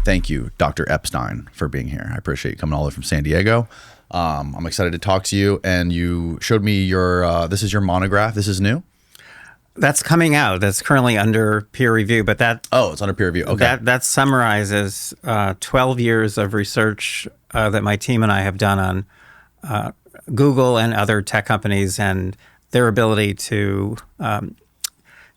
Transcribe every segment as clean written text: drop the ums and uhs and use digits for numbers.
Thank you, Dr. Epstein, for being here. I appreciate you coming all the way from San Diego. I'm excited to talk to you. And you showed me your, this is your monograph. This is new? That's coming out. That's currently under peer review, but that... Oh, it's under peer review. Okay. That summarizes 12 years of research that my team and I have done on Google and other tech companies and their ability to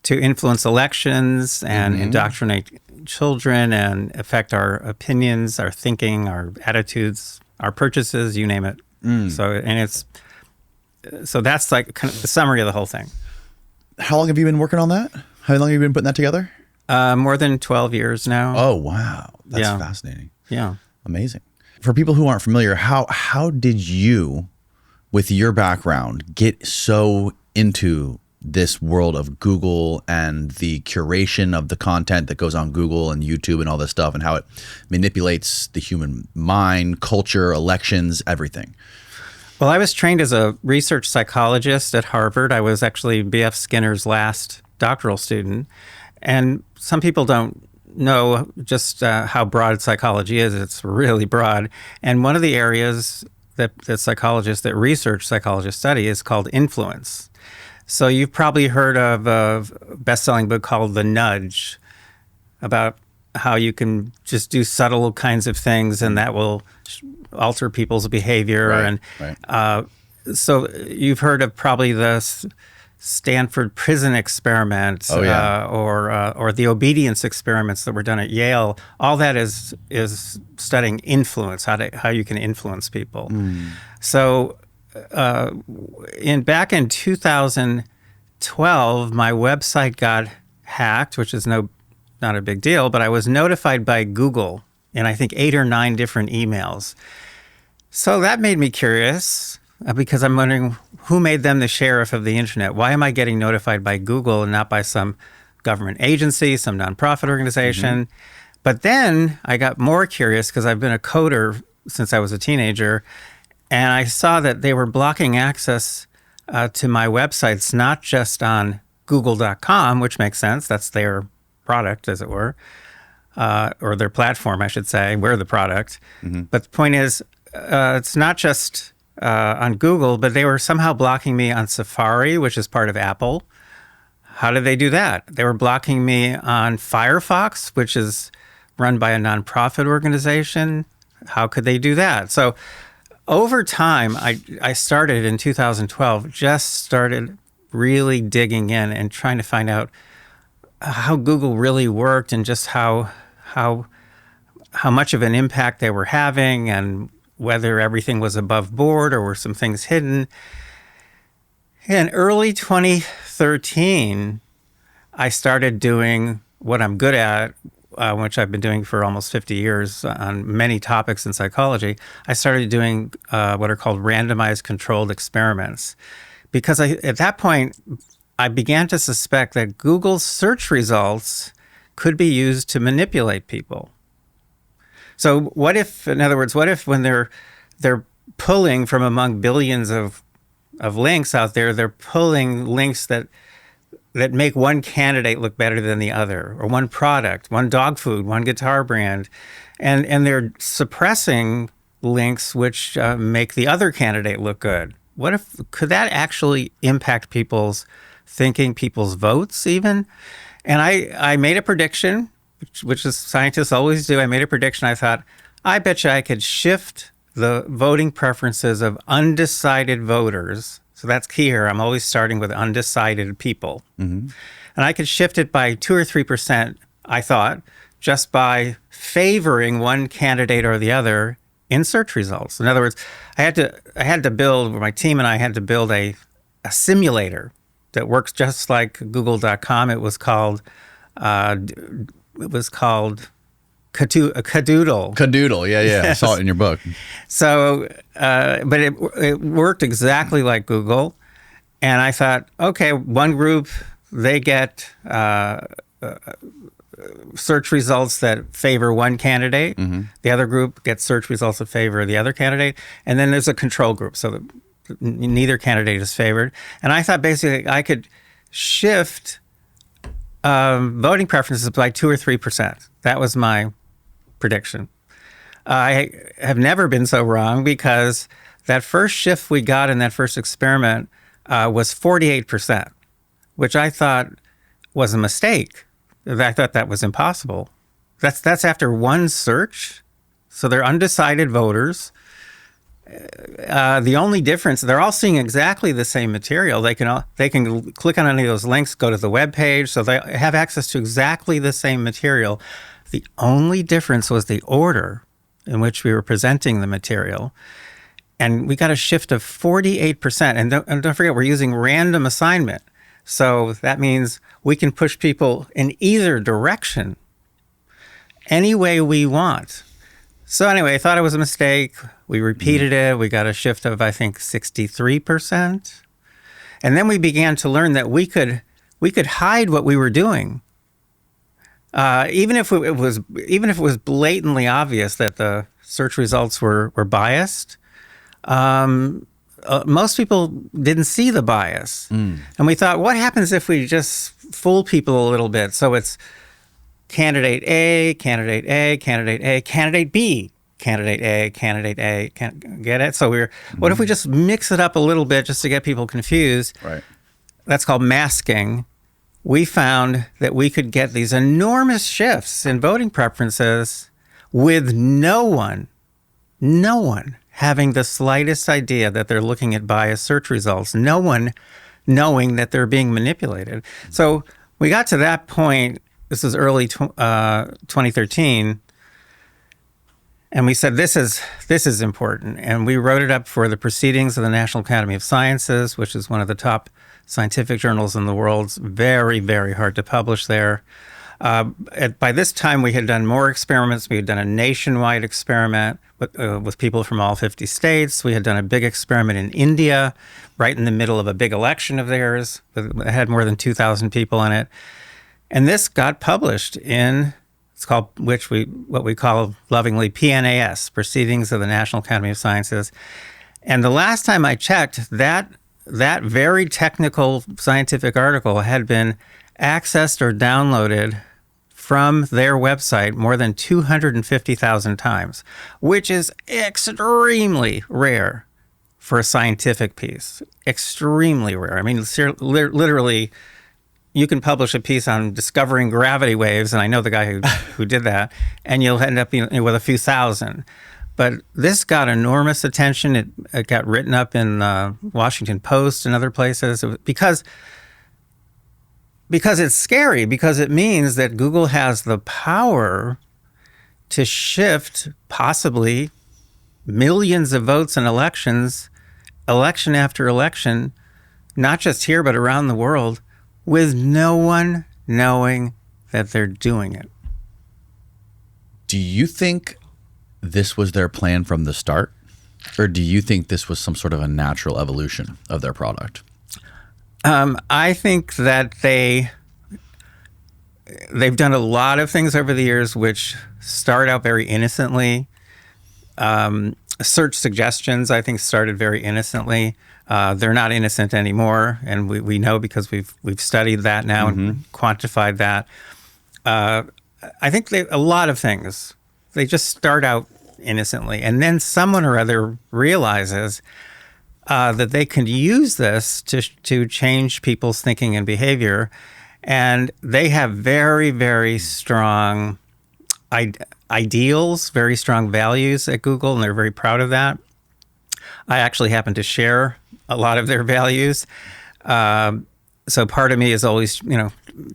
influence elections and indoctrinate children and affect our opinions, our thinking, our attitudes, our purchases, you name it. So that's like kind of the summary of the whole thing. How long have you been working on that? How long have you been putting that together? More than 12 years now. Oh, wow. That's fascinating. Yeah. Amazing. For people who aren't familiar, how did you, with your background, get so into this world of Google and the curation of the content that goes on Google and YouTube and all this stuff, and how it manipulates the human mind, culture, elections, everything? Well, I was trained as a research psychologist at Harvard. I was actually B.F. Skinner's last doctoral student. And some people don't know just how broad psychology is. It's really broad. And one of the areas that research psychologists study is called influence. So you've probably heard of a best-selling book called The Nudge, about how you can just do subtle kinds of things and that will alter people's behavior. So you've heard of probably the Stanford prison experiment, or the obedience experiments that were done at Yale. All that is studying influence, how you can influence people. So back in 2012, my website got hacked, which is not a big deal, but I was notified by Google in I think 8 or 9 different emails. So that made me curious, because I'm wondering who made them the sheriff of the internet. Why am I getting notified by Google and not by some government agency, some nonprofit organization? But then I got more curious because I've been a coder since I was a teenager, and I saw that they were blocking access to my websites, not just on google.com, which makes sense. That's their product, as it were, or their platform, I should say. We're the product. But the point is, it's not just on Google, but they were somehow blocking me on Safari, which is part of Apple. How did they do that? They were blocking me on Firefox, which is run by a nonprofit organization. How could they do that? So over time, I started in 2012, just started really digging in and trying to find out how Google really worked and just how much of an impact they were having and whether everything was above board or were some things hidden. In early 2013, I started doing what I'm good at, which I've been doing for almost 50 years on many topics in psychology. I started doing what are called randomized controlled experiments. Because at that point, I began to suspect that Google's search results could be used to manipulate people. So what if when they're pulling from among billions of links out there, they're pulling links that make one candidate look better than the other, or one product, one dog food, one guitar brand, and they're suppressing links which make the other candidate look good? Could that actually impact people's thinking, people's votes even? And I made a prediction, which is scientists always do. I made a prediction. I thought, I bet you I could shift the voting preferences of undecided voters. So that's key here. I'm always starting with undecided people. And I could shift it by 2 or 3%, I thought, just by favoring one candidate or the other in search results. In other words, I had to build, my team and I had to build a simulator that works just like google.com. It was called Cadoodle. Cadoodle, yeah. Yes. I saw it in your book. So, but it worked exactly like Google. And I thought, okay, one group, they get search results that favor one candidate. The other group gets search results that favor the other candidate. And then there's a control group, so that neither candidate is favored. And I thought basically I could shift voting preferences by 2 or 3%. That was my prediction. I have never been so wrong, because that first shift we got in that first experiment was 48%, which I thought was a mistake. I thought that was impossible. That's after one search. So they're undecided voters. The only difference, they're all seeing exactly the same material. They can click on any of those links, go to the web page, so they have access to exactly the same material. The only difference was the order in which we were presenting the material. And we got a shift of 48%. And don't forget, we're using random assignment. So that means we can push people in either direction, any way we want. So anyway, I thought it was a mistake. We repeated it. We got a shift of, I think, 63%. And then we began to learn that we could hide what we were doing. Even if it was blatantly obvious that the search results were biased, most people didn't see the bias. And we thought, what happens if we just fool people a little bit? So it's candidate A, candidate A, candidate A, candidate B, candidate A, candidate A. Get it? So what if we just mix it up a little bit just to get people confused? Right. That's called masking. We found that we could get these enormous shifts in voting preferences with no one having the slightest idea that they're looking at biased search results, no one knowing that they're being manipulated. So we got to that point. This is early 2013, and we said, this is important. And we wrote it up for the Proceedings of the National Academy of Sciences, which is one of the top scientific journals in the world. It's very, very hard to publish there. By this time, we had done more experiments. We had done a nationwide experiment with people from all 50 states. We had done a big experiment in India, right in the middle of a big election of theirs. It had more than 2,000 people in it. And this got published in, what we call lovingly PNAS, Proceedings of the National Academy of Sciences. And the last time I checked, that very technical scientific article had been accessed or downloaded from their website more than 250,000 times, which is extremely rare for a scientific piece. Extremely rare. I mean, literally, you can publish a piece on discovering gravity waves, and I know the guy who did that, and you'll end up with a few thousand. But this got enormous attention. It got written up in Washington Post and other places because it's scary, because it means that Google has the power to shift possibly millions of votes in elections, election after election, not just here, but around the world, with no one knowing that they're doing it. Do you think this was their plan from the start? Or do you think this was some sort of a natural evolution of their product? I think that they've done a lot of things over the years which start out very innocently. Search suggestions, I think, started very innocently. They're not innocent anymore, and we know because we've studied that now and quantified that. I think a lot of things, they just start out innocently, and then someone or other realizes that they can use this to change people's thinking and behavior, and they have very, very strong ideals, very strong values at Google, and they're very proud of that. I actually happen to share a lot of their values. So part of me is always,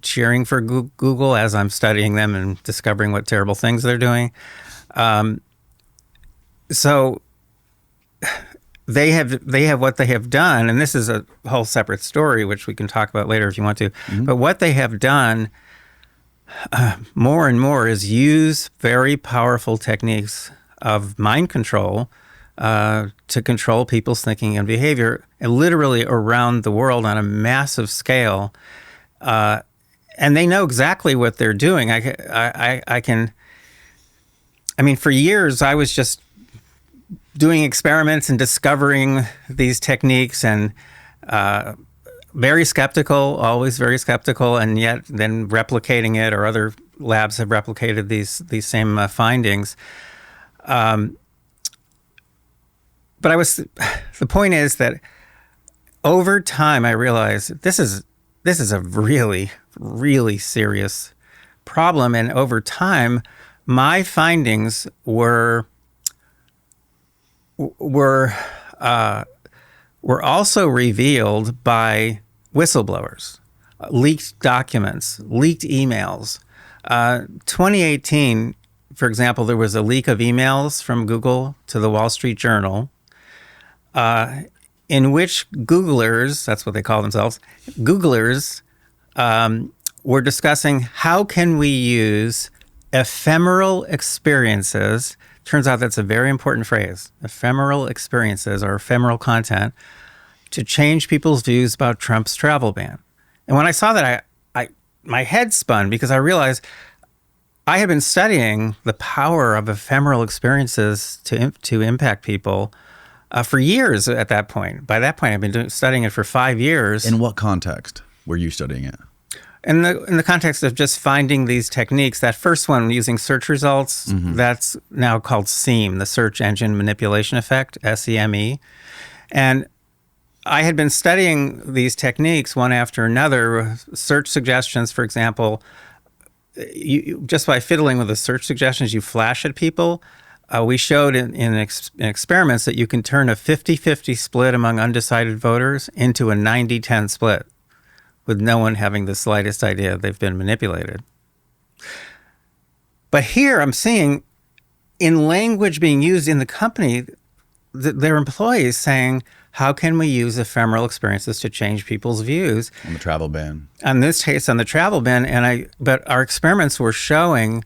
cheering for Google as I'm studying them and discovering what terrible things they're doing. So they have what they have done, and this is a whole separate story, which we can talk about later if you want to. But what they have done more and more is use very powerful techniques of mind control to control people's thinking and behavior, and literally around the world on a massive scale. And they know exactly what they're doing. For years, I was just doing experiments and discovering these techniques and very skeptical, always very skeptical, and yet then replicating it, or other labs have replicated these same findings. But the point is that over time, I realized this is a really, really serious problem. And over time, my findings were also revealed by whistleblowers, leaked documents, leaked emails. 2018, for example, there was a leak of emails from Google to the Wall Street Journal, in which Googlers, that's what they call themselves, Googlers were discussing how can we use ephemeral experiences. Turns out that's a very important phrase, ephemeral experiences or ephemeral content, to change people's views about Trump's travel ban. And when I saw that, my head spun, because I realized I had been studying the power of ephemeral experiences to impact people for years at that point. By that point, I've been studying it for 5 years. In what context were you studying it? In the context of just finding these techniques. That first one, using search results, that's now called SEME, the Search Engine Manipulation Effect, SEME. And I had been studying these techniques one after another. Search suggestions, for example, just by fiddling with the search suggestions, you flash at people. We showed in experiments that you can turn a 50-50 split among undecided voters into a 90-10 split, with no one having the slightest idea they've been manipulated. But here I'm seeing, in language being used in the company, their employees saying, how can we use ephemeral experiences to change people's views? On the travel ban. In this case, on the travel ban. But our experiments were showing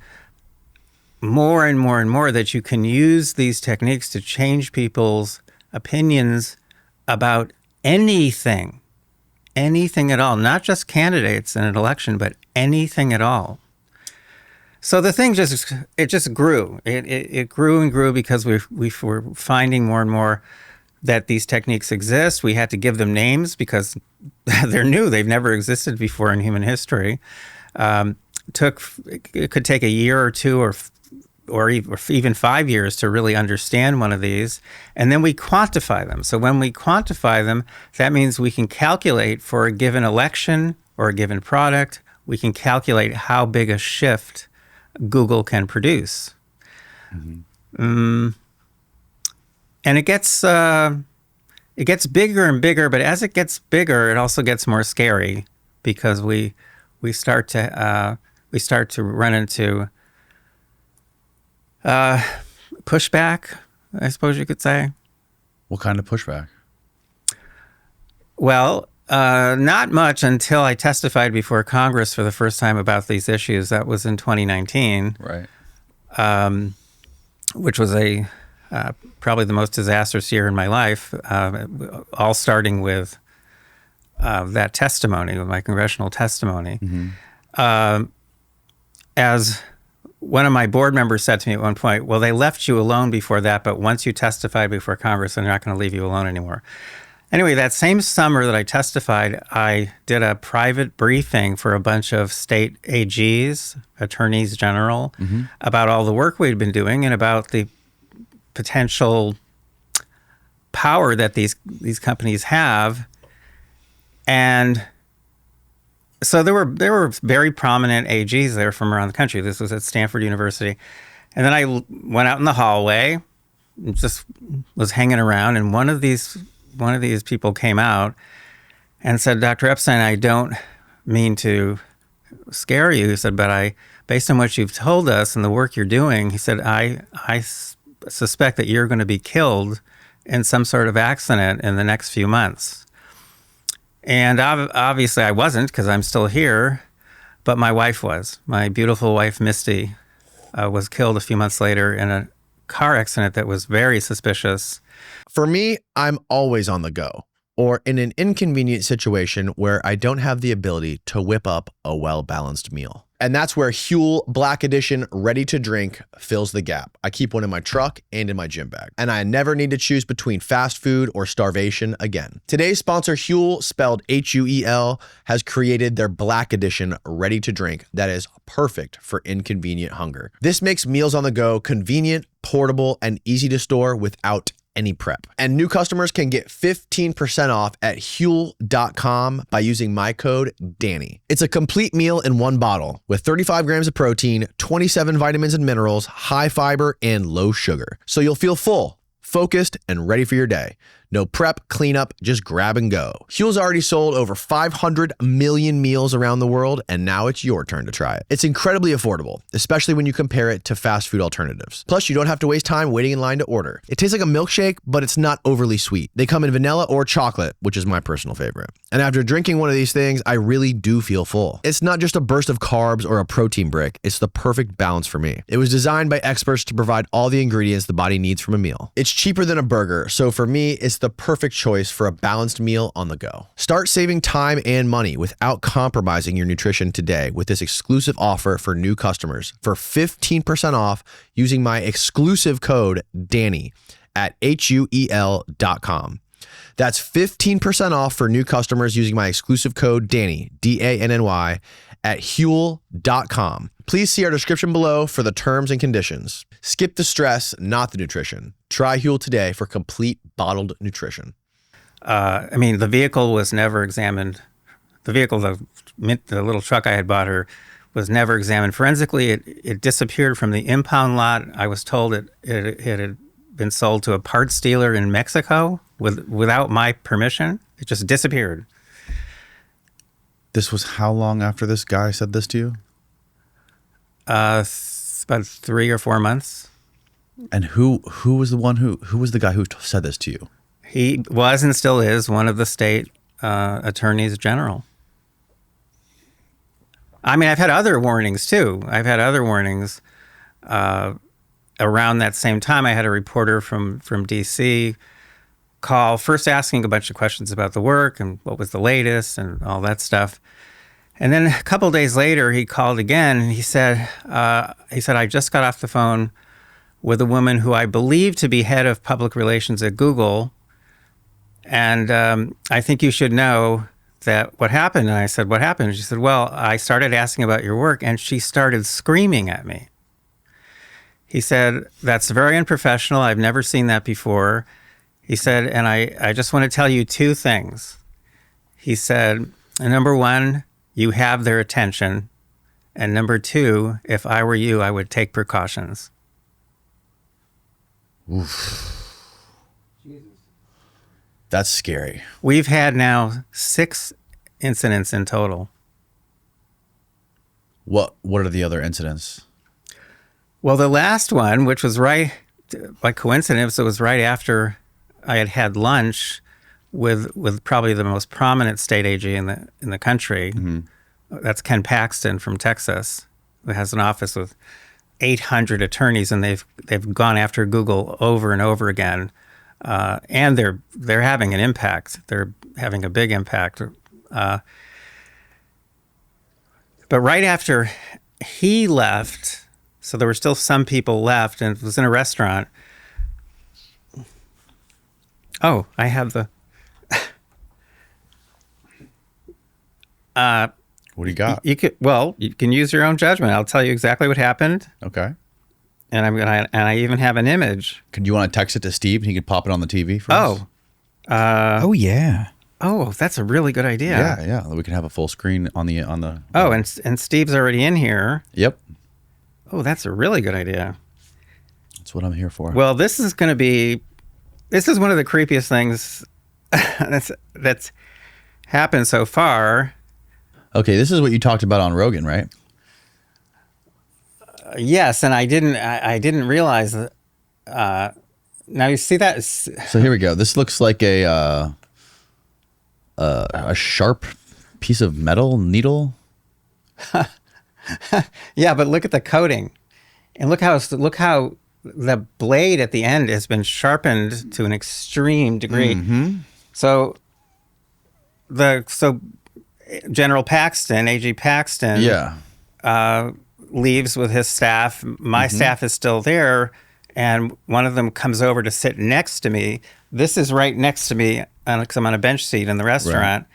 more and more and more that you can use these techniques to change people's opinions about anything at all, not just candidates in an election, but anything at all. So the thing just grew. It grew and grew because we were finding more and more that these techniques exist. We had to give them names because they're new. They've never existed before in human history. It could take a year or two or even 5 years to really understand one of these. And then we quantify them. So when we quantify them, that means we can calculate for a given election or a given product, we can calculate how big a shift Google can produce. And it gets bigger and bigger, but as it gets bigger, it also gets more scary, because we start to run into pushback, I suppose you could say. What kind of pushback? Well, not much until I testified before Congress for the first time about these issues. That was in 2019. Right. Which was probably the most disastrous year in my life, all starting with that testimony, with my congressional testimony. As one of my board members said to me at one point, well, they left you alone before that, but once you testified before Congress, they're not going to leave you alone anymore. Anyway, that same summer that I testified, I did a private briefing for a bunch of state AGs, attorneys general, about all the work we'd been doing and about the potential power that these companies have. And so there were very prominent AGs there from around the country. This was at Stanford University. And then I went out in the hallway and just was hanging around, and one of these people came out and said, Dr. Epstein, I don't mean to scare you. He said, but based on what you've told us and the work you're doing, he said, I suspect that you're going to be killed in some sort of accident in the next few months. And obviously I wasn't, because I'm still here, but my wife was. My beautiful wife, Misty, was killed a few months later in a car accident that was very suspicious. For me, I'm always on the go, or in an inconvenient situation where I don't have the ability to whip up a well-balanced meal. And that's where Huel Black Edition Ready to Drink fills the gap. I keep one in my truck and in my gym bag. And I never need to choose between fast food or starvation again. Today's sponsor, Huel, spelled Huel, has created their Black Edition Ready to Drink that is perfect for inconvenient hunger. This makes meals on the go convenient, portable, and easy to store without any prep. And new customers can get 15% off at Huel.com by using my code Danny. It's a complete meal in one bottle with 35 grams of protein, 27 vitamins and minerals, high fiber, and low sugar. So you'll feel full, focused, and ready for your day. No prep, cleanup, just grab and go. Huel's already sold over 500 million meals around the world, and now it's your turn to try it. It's incredibly affordable, especially when you compare it to fast food alternatives. Plus, you don't have to waste time waiting in line to order. It tastes like a milkshake, but it's not overly sweet. They come in vanilla or chocolate, which is my personal favorite. And after drinking one of these things, I really do feel full. It's not just a burst of carbs or a protein brick. It's the perfect balance for me. It was designed by experts to provide all the ingredients the body needs from a meal. It's cheaper than a burger, so for me, it's the perfect choice for a balanced meal on the go. Start saving time and money without compromising your nutrition today with this exclusive offer for new customers for 15% off using my exclusive code Danny at Huel.com. That's 15% off for new customers using my exclusive code Danny, Danny, at Huel.com. Please see our description below for the terms and conditions. Skip the stress, not the nutrition. Try Huel today for complete bottled nutrition. The vehicle was never examined. The vehicle, the little truck I had bought her, was never examined forensically. It disappeared from the impound lot. I was told it had been sold to a parts dealer in Mexico without my permission. It just disappeared. This was how long after this guy said this to you? About 3 or 4 months. And who was the guy who said this to you? He was and still is one of the state attorneys general. I mean, I've had other warnings too. Around that same time. I had a reporter from DC call, first asking a bunch of questions about the work and what was the latest and all that stuff. And then a couple of days later, he called again and he said, I just got off the phone with a woman who I believe to be head of public relations at Google. And I think you should know that what happened. And I said, what happened? She said, well, I started asking about your work and she started screaming at me. He said, that's very unprofessional. I've never seen that before. He said, and I just want to tell you 2 things. He said, number 1, you have their attention. And number 2, if I were you, I would take precautions. Oof. That's scary. We've had now 6 incidents in total. What are the other incidents? Well, the last one, which was right, by coincidence, it was right after I had had lunch with probably the most prominent state AG in the country. Mm-hmm. That's Ken Paxton from Texas, who has an office with 800 attorneys, and they've gone after Google over and over again, and they're having an impact. They're having a big impact. But right after he left, so there were still some people left, and it was in a restaurant. Oh, I have the. What do you got? You can use your own judgment. I'll tell you exactly what happened. Okay. And I even have an image. Could you want to text it to Steve and he could pop it on the TV for us? Oh yeah. Oh, that's a really good idea. Yeah. We can have a full screen on the. Oh, and Steve's already in here. Yep. Oh, that's a really good idea. That's what I'm here for. Well, this is one of the creepiest things that's happened so far. Okay, this is what you talked about on Rogan, right? Yes, and I didn't realize that. Now you see that. So here we go. This looks like a sharp piece of metal needle. Yeah, but look at the coating, and look how the blade at the end has been sharpened to an extreme degree. Mm-hmm. So General Paxton, AG Paxton, leaves with his staff. My staff is still there, and one of them comes over to sit next to me. This is right next to me because I'm on a bench seat in the restaurant,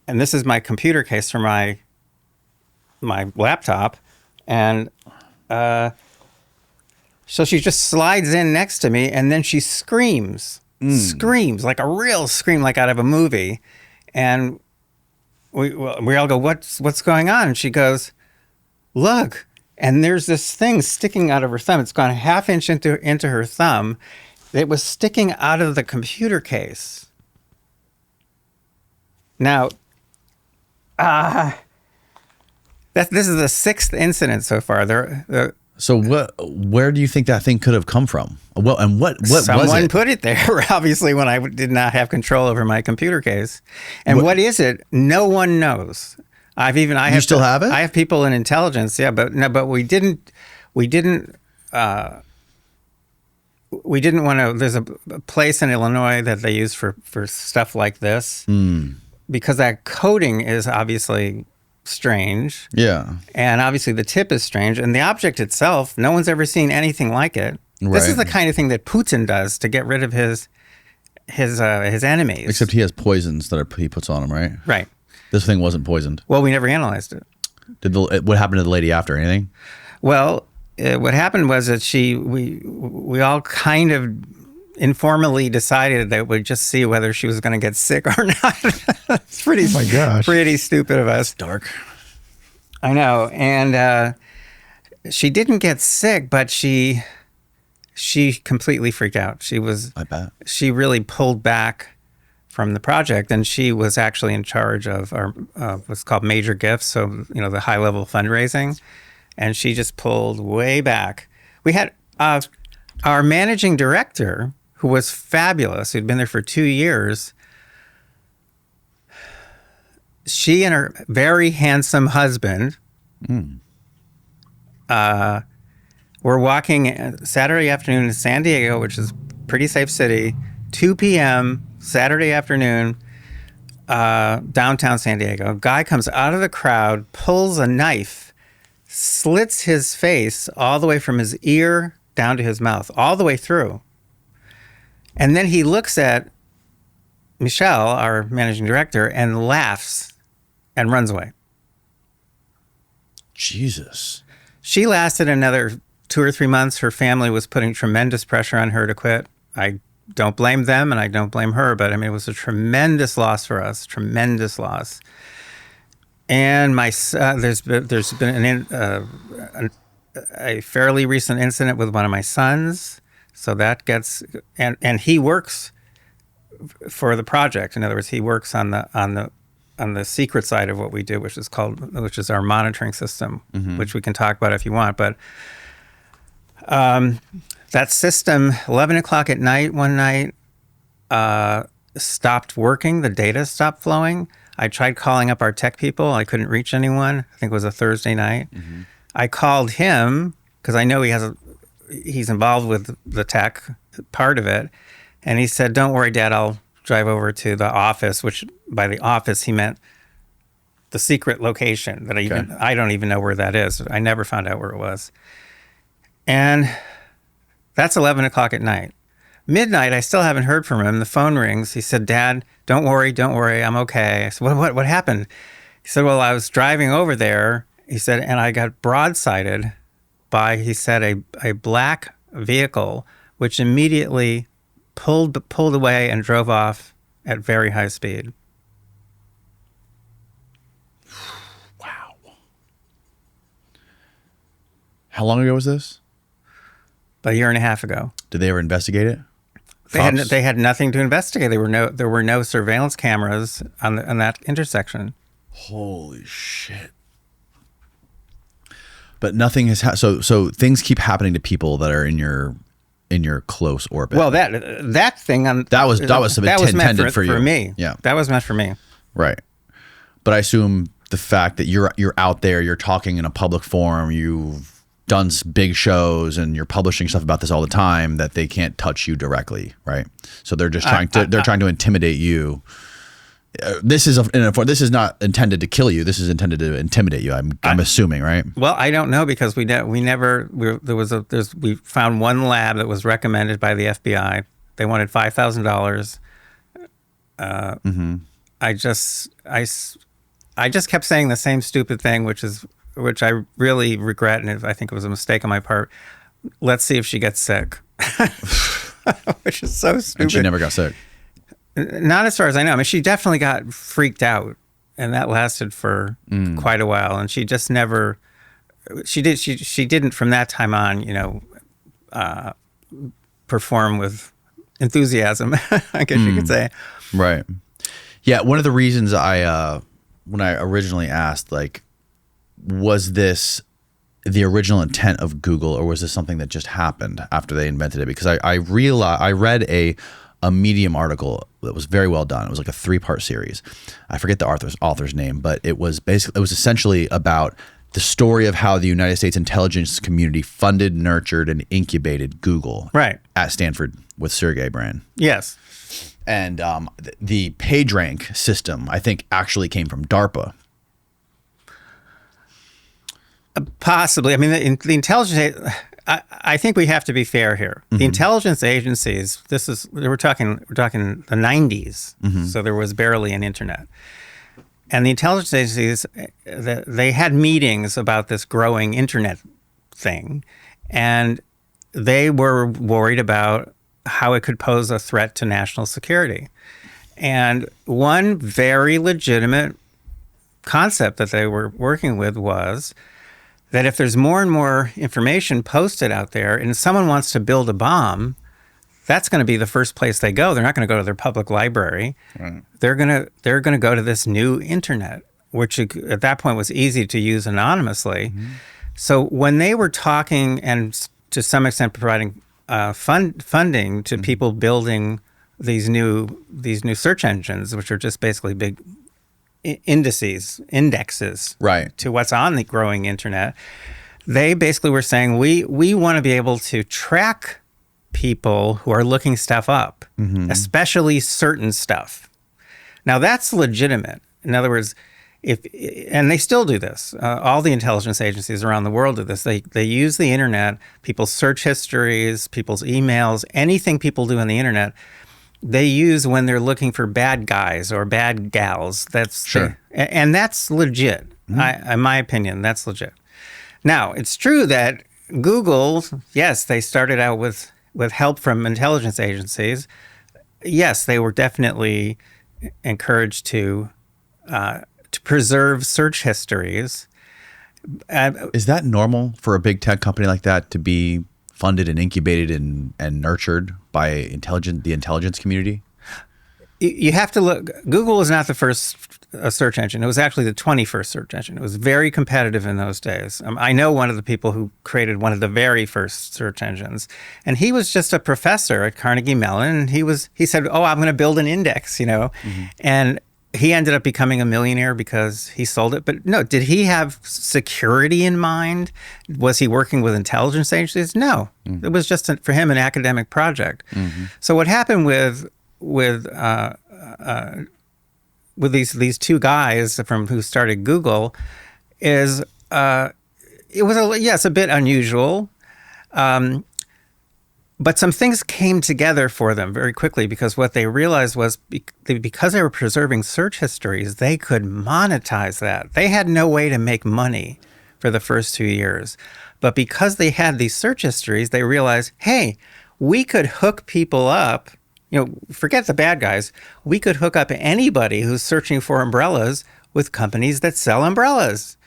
and this is my computer case for my laptop, and so she just slides in next to me, and then she screams like a real scream, like out of a movie, and we all go, what's going on? And she goes, look, and there's this thing sticking out of her thumb. It's gone a half inch into her thumb. It was sticking out of the computer case. Now, this is the 6th incident so far. So where do you think that thing could have come from? Well, and what was it? Someone put it there, obviously, when I did not have control over my computer case. And what is it? No one knows. I still have it? I have people in intelligence, yeah, but we didn't want to. There's a place in Illinois that they use for stuff like this because that coding is obviously strange. Yeah. And obviously the tip is strange, and the object itself, no one's ever seen anything like it. Right. This is the kind of thing that Putin does to get rid of his enemies. Except he has poisons that he puts on them, right? Right. This thing wasn't poisoned. Well, we never analyzed it. What happened to the lady after? Anything? Well, what happened was that we all kind of informally decided that we'd just see whether she was going to get sick or not. It's pretty, oh my gosh, pretty stupid of us. Dark. I know. And she didn't get sick, but she completely freaked out. I bet. She really pulled back from the project, and she was actually in charge of our what's called major gifts, so the high level fundraising, and she just pulled way back. We had our managing director, who was fabulous, who'd been there for 2 years. She and her very handsome husband were walking Saturday afternoon in San Diego, which is a pretty safe city, 2 p.m. Saturday afternoon, downtown San Diego. A guy comes out of the crowd, pulls a knife, slits his face all the way from his ear down to his mouth, all the way through. And then he looks at Michelle, our managing director, and laughs and runs away. Jesus. She lasted another 2 or 3 months. Her family was putting tremendous pressure on her to quit. I don't blame them, and I don't blame her, but I mean, it was a tremendous loss for us, tremendous loss. And there's been a fairly recent incident with one of my sons. So that gets, and he works for the project. In other words, he works on the secret side of what we do, which is our monitoring system, which we can talk about if you want. But that system, 11 o'clock at night one night, stopped working. The data stopped flowing. I tried calling up our tech people. I couldn't reach anyone. I think it was a Thursday night. I called him because I know he's involved with the tech part of it. And he said, don't worry, Dad, I'll drive over to the office, which by the office, he meant the secret location that I don't even know where that is. I never found out where it was. And that's 11 o'clock at night. Midnight, I still haven't heard from him. The phone rings. He said, Dad, don't worry, I'm okay. I said, what happened? He said, well, I was driving over there. He said, and I got broadsided by, he said, a black vehicle, which immediately pulled away and drove off at very high speed. Wow. How long ago was this? About a year and a half ago. Did they ever investigate it? They had nothing to investigate. There were no surveillance cameras on that intersection. Holy shit. But nothing has so things keep happening to people that are in your close orbit. Well, that thing that was intended for me. Yeah, that was meant for me. Right. But I assume the fact that you're out there, you're talking in a public forum, you've done big shows, and you're publishing stuff about this all the time, that they can't touch you directly, right? So they're just trying to intimidate you This is not intended to kill you. This is intended to intimidate you. I'm assuming, right? Well, I don't know because we found one lab that was recommended by the FBI. They wanted $5,000. I just kept saying the same stupid thing, which I really regret, and I think it was a mistake on my part. Let's see if she gets sick, which is so stupid. And she never got sick. Not as far as I know. I mean, she definitely got freaked out, and that lasted for quite a while. And she just never. She didn't from that time on, perform with enthusiasm, I guess you could say. Right. Yeah. One of the reasons when I originally asked, like, was this the original intent of Google, or was this something that just happened after they invented it? Because I read a Medium article that was very well done. It was like a 3-part series. I forget the author's name, but it was essentially about the story of how the United States intelligence community funded, nurtured, and incubated Google at Stanford with Sergey Brin. Yes. And the PageRank system, I think, actually came from DARPA. Possibly. I mean, the intelligence. I think we have to be fair here. The intelligence agencies. We're talking the 90s, so there was barely an internet. And the intelligence agencies, they had meetings about this growing internet thing, and they were worried about how it could pose a threat to national security. And one very legitimate concept that they were working with was that if there's more and more information posted out there and someone wants to build a bomb, that's going to be the first place they go. They're not going to go to their public library. Right. They're going to go to this new internet, which at that point was easy to use anonymously. So when they were talking and to some extent providing funding to people building these new search engines, which are just basically big indexes to what's on the growing internet, they basically were saying we want to be able to track people who are looking stuff up, especially certain stuff. Now that's legitimate. In other words, and they still do this. All the intelligence agencies around the world do this. They use the internet, people's search histories, people's emails, anything people do on the internet. They use when they're looking for bad guys or bad gals. That's sure, and that's legit. In my opinion, that's legit. Now, it's true that Google, yes, they started out with help from intelligence agencies. Yes, they were definitely encouraged to preserve search histories. Is that normal for a big tech company like that to be funded and incubated and nurtured by the intelligence community? You have to look. Google was not the first search engine. It was actually the 21st search engine. It was very competitive in those days. I know one of the people who created one of the very first search engines, and he was just a professor at Carnegie Mellon. And he said, "Oh, I'm going to build an index," and he ended up becoming a millionaire because he sold it. But no, did he have security in mind? Was he working with intelligence agencies? No, it was just for him an academic project. So what happened with these two guys who started Google is it was a bit unusual. But some things came together for them very quickly because what they realized was because they were preserving search histories, they could monetize that. They had no way to make money for the first 2 years. But because they had these search histories, they realized, hey, we could hook people up. Forget the bad guys. We could hook up anybody who's searching for umbrellas with companies that sell umbrellas.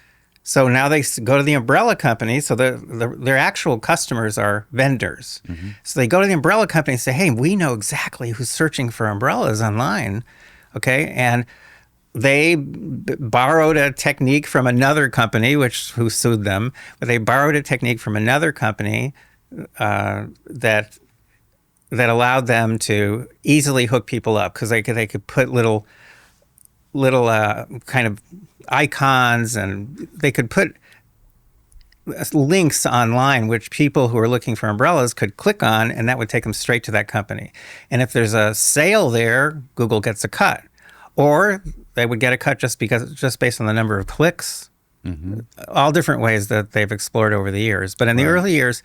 So now they go to the umbrella company. So their actual customers are vendors. So they go to the umbrella company and say, hey, we know exactly who's searching for umbrellas online. Okay. And they borrowed a technique from another company, who sued them. But they borrowed a technique from another company that allowed them to easily hook people up because they could put little kind of icons, and they could put links online which people who are looking for umbrellas could click on, and that would take them straight to that company. And if there's a sale there, Google gets a cut. or they would get a cut just based on the number of clicks. All different ways that they've explored over the years. But in the early years,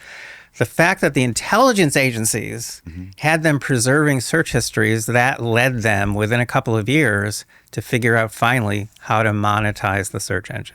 the fact that the intelligence agencies had them preserving search histories, that led them within a couple of years to figure out finally how to monetize the search engine.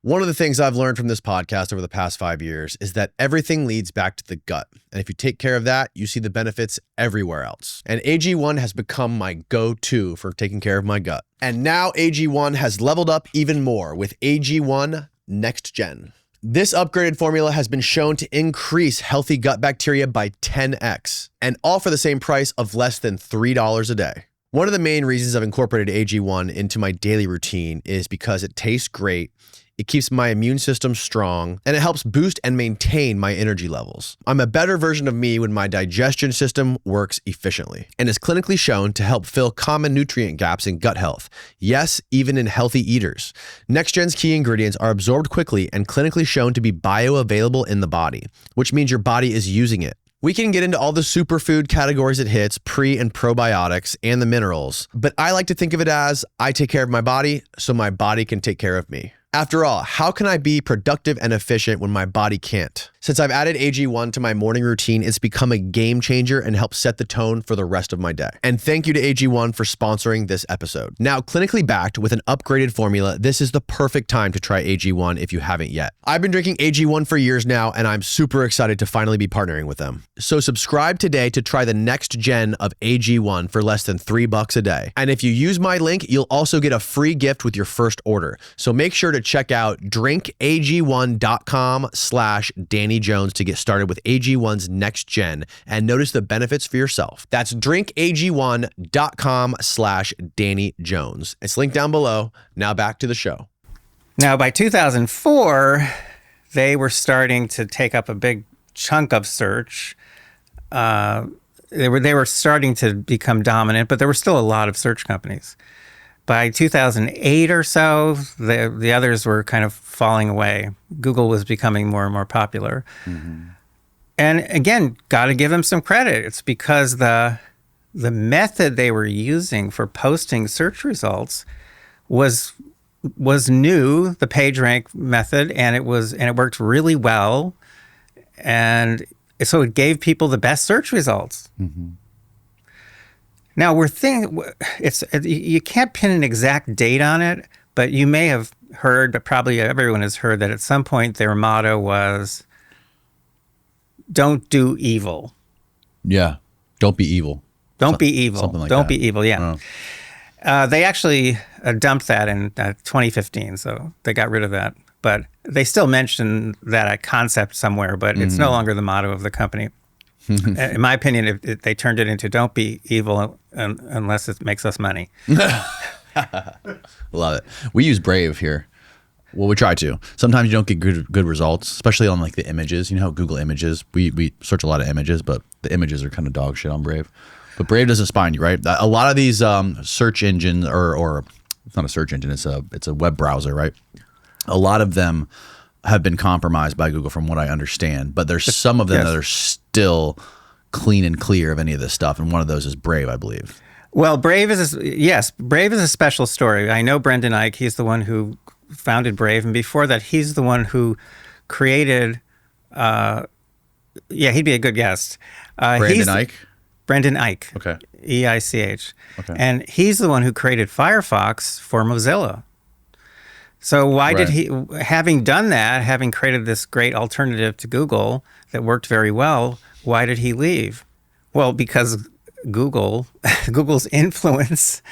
One of the things I've learned from this podcast over the past 5 years is that everything leads back to the gut. And if you take care of that, you see the benefits everywhere else. And AG1 has become my go-to for taking care of my gut. And now AG1 has leveled up even more with AG1 Next Gen. This upgraded formula has been shown to increase healthy gut bacteria by 10x, and all for the same price of less than $3 a day. One of the main reasons I've incorporated AG1 into my daily routine is because it tastes great, it keeps my immune system strong, and it helps boost and maintain my energy levels. I'm a better version of me when my digestion system works efficiently, and is clinically shown to help fill common nutrient gaps in gut health. Yes, even in healthy eaters. NextGen's key ingredients are absorbed quickly and clinically shown to be bioavailable in the body, which means your body is using it. We can get into all the superfood categories it hits, pre and probiotics, and the minerals, but I like to think of it as I take care of my body so my body can take care of me. After all, how can I be productive and efficient when my body can't? Since I've added AG1 to my morning routine, it's become a game changer and helps set the tone for the rest of my day. And thank you to AG1 for sponsoring this episode. Now, clinically backed with an upgraded formula, this is the perfect time to try AG1 if you haven't yet. I've been drinking AG1 for years now, and I'm super excited to finally be partnering with them. So subscribe today to try the next gen of AG1 for less than $3 a day. And if you use my link, you'll also get a free gift with your first order. So make sure to check out drinkag1.com/Danny Jones to get started with AG1's Next Gen and notice the benefits for yourself. That's drinkag1.com/Danny Jones. It's linked down below. Now back to the show. Now, by 2004, they were starting to take up a big chunk of search. They were starting to become dominant, but there were still a lot of search companies. By 2008 or so, the others were kind of falling away. Google was becoming more and more popular. And again, got to give them some credit. It's because the method they were using for posting search results was new, the PageRank method, and it worked really well. And so it gave people the best search results. Now we're thinking you can't pin an exact date on it, but you may have heard, but probably everyone has heard that at some point their motto was, "Don't do evil." Yeah. Don't be evil. Don't be evil. Something like Don't that. be evil. Yeah. They actually dumped that in 2015, so they got rid of that. But they still mention that concept somewhere, but it's no longer the motto of the company. In my opinion, they turned it into "Don't be evil unless it makes us money." Love it. We use Brave here. Well, we try to. Sometimes you don't get good results, especially on like the images. You know how Google Images, we search a lot of images, but the images are kind of dog shit on Brave. But Brave doesn't spine you, right? A lot of these search engines, or it's not a search engine, it's a web browser, right? A lot of them have been compromised by Google from what I understand, but there's some of them that are still clean and clear of any of this stuff, and one of those is Brave, I believe. Well, Brave is a special story. I know Brendan Eich, he's the one who founded Brave, and before that, he's the one who created, he'd be a good guest. Brendan Eich? Brendan Eich. Okay. EICH. Okay. And he's the one who created Firefox for Mozilla. So why did he, having done that, having created this great alternative to Google that worked very well, why did he leave? Well, because Google's influence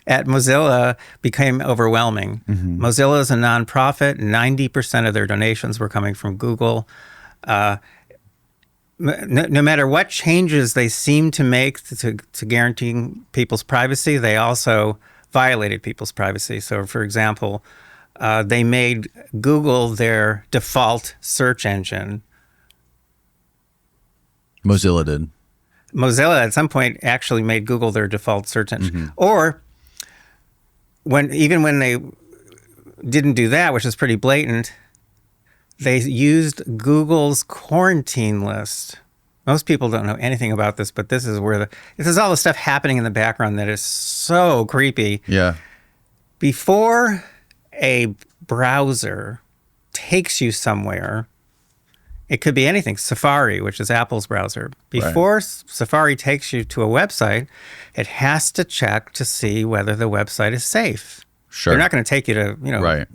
at Mozilla became overwhelming. Mozilla is a nonprofit. 90% of their donations were coming from Google. No matter what changes they seemed to make to guaranteeing people's privacy, they also violated people's privacy. So, for example, they made Google their default search engine. Mozilla did. Mozilla at some point actually made Google their default search engine. Or even when they didn't do that, which is pretty blatant, they used Google's quarantine list. Most people don't know anything about this, but this is all the stuff happening in the background that is so creepy. Yeah. Before a browser takes you somewhere, it could be anything. Safari, which is Apple's browser. Before Safari takes you to a website, it has to check to see whether the website is safe. Sure. They're not going to take you to,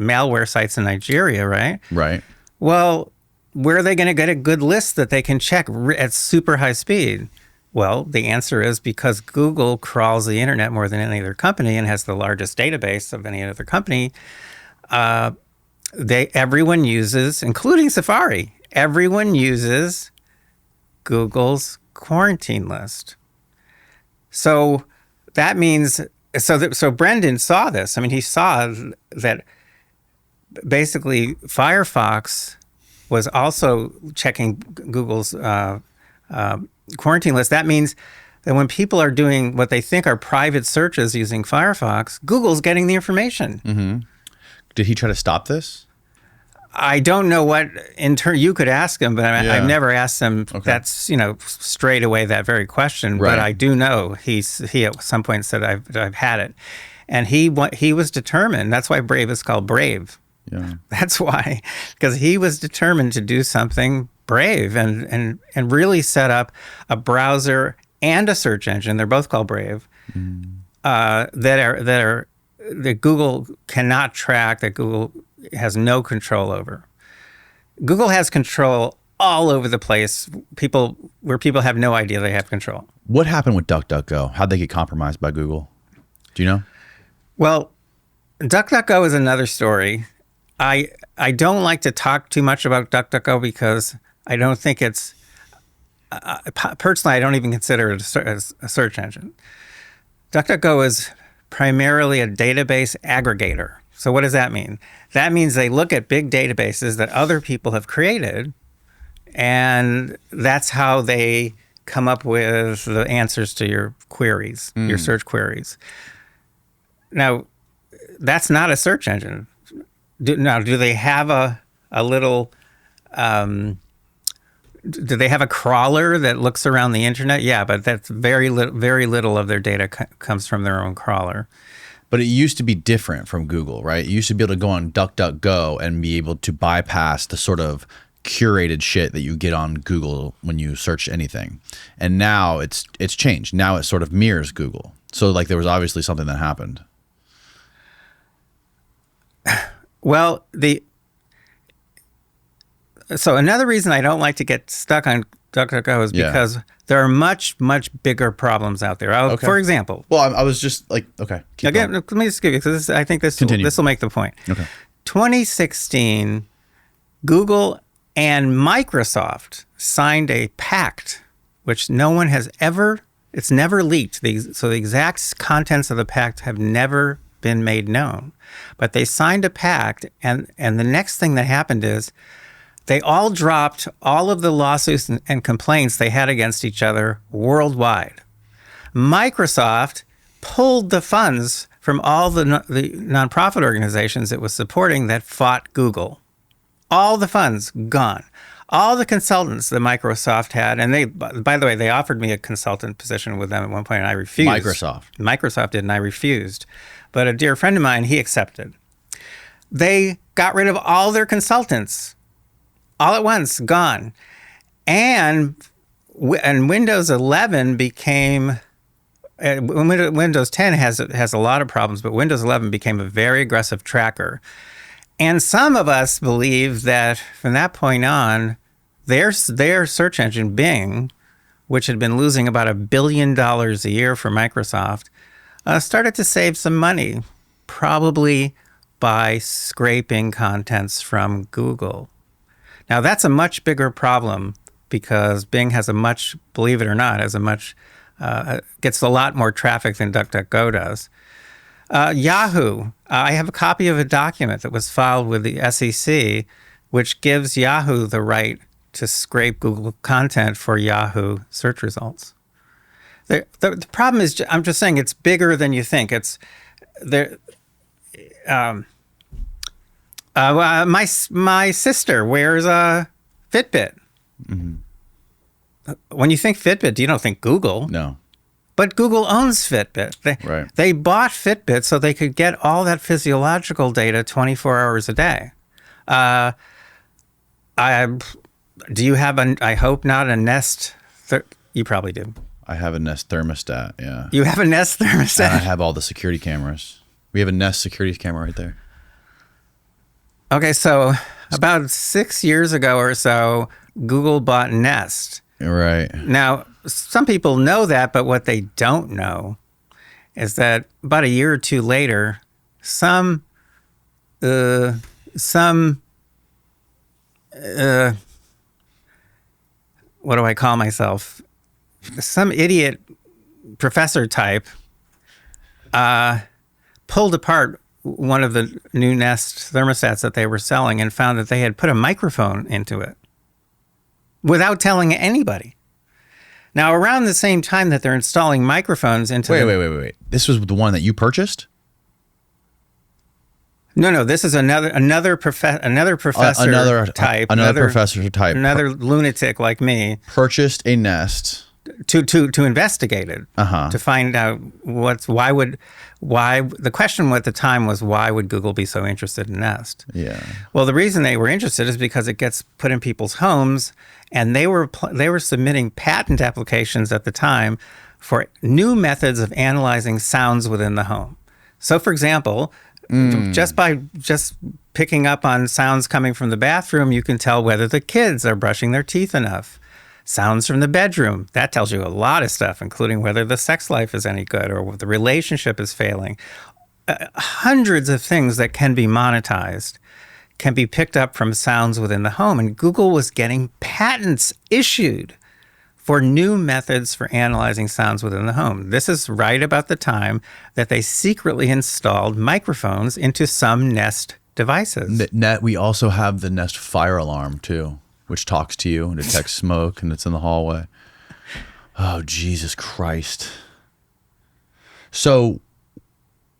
malware sites in Nigeria, right? Right. Well, where are they going to get a good list that they can check at super high speed? Well, the answer is because Google crawls the internet more than any other company and has the largest database of any other company. Everyone uses, including Safari, everyone uses Google's quarantine list. So that means, so Brendan saw this. I mean, he saw that basically Firefox was also checking Google's quarantine list. That means that when people are doing what they think are private searches using Firefox, Google's getting the information. Mm-hmm. Did he try to stop this? I don't know what you could ask him, but I've never asked him. Okay. That's straight away that very question. Right. But I do know he at some point said I've had it, and he was determined. That's why Brave is called Brave. Yeah. That's why, because he was determined to do something brave and really set up a browser and a search engine. They're both called Brave. That Google cannot track, that Google has no control over. Google has control all over the place. Where people have no idea they have control. What happened with DuckDuckGo? How'd they get compromised by Google? Do you know? Well, DuckDuckGo is another story. I don't like to talk too much about DuckDuckGo because I don't think it's, personally, I don't even consider it a search engine. DuckDuckGo is primarily a database aggregator. So what does that mean? That means they look at big databases that other people have created, and that's how they come up with the answers to your queries, your search queries. Now, that's not a search engine. Do they have a little, do they have a crawler that looks around the internet? Yeah, but that's very little of their data comes from their own crawler. But it used to be different from Google, right? You used to be able to go on DuckDuckGo and be able to bypass the sort of curated shit that you get on Google when you search anything. And now it's changed. Now it sort of mirrors Google. So like there was obviously something that happened. Well, so another reason I don't like to get stuck on DuckDuckGo is because there are much, much bigger problems out there. Okay. For example. Well, I was just like, okay. Again, let me just give you, because I think this will make the point. Okay. 2016, Google and Microsoft signed a pact, which no one has it's never leaked. So the exact contents of the pact have never been made known. But they signed a pact, and the next thing that happened is they all dropped all of the lawsuits and complaints they had against each other worldwide. Microsoft pulled the funds from all the nonprofit organizations it was supporting that fought Google. All the funds gone. All the consultants that Microsoft had, and by the way, they offered me a consultant position with them at one point, and I refused. Microsoft did, and I refused. But a dear friend of mine, he accepted. They got rid of all their consultants, all at once, gone. And Windows 11 became, Windows 10 has a lot of problems, but Windows 11 became a very aggressive tracker. And some of us believe that from that point on, their search engine, Bing, which had been losing about $1 billion a year for Microsoft, started to save some money, probably by scraping contents from Google. Now, that's a much bigger problem because Bing believe it or not, gets a lot more traffic than DuckDuckGo does. Yahoo, I have a copy of a document that was filed with the SEC, which gives Yahoo the right to scrape Google content for Yahoo search results. The problem is, I'm just saying, it's bigger than you think. It's there. My sister wears a Fitbit. Mm-hmm. when you think Fitbit, you don't think Google. No. But Google owns Fitbit. Right. They bought Fitbit so they could get all that physiological data 24 hours a day. Do you have I hope not, a Nest? You probably do. I have a Nest thermostat, yeah. You have a Nest thermostat? And I have all the security cameras. We have a Nest security camera right there. Okay, so about 6 years ago or so, Google bought Nest. Right. Now, some people know that, but what they don't know is that about a year or two later, what do I call myself? Some idiot professor type pulled apart one of the new Nest thermostats that they were selling and found that they had put a microphone into it without telling anybody. Now, around the same time that they're installing microphones into Wait. This was the one that you purchased? No, this is another professor type. Another professor type. Another lunatic like me. Purchased a Nest. To investigate it. To find out why the question at the time was, why would Google be so interested in Nest? Yeah. Well, the reason they were interested is because it gets put in people's homes, and they were submitting patent applications at the time for new methods of analyzing sounds within the home. So, for example, just picking up on sounds coming from the bathroom, you can tell whether the kids are brushing their teeth enough. Sounds from the bedroom, that tells you a lot of stuff, including whether the sex life is any good or the relationship is failing. Hundreds of things that can be monetized can be picked up from sounds within the home. And Google was getting patents issued for new methods for analyzing sounds within the home. This is right about the time that they secretly installed microphones into some Nest devices. We also have the Nest fire alarm too, which talks to you and detects smoke, and it's in the hallway. Oh, Jesus Christ. So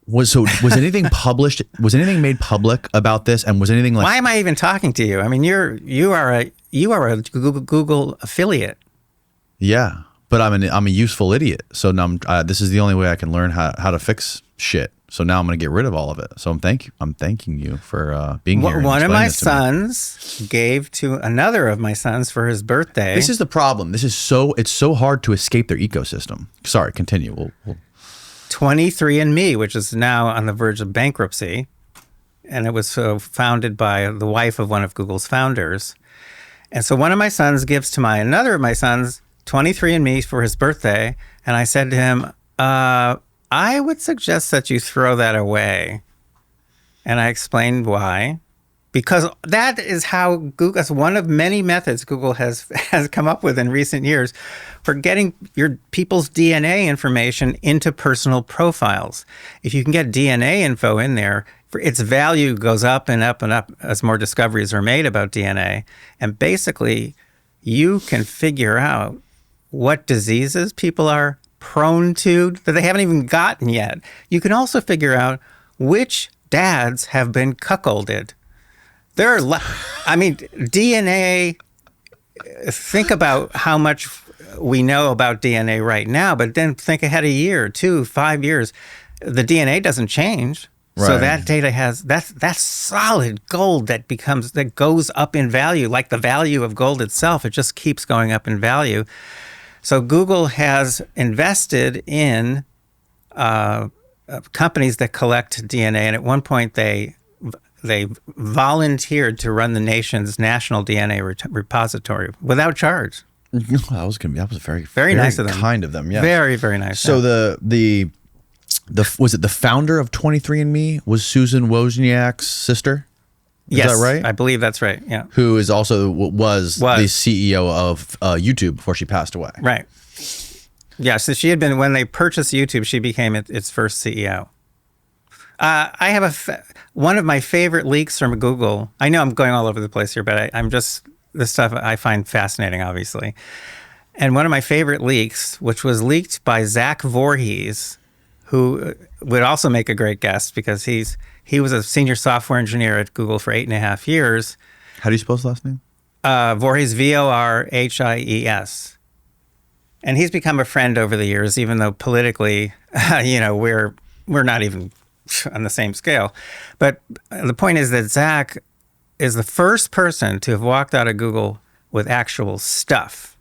was anything published? Was anything made public about this? And was anything like? Why am I even talking to you? I mean, you are a Google affiliate. Yeah, but I'm a useful idiot. So now this is the only way I can learn how to fix shit. So now I'm going to get rid of all of it. So I'm thanking you for being here. One of my sons gave to another of my sons for his birthday. This is the problem. It's so hard to escape their ecosystem. Sorry, continue. We'll 23andMe, which is now on the verge of bankruptcy, and it was founded by the wife of one of Google's founders. And so one of my sons gives to another of my sons 23andMe for his birthday, and I said to him, I would suggest that you throw that away. And I explained why. Because that is how Google, that's one of many methods Google has come up with in recent years for getting your people's DNA information into personal profiles. If you can get DNA info in there, its value goes up and up and up as more discoveries are made about DNA. And basically, you can figure out what diseases people are prone to that they haven't even gotten yet. You can also figure out which dads have been cuckolded. There are, DNA, think about how much we know about DNA right now, but then think ahead a year, 2, 5 years. The DNA doesn't change. Right. So that data that's solid gold that goes up in value, like the value of gold itself. It just keeps going up in value. So Google has invested in companies that collect DNA, and at one point they volunteered to run the nation's national DNA repository without charge. That was very nice of them. Kind of them, yeah. Very, very nice. So the was it the founder of 23andMe was Susan Wozniak's sister? Is that right? I believe that's right. Yeah. Who is also was the CEO of YouTube before she passed away. Right. Yeah. So she had been, when they purchased YouTube, she became its first CEO. I have one of my favorite leaks from Google. I know I'm going all over the place here, but this stuff I find fascinating, obviously. And one of my favorite leaks, which was leaked by Zach Voorhees, who would also make a great guest because he was a senior software engineer at Google for 8.5 years. How do you spell his last name? Voorhees, Vorhies. And he's become a friend over the years, even though politically, we're not even on the same scale. But the point is that Zach is the first person to have walked out of Google with actual stuff.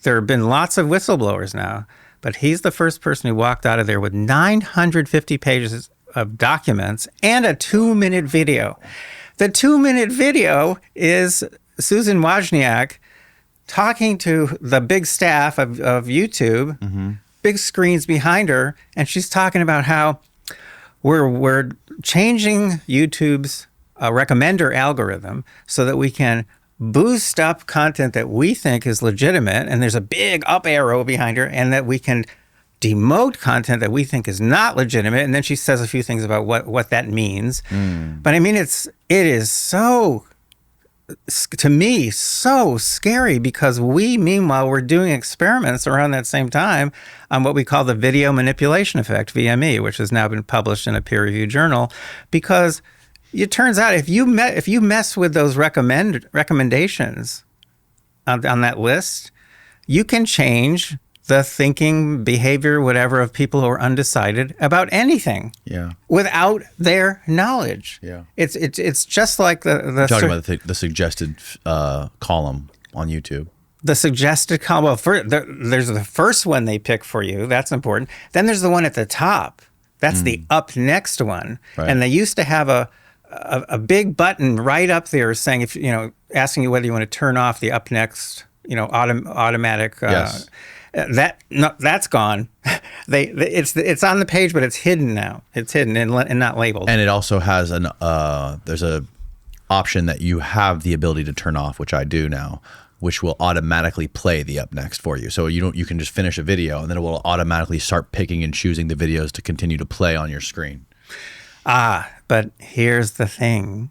There have been lots of whistleblowers now, but he's the first person who walked out of there with 950 pages of documents and a 2-minute video. The 2-minute video is Susan Wozniak talking to the big staff of YouTube, big screens behind her, and she's talking about how we're changing YouTube's recommender algorithm so that we can boost up content that we think is legitimate, and there's a big up arrow behind her, and that we can demote content that we think is not legitimate. And then she says a few things about what that means. But I mean, it is so, to me, so scary, because meanwhile, we're doing experiments around that same time on what we call the video manipulation effect, VME, which has now been published in a peer-reviewed journal. Because it turns out if you mess with those recommendations on that list, you can change the thinking, behavior, whatever, of people who are undecided about anything. Yeah. Without their knowledge. Yeah. It's just like the You're talking about the suggested column on YouTube. The suggested column. Well, there's the first one they pick for you. That's important. Then there's the one at the top. That's the up next one. Right. And they used to have a big button right up there saying, asking you whether you want to turn off the up next, automatic. Yes. That's gone. It's on the page, but it's hidden now. It's hidden and not labeled. And it also has there's a option that you have the ability to turn off, which I do now, which will automatically play the up next for you. So you can just finish a video, and then it will automatically start picking and choosing the videos to continue to play on your screen. But here's the thing.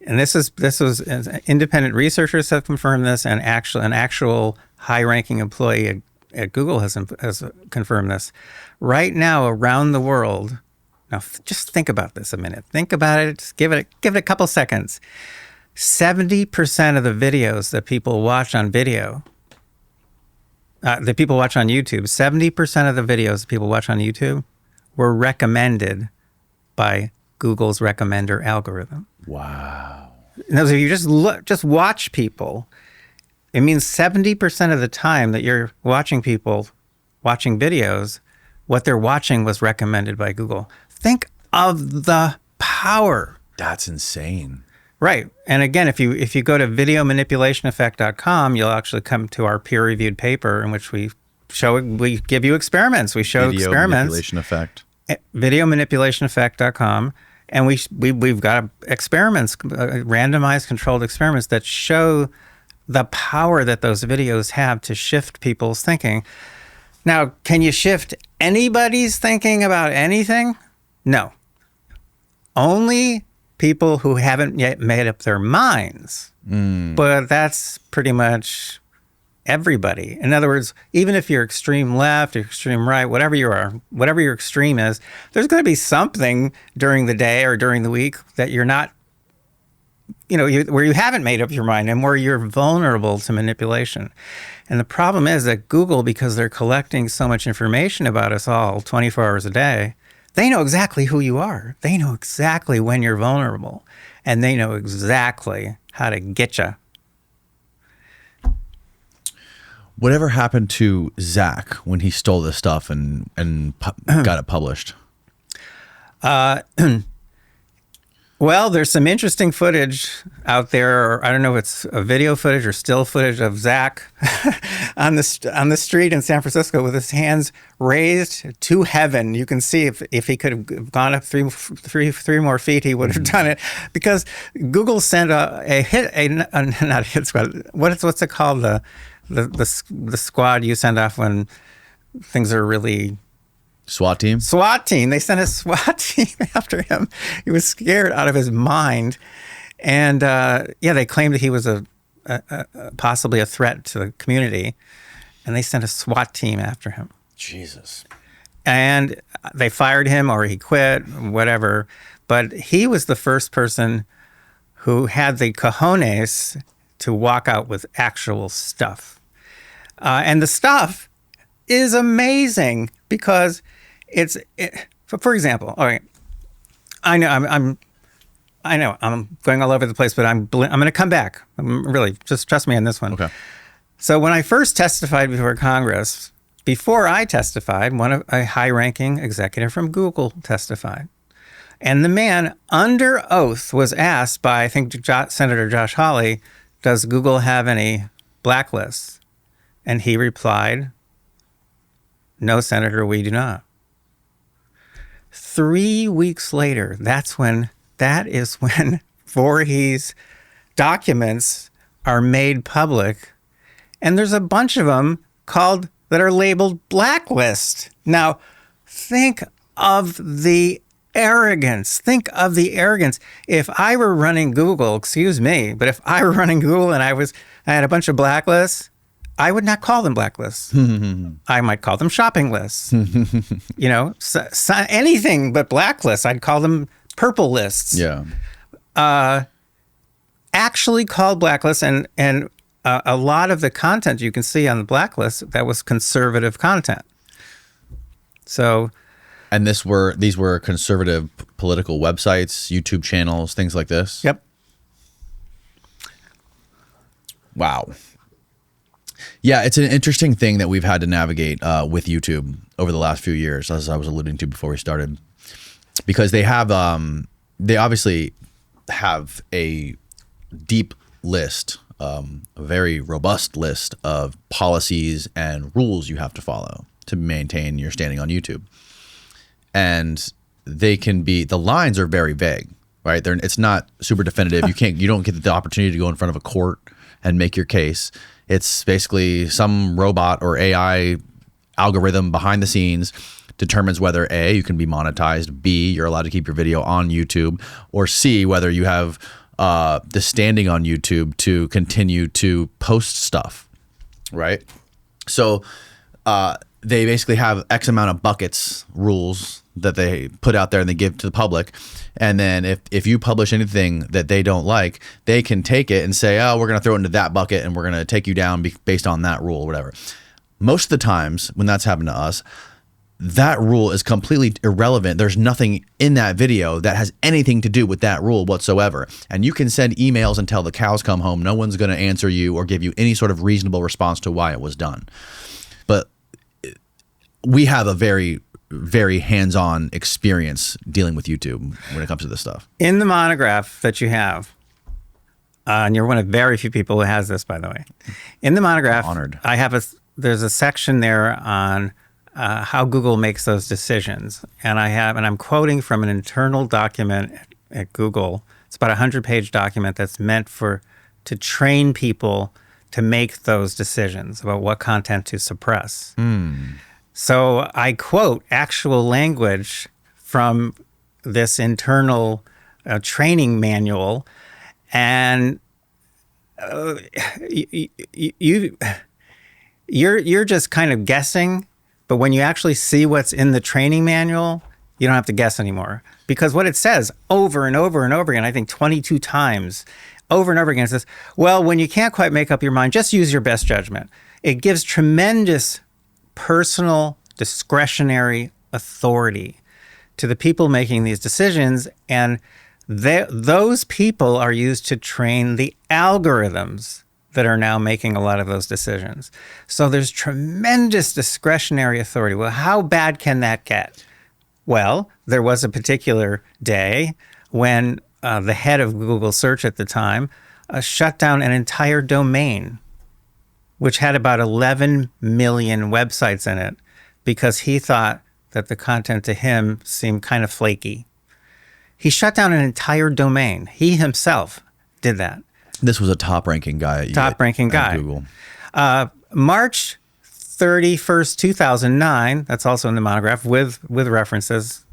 And this was independent researchers have confirmed this, and an actual high-ranking employee at Google has confirmed this. Right now, around the world, now just think about this a minute. Think about it. Just give it a couple seconds. 70% of the videos that people watch on YouTube, 70% of the videos that people watch on YouTube were recommended by Google's recommender algorithm. Wow. Now, if you just watch people, it means 70% of the time that you're watching people watching videos, what they're watching was recommended by Google. Think of the power. That's insane. Right. And again, if you go to videomanipulationeffect.com, you'll actually come to our peer-reviewed paper in which we give you experiments. We show Video experiments. manipulation effect. Videomanipulationeffect.com. And we've got experiments, randomized controlled experiments that show the power that those videos have to shift people's thinking. Now, can you shift anybody's thinking about anything? No. Only people who haven't yet made up their minds. But that's pretty much everybody. In other words, even if you're extreme left or extreme right, whatever you are, whatever your extreme is, there's going to be something during the day or during the week that you're not, where you haven't made up your mind and where you're vulnerable to manipulation. And the problem is that Google, because they're collecting so much information about us all 24 hours a day, they know exactly who you are. They know exactly when you're vulnerable, and they know exactly how to get you. Whatever happened to Zach when he stole this stuff and got it published? Well, there's some interesting footage out there. I don't know if it's a video footage or still footage of Zach on the street in San Francisco with his hands raised to heaven. You can see if he could have gone up three more feet, he would have done it, because Google sent not a hit squad. What's it called? The squad you send off when things are really. SWAT team? SWAT team. They sent a SWAT team after him. He was scared out of his mind. And they claimed that he was possibly a threat to the community. And they sent a SWAT team after him. Jesus. And they fired him, or he quit, whatever. But he was the first person who had the cojones to walk out with actual stuff. And the stuff is amazing because for example, all right, I know I'm going all over the place, but I'm going to come back. Really, just trust me on this one. Okay. So when I first testified before Congress, before I testified, a high-ranking executive from Google testified. And the man, under oath, was asked by, I think, Senator Josh Hawley, does Google have any blacklists? And he replied, no, Senator, we do not. 3 weeks later, that is when Voorhees documents are made public. And there's a bunch of them that are labeled blacklist. Now, think of the arrogance. Think of the arrogance. If I were running Google, excuse me, but if I were running Google and I had a bunch of blacklists, I would not call them blacklists. I might call them shopping lists. Anything but blacklists. I'd call them purple lists. Yeah. Actually called blacklists, and a lot of the content you can see on the blacklist, that was conservative content. So, and these were conservative political websites, YouTube channels, things like this. Yep. Wow. Yeah, it's an interesting thing that we've had to navigate with YouTube over the last few years, as I was alluding to before we started, because they obviously have a deep list, a very robust list of policies and rules you have to follow to maintain your standing on YouTube. And the lines are very vague, right? It's not super definitive. You don't get the opportunity to go in front of a court and make your case. It's basically some robot or AI algorithm behind the scenes determines whether A, you can be monetized, B, you're allowed to keep your video on YouTube, or C, whether you have the standing on YouTube to continue to post stuff, right? So they basically have X amount of buckets rules that they put out there and they give to the public. And then if you publish anything that they don't like, they can take it and say, oh, we're going to throw it into that bucket and we're going to take you down based on that rule or whatever. Most of the times when that's happened to us, that rule is completely irrelevant. There's nothing in that video that has anything to do with that rule whatsoever. And you can send emails until the cows come home. No one's going to answer you or give you any sort of reasonable response to why it was done. But we have a very, very hands-on experience dealing with YouTube when it comes to this stuff. In the monograph that you have, and you're one of very few people who has this, by the way. In the monograph, Honored. There's a section there on how Google makes those decisions. And I'm quoting from an internal document at Google. It's about a 100-page document that's meant to train people to make those decisions about what content to suppress. So I quote actual language from this internal training manual, and you're just kind of guessing. But when you actually see what's in the training manual, you don't have to guess anymore. Because what it says over and over and over again, I think 22 times, over and over again, it says, well, when you can't quite make up your mind, just use your best judgment. It gives tremendous personal discretionary authority to the people making these decisions. And those people are used to train the algorithms that are now making a lot of those decisions. So there's tremendous discretionary authority. Well, how bad can that get? Well, there was a particular day when the head of Google Search at the time shut down an entire domain, which had about 11 million websites in it, because he thought that the content to him seemed kind of flaky. He shut down an entire domain. He himself did that. This was a top-ranking guy at Google. March 31st, 2009, that's also in the monograph with references,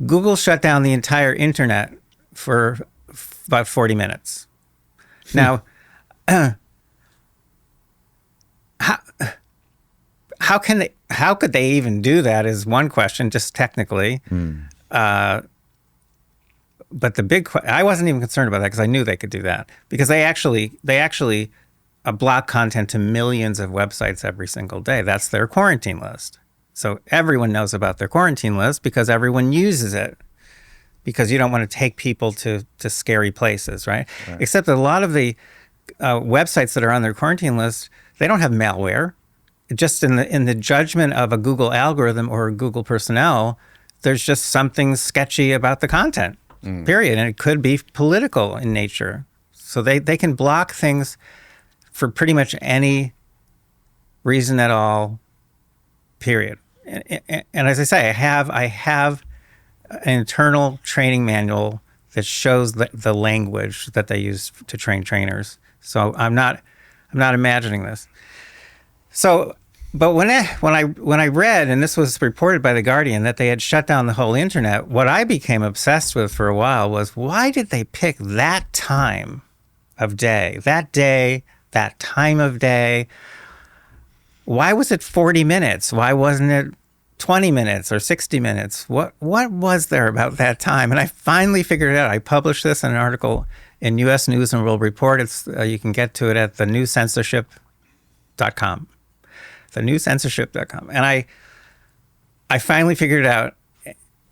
Google shut down the entire internet for about 40 minutes. Now, how could they even do that is one question, just technically. But the big I wasn't even concerned about that because I knew they could do that, because they actually block content to millions of websites every single day. That's their quarantine list. So everyone knows about their quarantine list because everyone uses it, because you don't want to take people to scary places, right? Except that a lot of the websites that are on their quarantine list, they don't have malware. Just in the judgment of a Google algorithm or a Google personnel, there's just something sketchy about the content, period. And it could be political in nature. So they can block things for pretty much any reason at all, period. And as I say, I have an internal training manual that shows the language that they use to train trainers. So I'm not imagining this. So, but when I read, and this was reported by The Guardian, that they had shut down the whole internet, what I became obsessed with for a while was, why did they pick that time of day, that time of day? Why was it 40 minutes? Why wasn't it 20 minutes or 60 minutes? What was there about that time? And I finally figured it out. I published this in an article in U.S. News and World Report. It's you can get to it at thenewcensorship.com. Thenewcensorship.com. And I finally figured it out.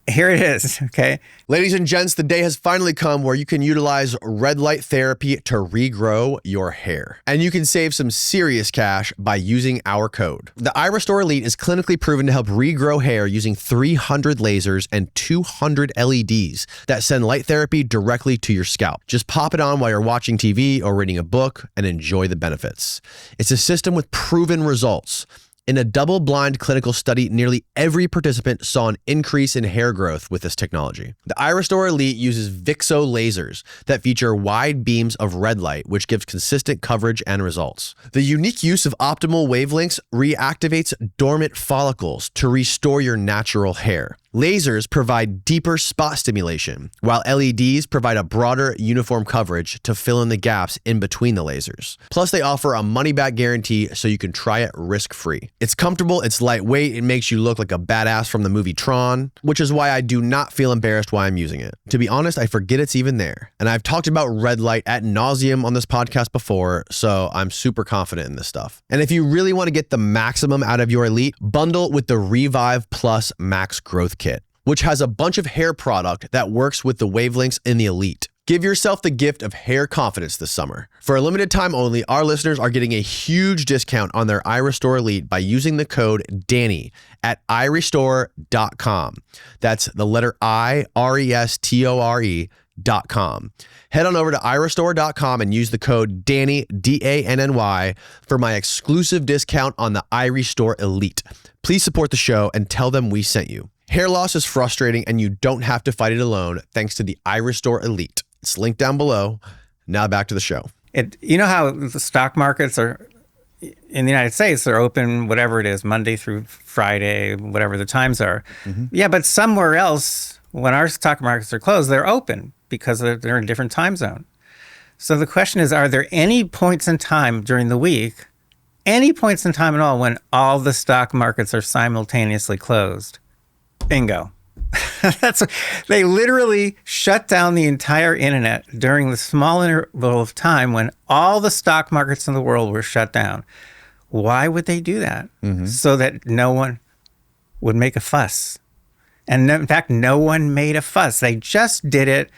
Here it is, okay? Ladies and gents, the day has finally come where you can utilize red light therapy to regrow your hair. And you can save some serious cash by using our code. The iRestore Elite is clinically proven to help regrow hair using 300 lasers and 200 LEDs that send light therapy directly to your scalp. Just pop it on while you're watching TV or reading a book and enjoy the benefits. It's a system with proven results. In a double-blind clinical study, nearly every participant saw an increase in hair growth with this technology. The iRestore Elite uses VIXO lasers that feature wide beams of red light, which gives consistent coverage and results. The unique use of optimal wavelengths reactivates dormant follicles to restore your natural hair. Lasers provide deeper spot stimulation, while LEDs provide a broader, uniform coverage to fill in the gaps in between the lasers. Plus, they offer a money-back guarantee so you can try it risk-free. It's comfortable, it's lightweight, it makes you look like a badass from the movie Tron, which is why I do not feel embarrassed why I'm using it. To be honest, I forget it's even there. And I've talked about red light ad nauseum on this podcast before, so I'm super confident in this stuff. And if you really want to get the maximum out of your Elite, bundle with the Revive Plus Max Growth Kit, which has a bunch of hair product that works with the wavelengths in the Elite. Give yourself the gift of hair confidence this summer. For a limited time only, our listeners are getting a huge discount on their iRestore Elite by using the code DANNY at iRestore.com. That's the letter IRESTORE.com. Head on over to iRestore.com and use the code DANNY, DANNY, for my exclusive discount on the iRestore Elite. Please support the show and tell them we sent you. Hair loss is frustrating and you don't have to fight it alone thanks to the iRestore Elite. It's linked down below. Now back to the show. You know how the stock markets are in the United States, they're open, whatever it is, Monday through Friday, whatever the times are. Mm-hmm. Yeah, but somewhere else, when our stock markets are closed, they're open because they're in a different time zone. So the question is, are there any points in time during the week, any points in time at all, when all the stock markets are simultaneously closed? Bingo. They literally shut down the entire internet during the small interval of time when all the stock markets in the world were shut down. Why would they do that? Mm-hmm. So that no one would make a fuss. And in fact, no one made a fuss. They just did it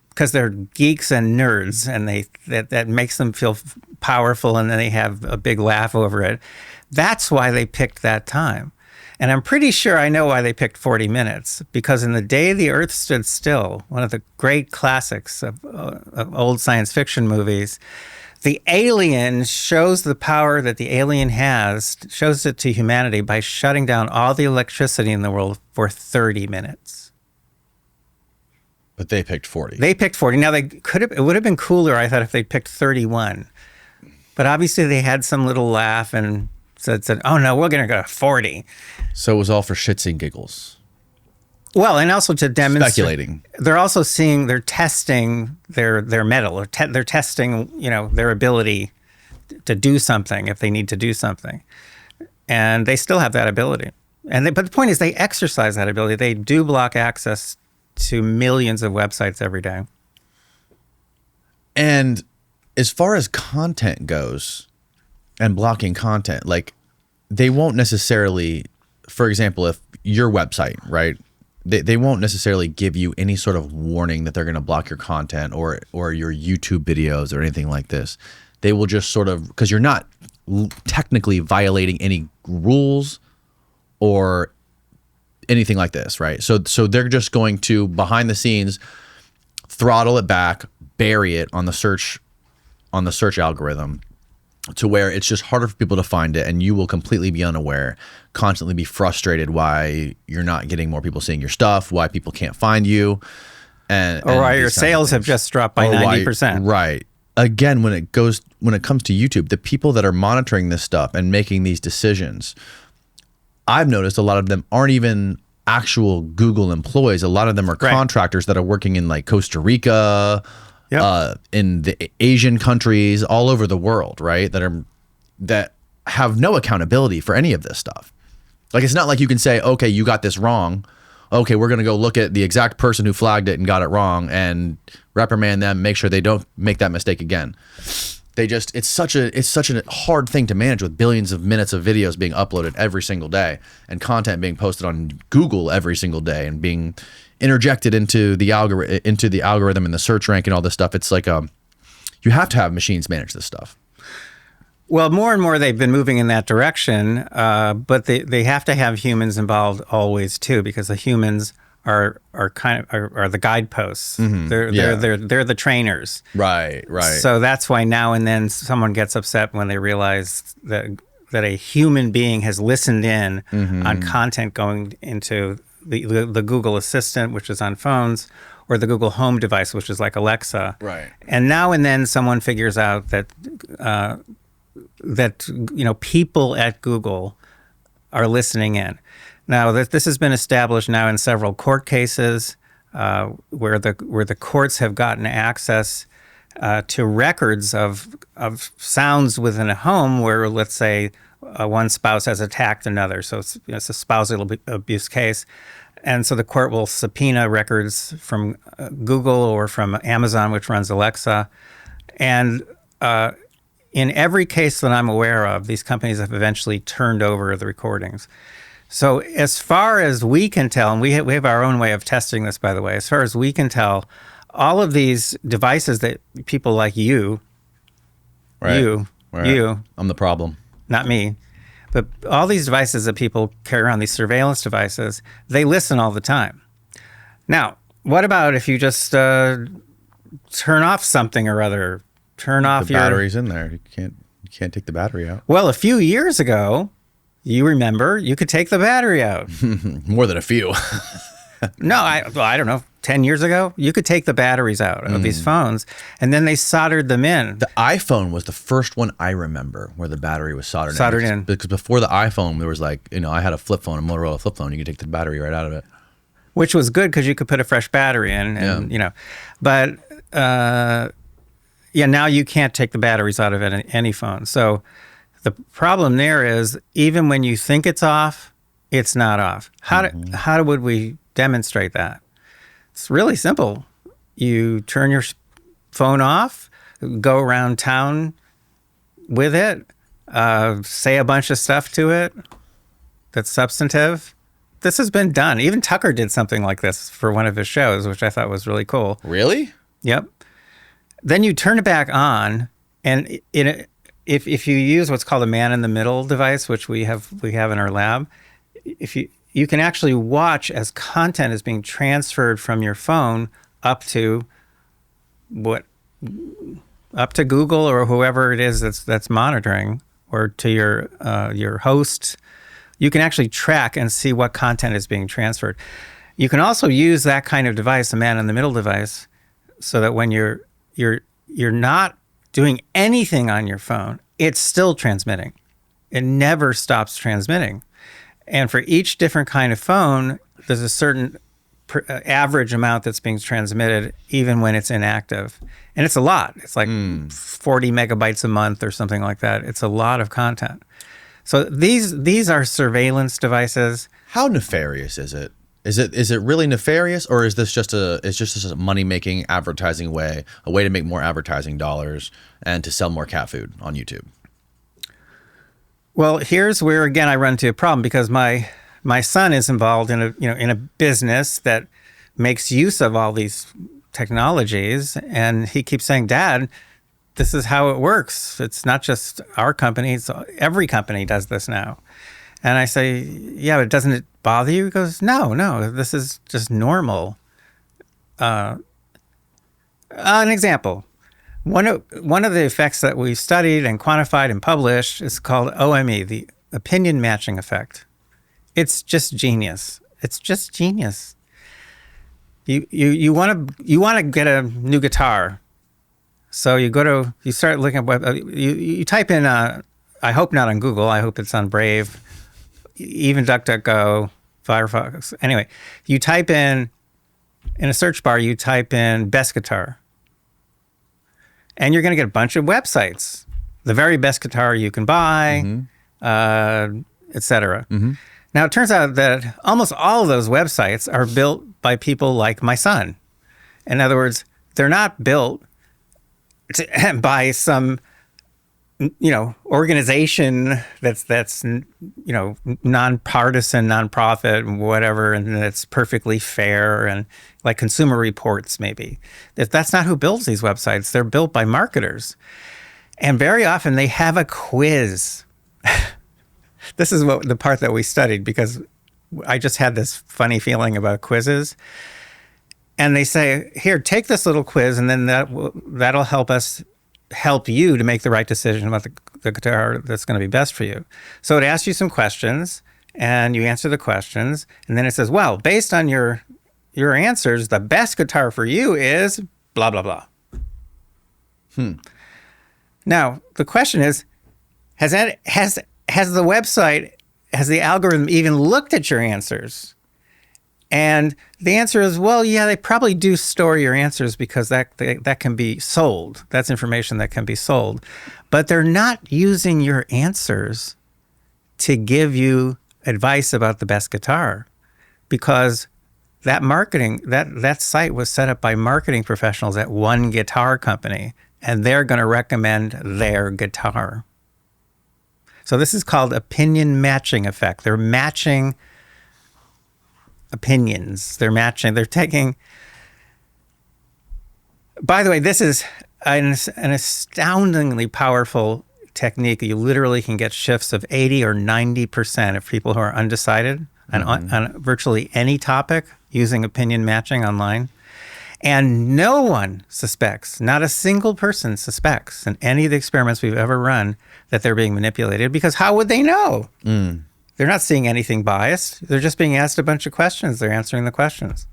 because they're geeks and nerds, and that makes them feel powerful, and then they have a big laugh over it. That's why they picked that time. And I'm pretty sure I know why they picked 40 minutes, because in The Day the Earth Stood Still, one of the great classics of old science fiction movies, the alien shows the power that the alien has, shows it to humanity by shutting down all the electricity in the world for 30 minutes. But they picked 40. They picked 40. Now, it would have been cooler, I thought, if they picked 31. But obviously they had some little laugh and said, oh no, we're going to go to 40. So it was all for shits and giggles. Well, and also to demonstrate. Speculating. They're also they're testing their mettle, or they're testing, their ability to do something if they need to do something. And they still have that ability. But the point is, they exercise that ability. They do block access to millions of websites every day. And as far as content goes, and blocking content, like they won't necessarily, for example, if your website, right, they won't necessarily give you any sort of warning that they're going to block your content or your YouTube videos or anything like this. They will just sort of, because you're not technically violating any rules or anything like this, right? So they're just going to, behind the scenes, throttle it back, bury it on the search algorithm, to where it's just harder for people to find it, and you will completely be unaware, constantly be frustrated why you're not getting more people seeing your stuff, why people can't find you, and why your sales have just dropped by 90%. Right. Again, when it comes to YouTube, the people that are monitoring this stuff and making these decisions, I've noticed a lot of them aren't even actual Google employees. A lot of them are contractors that are working in like Costa Rica, in the Asian countries, all over the world, right? That have no accountability for any of this stuff. Like, it's not like you can say, okay, you got this wrong. Okay, we're going to go look at the exact person who flagged it and got it wrong and reprimand them, make sure they don't make that mistake again. It's such a hard thing to manage, with billions of minutes of videos being uploaded every single day and content being posted on Google every single day and being interjected into the algorithm and the search rank and all this stuff. It's like you have to have machines manage this stuff. Well, more and more they've been moving in that direction, but they have to have humans involved always too, because the humans are the guideposts. Mm-hmm. They're the trainers. Right. So that's why now and then someone gets upset when they realize that a human being has listened in on content going into the Google Assistant, which is on phones, or the Google Home device, which is like Alexa. Right. And now and then someone figures out that people at Google are listening in. Now, this has been established now in several court cases where the courts have gotten access to records of sounds within a home where, let's say, one spouse has attacked another. So it's a spousal abuse case. And so the court will subpoena records from Google or from Amazon, which runs Alexa. And in every case that I'm aware of, these companies have eventually turned over the recordings. So as far as we can tell, and we have our own way of testing this, by the way, as far as we can tell, all of these devices that people like you, I'm the problem. Not me, but all these devices that people carry around, these surveillance devices, they listen all the time. Now, what about if you just turn off something or other, turn off the battery's in there. You can't take the battery out. Well, a few years ago, you remember, you could take the battery out. More than a few. No, I don't know. 10 years ago, you could take the batteries out of these phones, and then they soldered them in. The iPhone was the first one I remember where the battery was soldered in. Because before the iPhone, there was like, I had a flip phone, a Motorola flip phone. You could take the battery right out of it. Which was good because you could put a fresh battery in, and But now you can't take the batteries out of any phone. So the problem there is, even when you think it's off, it's not off. How would we demonstrate that? It's really simple. You turn your phone off, go around town with it, say a bunch of stuff to it that's substantive. This has been done. Even Tucker did something like this for one of his shows, which I thought was really cool. Really? Yep. Then you turn it back on, and if you use what's called a man-in-the-middle device, which we have in our lab, you can actually watch as content is being transferred from your phone up to Google or whoever it is that's monitoring, or to your host. You can actually track and see what content is being transferred. You can also use that kind of device, a man-in-the-middle device, so that when you're not doing anything on your phone, it's still transmitting. It never stops transmitting. And for each different kind of phone, there's a certain average amount that's being transmitted, even when it's inactive. And it's a lot. It's like 40 megabytes a month or something like that. It's a lot of content. So these are surveillance devices. How nefarious is it? Is it really nefarious, or is this just a money-making advertising way, a way to make more advertising dollars and to sell more cat food on YouTube? Well, here's where again I run into a problem because my son is involved in a business that makes use of all these technologies, and he keeps saying, "Dad, this is how it works. It's not just our company; it's every company does this now." And I say, "Yeah, but doesn't it bother you?" He goes, "No, this is just normal." An example. One of the effects that we've studied and quantified and published is called OME, the opinion matching effect. It's just genius. It's just genius. You want to get a new guitar, so you start looking at web. You type in. I hope not on Google. I hope it's on Brave, even DuckDuckGo, Firefox. Anyway, you type in a search bar. You type in best guitar. And you're going to get a bunch of websites, the very best guitar you can buy, et cetera. Mm-hmm. Now, it turns out that almost all of those websites are built by people like my son. In other words, they're not built by some, organization that's nonpartisan, nonprofit, whatever, and that's perfectly fair, and like Consumer Reports, maybe. That's not who builds these websites. They're built by marketers. And very often they have a quiz. This is the part that we studied, because I just had this funny feeling about quizzes. And they say, here, take this little quiz, and then that'll help you to make the right decision about the guitar that's going to be best for you. So it asks you some questions, and you answer the questions, and then it says, well, based on your answers, the best guitar for you is blah, blah, blah. Now, the question is, has the website, has the algorithm even looked at your answers? And the answer is, well, yeah, they probably do store your answers because that can be sold. That's information that can be sold. But they're not using your answers to give you advice about the best guitar, because that site was set up by marketing professionals at one guitar company, and they're going to recommend their guitar. So this is called opinion matching effect. They're matching opinions. They're taking. By the way, this is an astoundingly powerful technique. You literally can get shifts of 80 or 90% of people who are undecided on virtually any topic using opinion matching online. And no one suspects, not a single person suspects in any of the experiments we've ever run, that they're being manipulated, because how would they know? They're not seeing anything biased. They're just being asked a bunch of questions. They're answering the questions.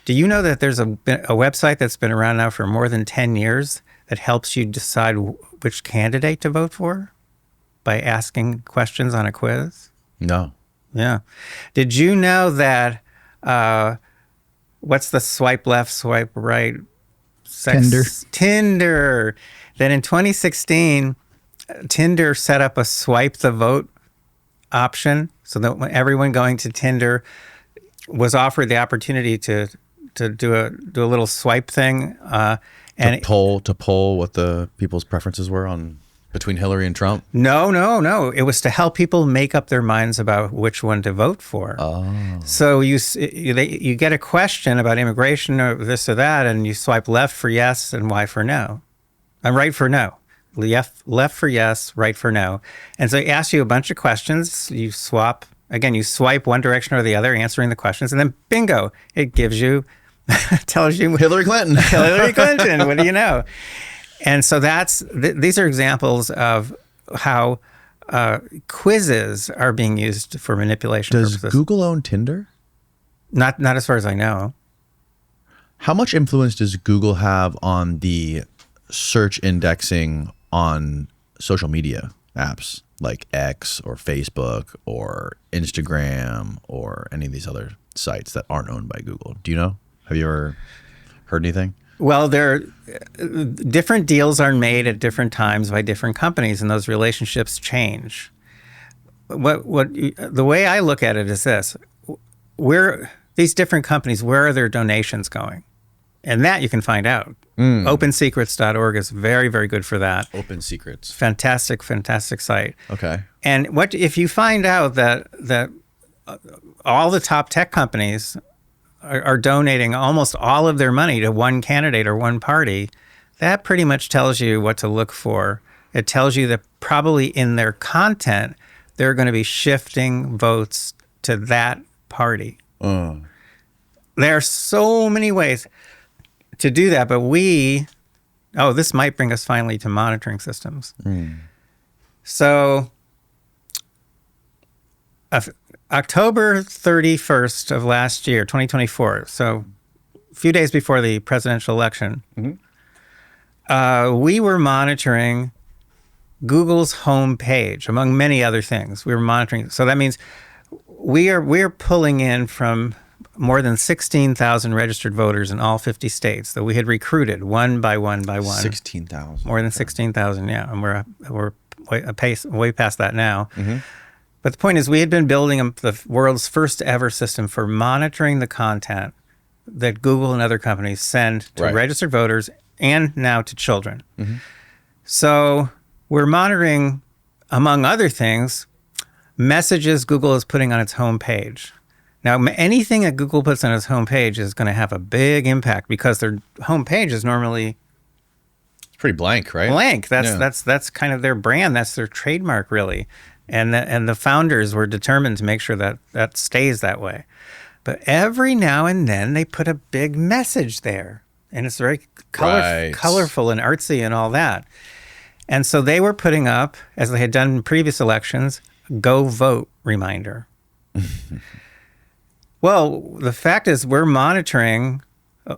Do you know that there's a website that's been around now for more than 10 years that helps you decide which candidate to vote for by asking questions on a quiz? No. Yeah. Did you know that, what's the swipe left, swipe right? Tinder. Then in 2016, Tinder set up a swipe the vote option, so that when everyone going to Tinder was offered the opportunity to do a little swipe thing, and to poll what the people's preferences were on between Hillary and Trump. No. It was to help people make up their minds about which one to vote for. Oh. So you get a question about immigration or this or that, and you swipe left for yes and Y for no, and right for no. Left for yes, right for no. And so it asks you a bunch of questions. You swipe one direction or the other, answering the questions, and then bingo, it gives you, tells you Hillary Clinton. Hillary Clinton, what do you know? And so these are examples of how quizzes are being used for manipulation purposes. Does Google own Tinder? Not as far as I know. How much influence does Google have on the search indexing on social media apps like X or Facebook or Instagram or any of these other sites that aren't owned by Google? Do you know? Have you ever heard anything? Well, different deals are made at different times by different companies, and those relationships change. The way I look at it is this: these different companies, where are their donations going? And that you can find out. OpenSecrets.org is very, very good for that. Open secrets. Fantastic, fantastic site. Okay. And what if you find out that all the top tech companies are donating almost all of their money to one candidate or one party, that pretty much tells you what to look for. It tells you that probably in their content, they're going to be shifting votes to that party. There are so many ways to do that, but this might bring us finally to monitoring systems. So October 31st of last year, 2024, so a few days before the presidential election, we were monitoring Google's homepage, among many other things. We were monitoring. So that means we're pulling in from more than 16,000 registered voters in all 50 states that we had recruited one by one by one. 16,000. More than 16,000, yeah. And we're way past that now. But the point is, we had been building the world's first ever system for monitoring the content that Google and other companies send to registered voters and now to children. So we're monitoring, among other things, messages Google is putting on its homepage. Now, anything that Google puts on its homepage is going to have a big impact because their homepage is normally pretty blank, right? Blank. That's kind of their brand. That's their trademark, really. And the founders were determined to make sure that stays that way. But every now and then they put a big message there, and it's very colorful and artsy and all that. And so they were putting up, as they had done in previous elections, go vote reminder. Well, the fact is we're monitoring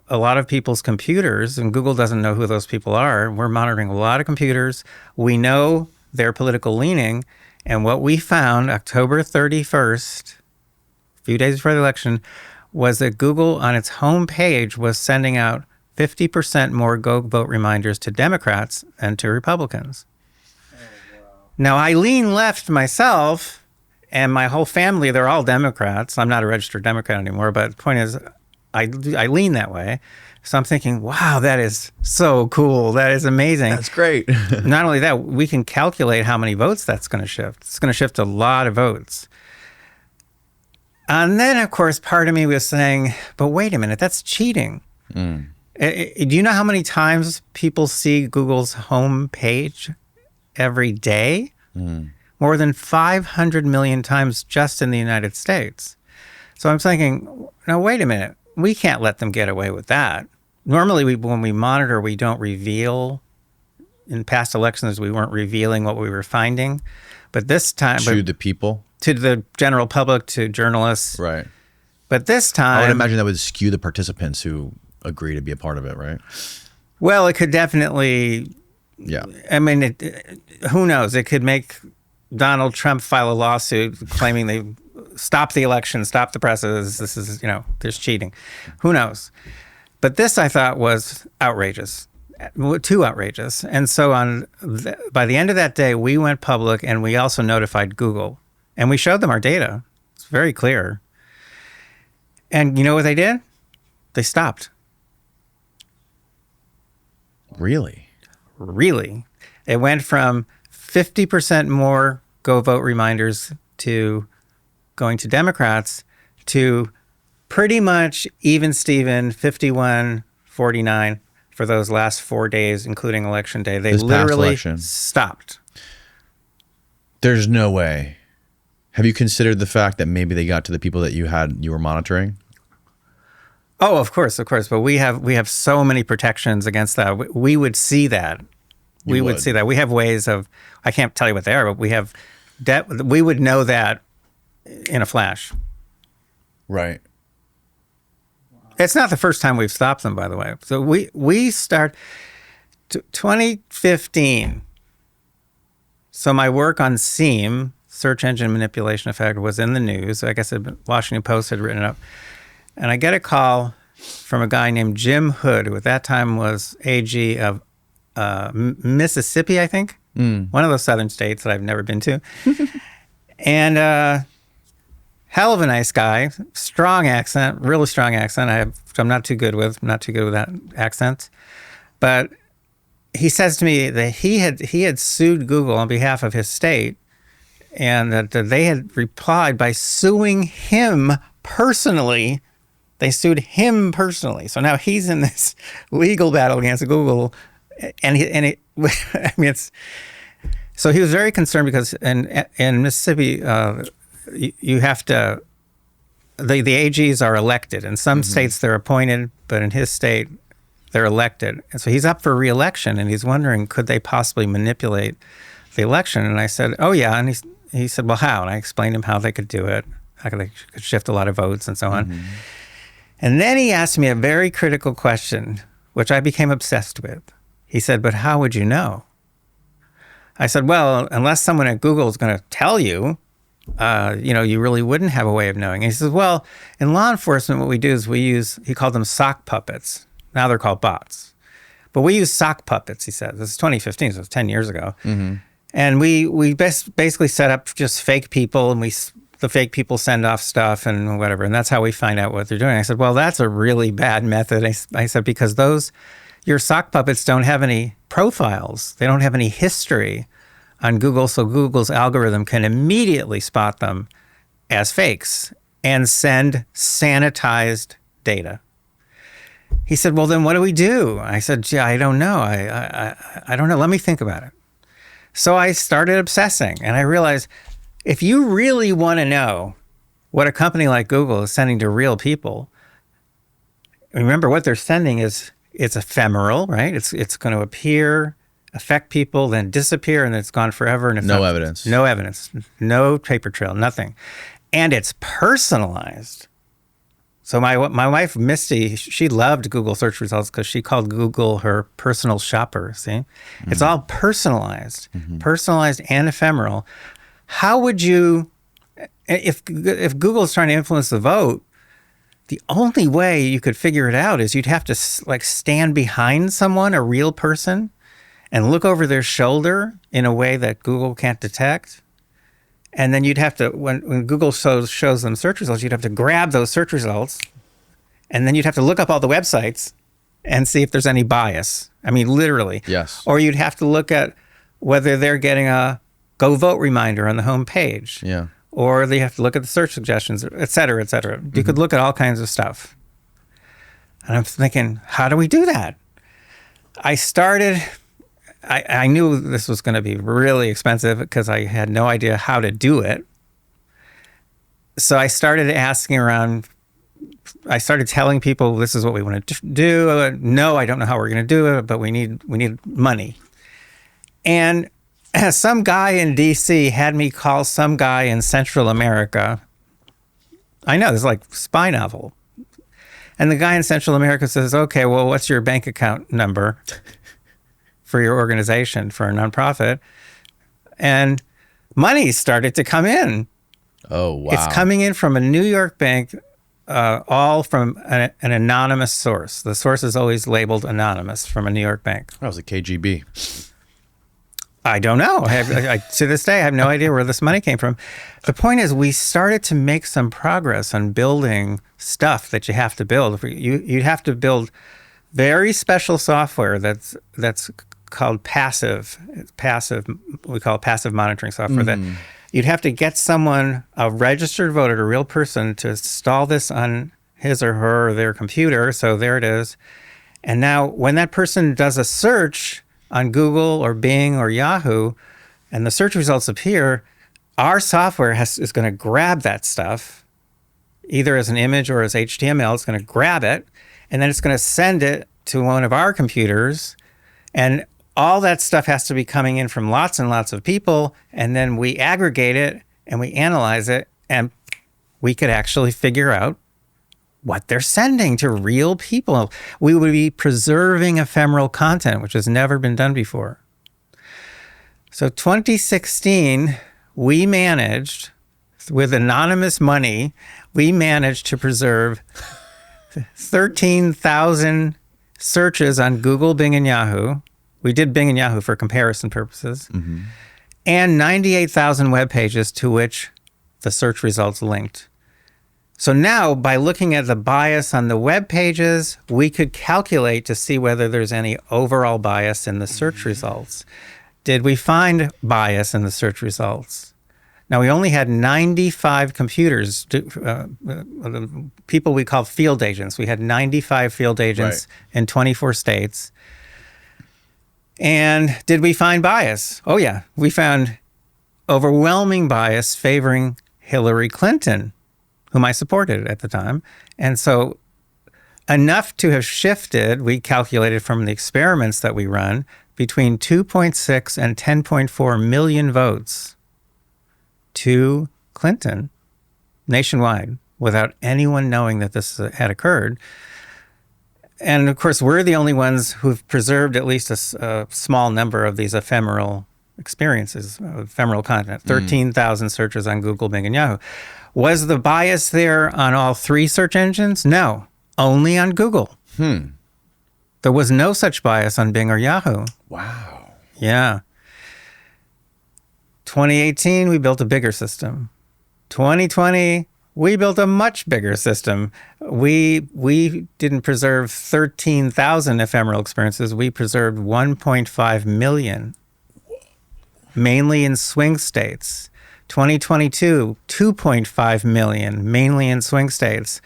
a lot of people's computers, and Google doesn't know who those people are. We're monitoring a lot of computers. We know their political leaning. And what we found October 31st, a few days before the election, was that Google on its homepage was sending out 50% more go vote reminders to Democrats than to Republicans. Now, I lean left myself, and my whole family, they're all Democrats. I'm not a registered Democrat anymore, but the point is, I lean that way. So I'm thinking, wow, that is so cool. That is amazing. That's great. Not only that, we can calculate how many votes that's going to shift. It's going to shift a lot of votes. And then, of course, part of me was saying, but wait a minute, that's cheating. Do you know how many times people see Google's homepage every day? More than 500 million times just in the United States. So I'm thinking, now, wait a minute. We can't let them get away with that. Normally, when we monitor, we don't reveal. In past elections, we weren't revealing what we were finding. But this time... To the people? To the general public, to journalists. Right. But this time... I would imagine that would skew the participants who agree to be a part of it, right? Well, it could definitely... Yeah. I mean, who knows? It could make Donald Trump file a lawsuit claiming they stop the election, stop the presses. This is, there's cheating. Who knows? But this, I thought, was outrageous, too outrageous. And so by the end of that day, we went public, and we also notified Google. And we showed them our data. It's very clear. And you know what they did? They stopped. Really? Really. It went from 50% more go vote reminders to going to Democrats to pretty much even Steven, 51-49 for those last 4 days, including election day. They literally stopped. There's no way. Have you considered the fact that maybe they got to the people that you were monitoring? Oh, of course. But we have so many protections against that. We would see that. We would see that. We have ways of, I can't tell you what they are, but we would know that in a flash. Right. It's not the first time we've stopped them, by the way. So we start 2015. So my work on SEAM, search engine manipulation effect, was in the news. I guess the Washington Post had written it up. And I get a call from a guy named Jim Hood, who at that time was AG of Mississippi, I think. One of those southern states that I've never been to. And hell of a nice guy, strong accent, really strong accent. I'm not too good with that accent. But he says to me that he had sued Google on behalf of his state, and that they had replied by suing him personally. They sued him personally. So now he's in this legal battle against Google, so he was very concerned because in Mississippi, you have to, the AGs are elected. In some states they're appointed, but in his state they're elected. And so he's up for re-election, and he's wondering, could they possibly manipulate the election? And I said, oh yeah. And he said, well, how? And I explained to him how they could do it, how they could shift a lot of votes and so on. And then he asked me a very critical question, which I became obsessed with. He said, but how would you know? I said, well, unless someone at Google is going to tell you, you really wouldn't have a way of knowing. And he says, well, in law enforcement, what we do is he called them sock puppets. Now they're called bots. But we use sock puppets, he said. This is 2015, so it's 10 years ago. And we basically set up just fake people, and the fake people send off stuff and whatever. And that's how we find out what they're doing. I said, well, that's a really bad method. I said, because your sock puppets don't have any profiles. They don't have any history on Google, so Google's algorithm can immediately spot them as fakes and send sanitized data. He said, well, then what do we do? I said, yeah, I don't know. I don't know. Let me think about it. So I started obsessing, and I realized if you really want to know what a company like Google is sending to real people, remember what they're sending it's ephemeral, right? It's going to appear, affect people, then disappear, and then it's gone forever. And No evidence. No evidence. No paper trail, nothing. And it's personalized. So my wife, Misty, she loved Google search results because she called Google her personal shopper, see? It's all personalized, personalized and ephemeral. How would you, if Google is trying to influence the vote, the only way you could figure it out is you'd have to stand behind someone, a real person, and look over their shoulder in a way that Google can't detect. And then you'd have to, when Google shows them search results, you'd have to grab those search results, and then you'd have to look up all the websites and see if there's any bias. I mean, literally. Yes. Or you'd have to look at whether they're getting a go vote reminder on the home page. Yeah. Or they have to look at the search suggestions, et cetera, et cetera. You could look at all kinds of stuff. And I'm thinking, how do we do that? I knew this was going to be really expensive because I had no idea how to do it. So I started asking around. I started telling people, this is what we want to do. No, I don't know how we're going to do it, but we need money. And some guy in D.C. had me call some guy in Central America. I know, this is like spy novel. And the guy in Central America says, okay, well, what's your bank account number for your organization, for a nonprofit? And money started to come in. Oh, wow. It's coming in from a New York bank, all from an anonymous source. The source is always labeled anonymous, from a New York bank. That was a KGB. I don't know. To this day, I have no idea where this money came from. The point is, we started to make some progress on building stuff that you have to build. You have to build very special software that's called passive. We call it passive monitoring software. That you'd have to get someone, a registered voter, a real person, to install this on his or her or their computer. So there it is. And now when that person does a search on Google or Bing or Yahoo, and the search results appear, our software is going to grab that stuff, either as an image or as HTML. It's going to grab it, and then it's going to send it to one of our computers. And all that stuff has to be coming in from lots and lots of people, and then we aggregate it and we analyze it, and we could actually figure out what they're sending to real people. We would be preserving ephemeral content, which has never been done before. So 2016, we managed, with anonymous money, we managed to preserve 13,000 searches on Google, Bing, and Yahoo. We did Bing and Yahoo for comparison purposes. And 98,000 web pages to which the search results linked. So now, by looking at the bias on the web pages, we could calculate to see whether there's any overall bias in the search results. Did we find bias in the search results? Now, we only had 95 computers, people we call field agents. We had 95 field agents in 24 states. And did we find bias? Oh, yeah. We found overwhelming bias favoring Hillary Clinton, whom I supported at the time. And so enough to have shifted, we calculated from the experiments that we run, between 2.6 and 10.4 million votes to Clinton nationwide without anyone knowing that this had occurred. And of course, we're the only ones who've preserved at least a small number of these ephemeral experiences, ephemeral content, 13,000 searches on Google, Bing, and Yahoo. Was the bias there on all three search engines? No, only on Google. There was no such bias on Bing or Yahoo. Wow. Yeah. 2018, we built a bigger system. 2020, we built a much bigger system. We didn't preserve 13,000 ephemeral experiences. We preserved 1.5 million, mainly in swing states. 2022, 2.5 million, mainly in swing states.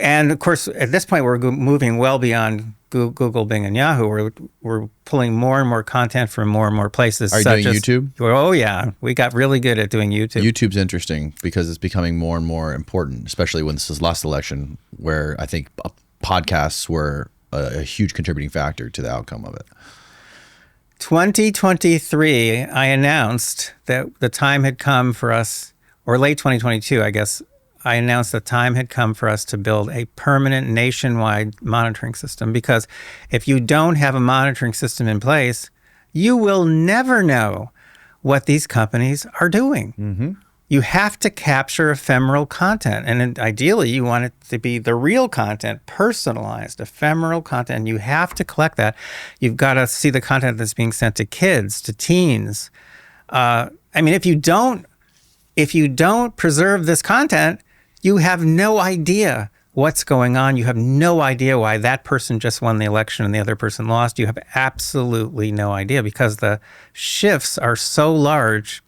And of course, at this point, we're moving well beyond Google, Bing, and Yahoo. We're pulling more and more content from more and more places. Are you doing YouTube? Oh, yeah. We got really good at doing YouTube. YouTube's interesting because it's becoming more and more important, especially when this is last election, where I think podcasts were a huge contributing factor to the outcome of it. 2023, I announced that the time had come for us, or late 2022, I guess, I announced the time had come for us to build a permanent nationwide monitoring system, because if you don't have a monitoring system in place, you will never know what these companies are doing. You have to capture ephemeral content. And ideally, you want it to be the real content, personalized, ephemeral content. And you have to collect that. You've got to see the content that's being sent to kids, to teens. I mean, if you don't preserve this content, you have no idea what's going on. You have no idea why that person just won the election and the other person lost. You have absolutely no idea, because the shifts are so large.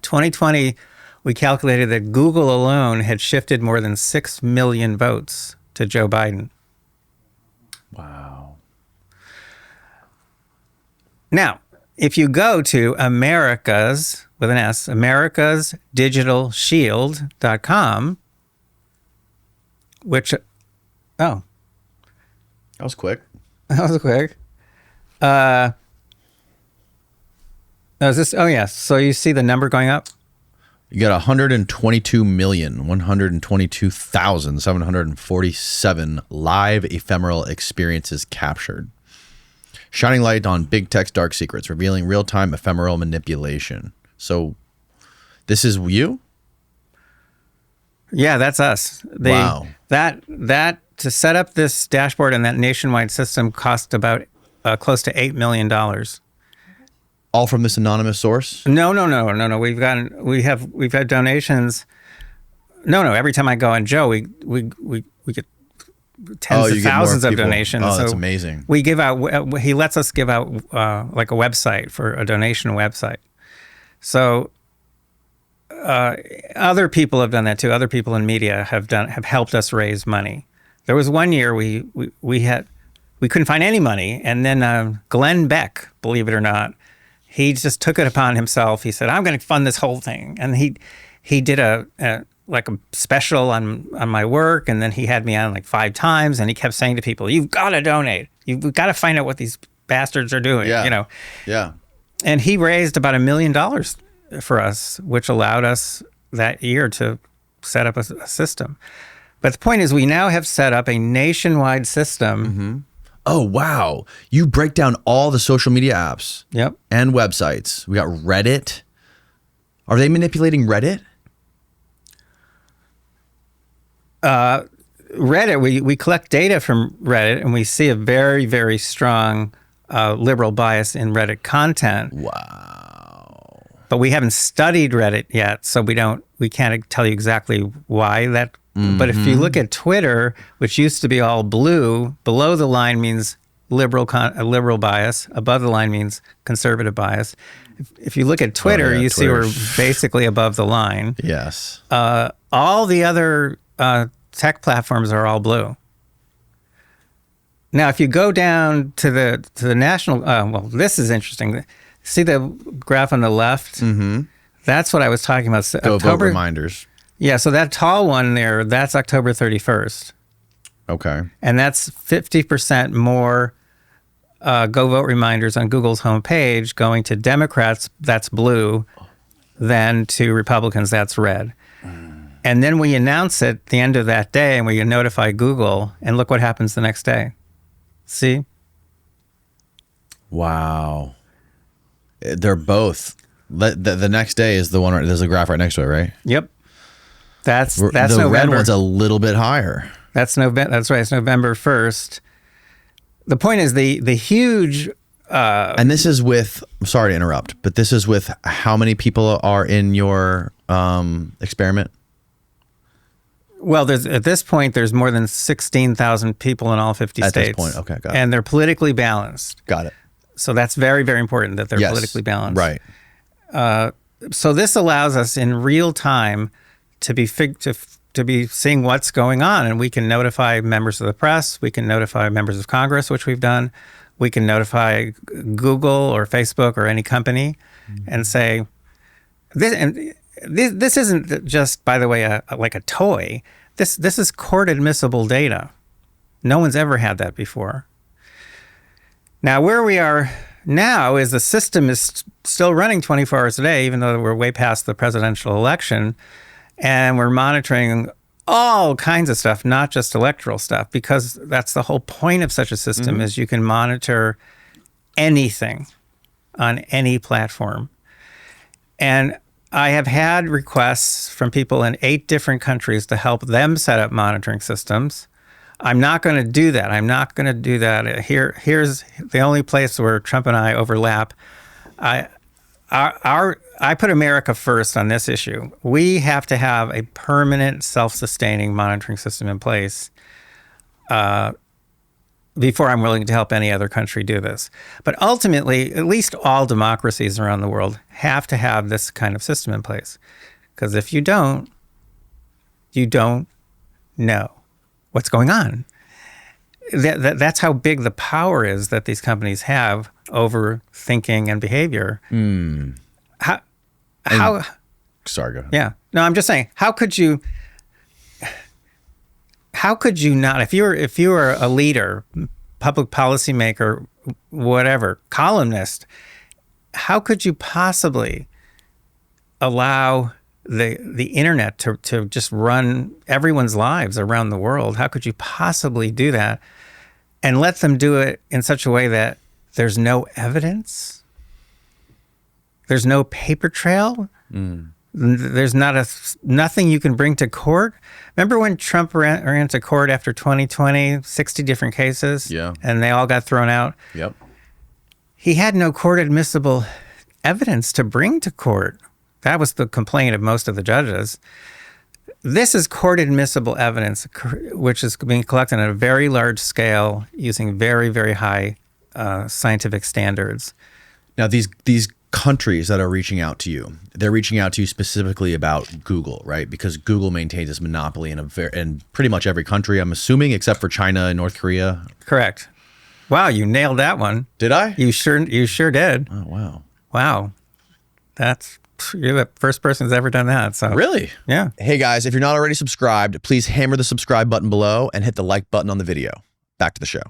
2020, we calculated that Google alone had shifted more than 6 million votes to Joe Biden. Wow. Now, if you go to America's, with an S, americasdigitalshield.com, which, That was quick. that was quick. Is this, oh yeah, so you see the number going up? You got 122,122,747 live ephemeral experiences captured, shining light on big tech's dark secrets, revealing real-time ephemeral manipulation. So this is you? Yeah, that's us. Wow. That to set up this dashboard and that nationwide system cost about close to $8 million. All from this anonymous source? No. We've had donations. No. Every time I go on Joe, we get tens of thousands of donations. Oh, that's amazing. We give out. He lets us give out like a website, for a donation website. So other people have done that too. Other people in media have helped us raise money. There was one year we couldn't find any money, and then Glenn Beck, believe it or not, he just took it upon himself. He said, "I'm going to fund this whole thing," and he did a special on my work, and then he had me on like 5 times, and he kept saying to people, "You've got to donate. You've got to find out what these bastards are doing." Yeah. You know. Yeah. And he raised about $1 million for us, which allowed us that year to set up a system. But the point is, we now have set up a nationwide system. Oh, wow. You break down all the social media apps. Yep. And websites. We got Reddit. Are they manipulating Reddit? Reddit, we collect data from Reddit, and we see a very, very strong liberal bias in Reddit content. Wow. But we haven't studied Reddit yet, so we don't we can't tell you exactly why that. But if you look at Twitter, which used to be all blue, below the line means liberal bias, above the line means conservative bias. If you look at Twitter, you see we're basically above the line. Yes. All the other tech platforms are all blue. Now, if you go down to the national, well, this is interesting. See the graph on the left? Mm-hmm. That's what I was talking about. Vote reminders. Yeah, so that tall one there, that's October 31st. Okay. And that's 50% more go vote reminders on Google's homepage going to Democrats, that's blue, than to Republicans, that's red. And then we announce it at the end of that day and we notify Google, and look what happens the next day. See? Wow. They're both. The next day is the one, there's a graph right next to it, right? Yep. That's the November. red one's a little bit higher. That's November. That's right. It's November 1st. The point is the huge. And this is with. I'm sorry to interrupt, but this is with how many people are in your experiment? Well, at this point, there's more than 16,000 people in all 50 states. At this point, okay, got it. And they're politically balanced. Got it. So that's very, very important that they're politically balanced. Right. So this allows us in real time to be seeing what's going on, and we can notify members of the press, we can notify members of Congress, which we've done, we can notify Google or Facebook or any company, and say this isn't just, by the way, like a toy. This is court admissible data. No one's ever had that before. Now, where we are now is the system is still running 24 hours a day, even though we're way past the presidential election. And we're monitoring all kinds of stuff, not just electoral stuff, because that's the whole point of such a system is you can monitor anything on any platform. And I have had requests from people in 8 different countries to help them set up monitoring systems. I'm not going to do that. I'm not going to do that. Here's the only place where Trump and I overlap. I put America first on this issue. We have to have a permanent self-sustaining monitoring system in place before I'm willing to help any other country do this. But ultimately, at least all democracies around the world have to have this kind of system in place. Because if you don't know what's going on. That's how big the power is that these companies have over thinking and behavior. Sorry, go ahead. Yeah. No, I'm just saying, how could you not, if you were a leader, public policy maker, whatever, columnist, how could you possibly allow the internet to just run everyone's lives around the world? How could you possibly do that and let them do it in such a way that there's no evidence? There's no paper trail? There's nothing you can bring to court? Remember when Trump ran to court after 2020, 60 different cases? Yeah. And they all got thrown out? Yep. He had no court admissible evidence to bring to court. That was the complaint of most of the judges. This is court admissible evidence, which is being collected on a very large scale using very, very high scientific standards. Now, these countries that are reaching out to you, they're reaching out to you specifically about Google, right? Because Google maintains this monopoly in pretty much every country, I'm assuming, except for China and North Korea. Correct. Wow, you nailed that one. Did I? You sure did. Oh, wow. Wow. You're the first person who's ever done that. So Really? Yeah. Hey guys, if you're not already subscribed, please hammer the subscribe button below and hit the like button on the video. Back to the show.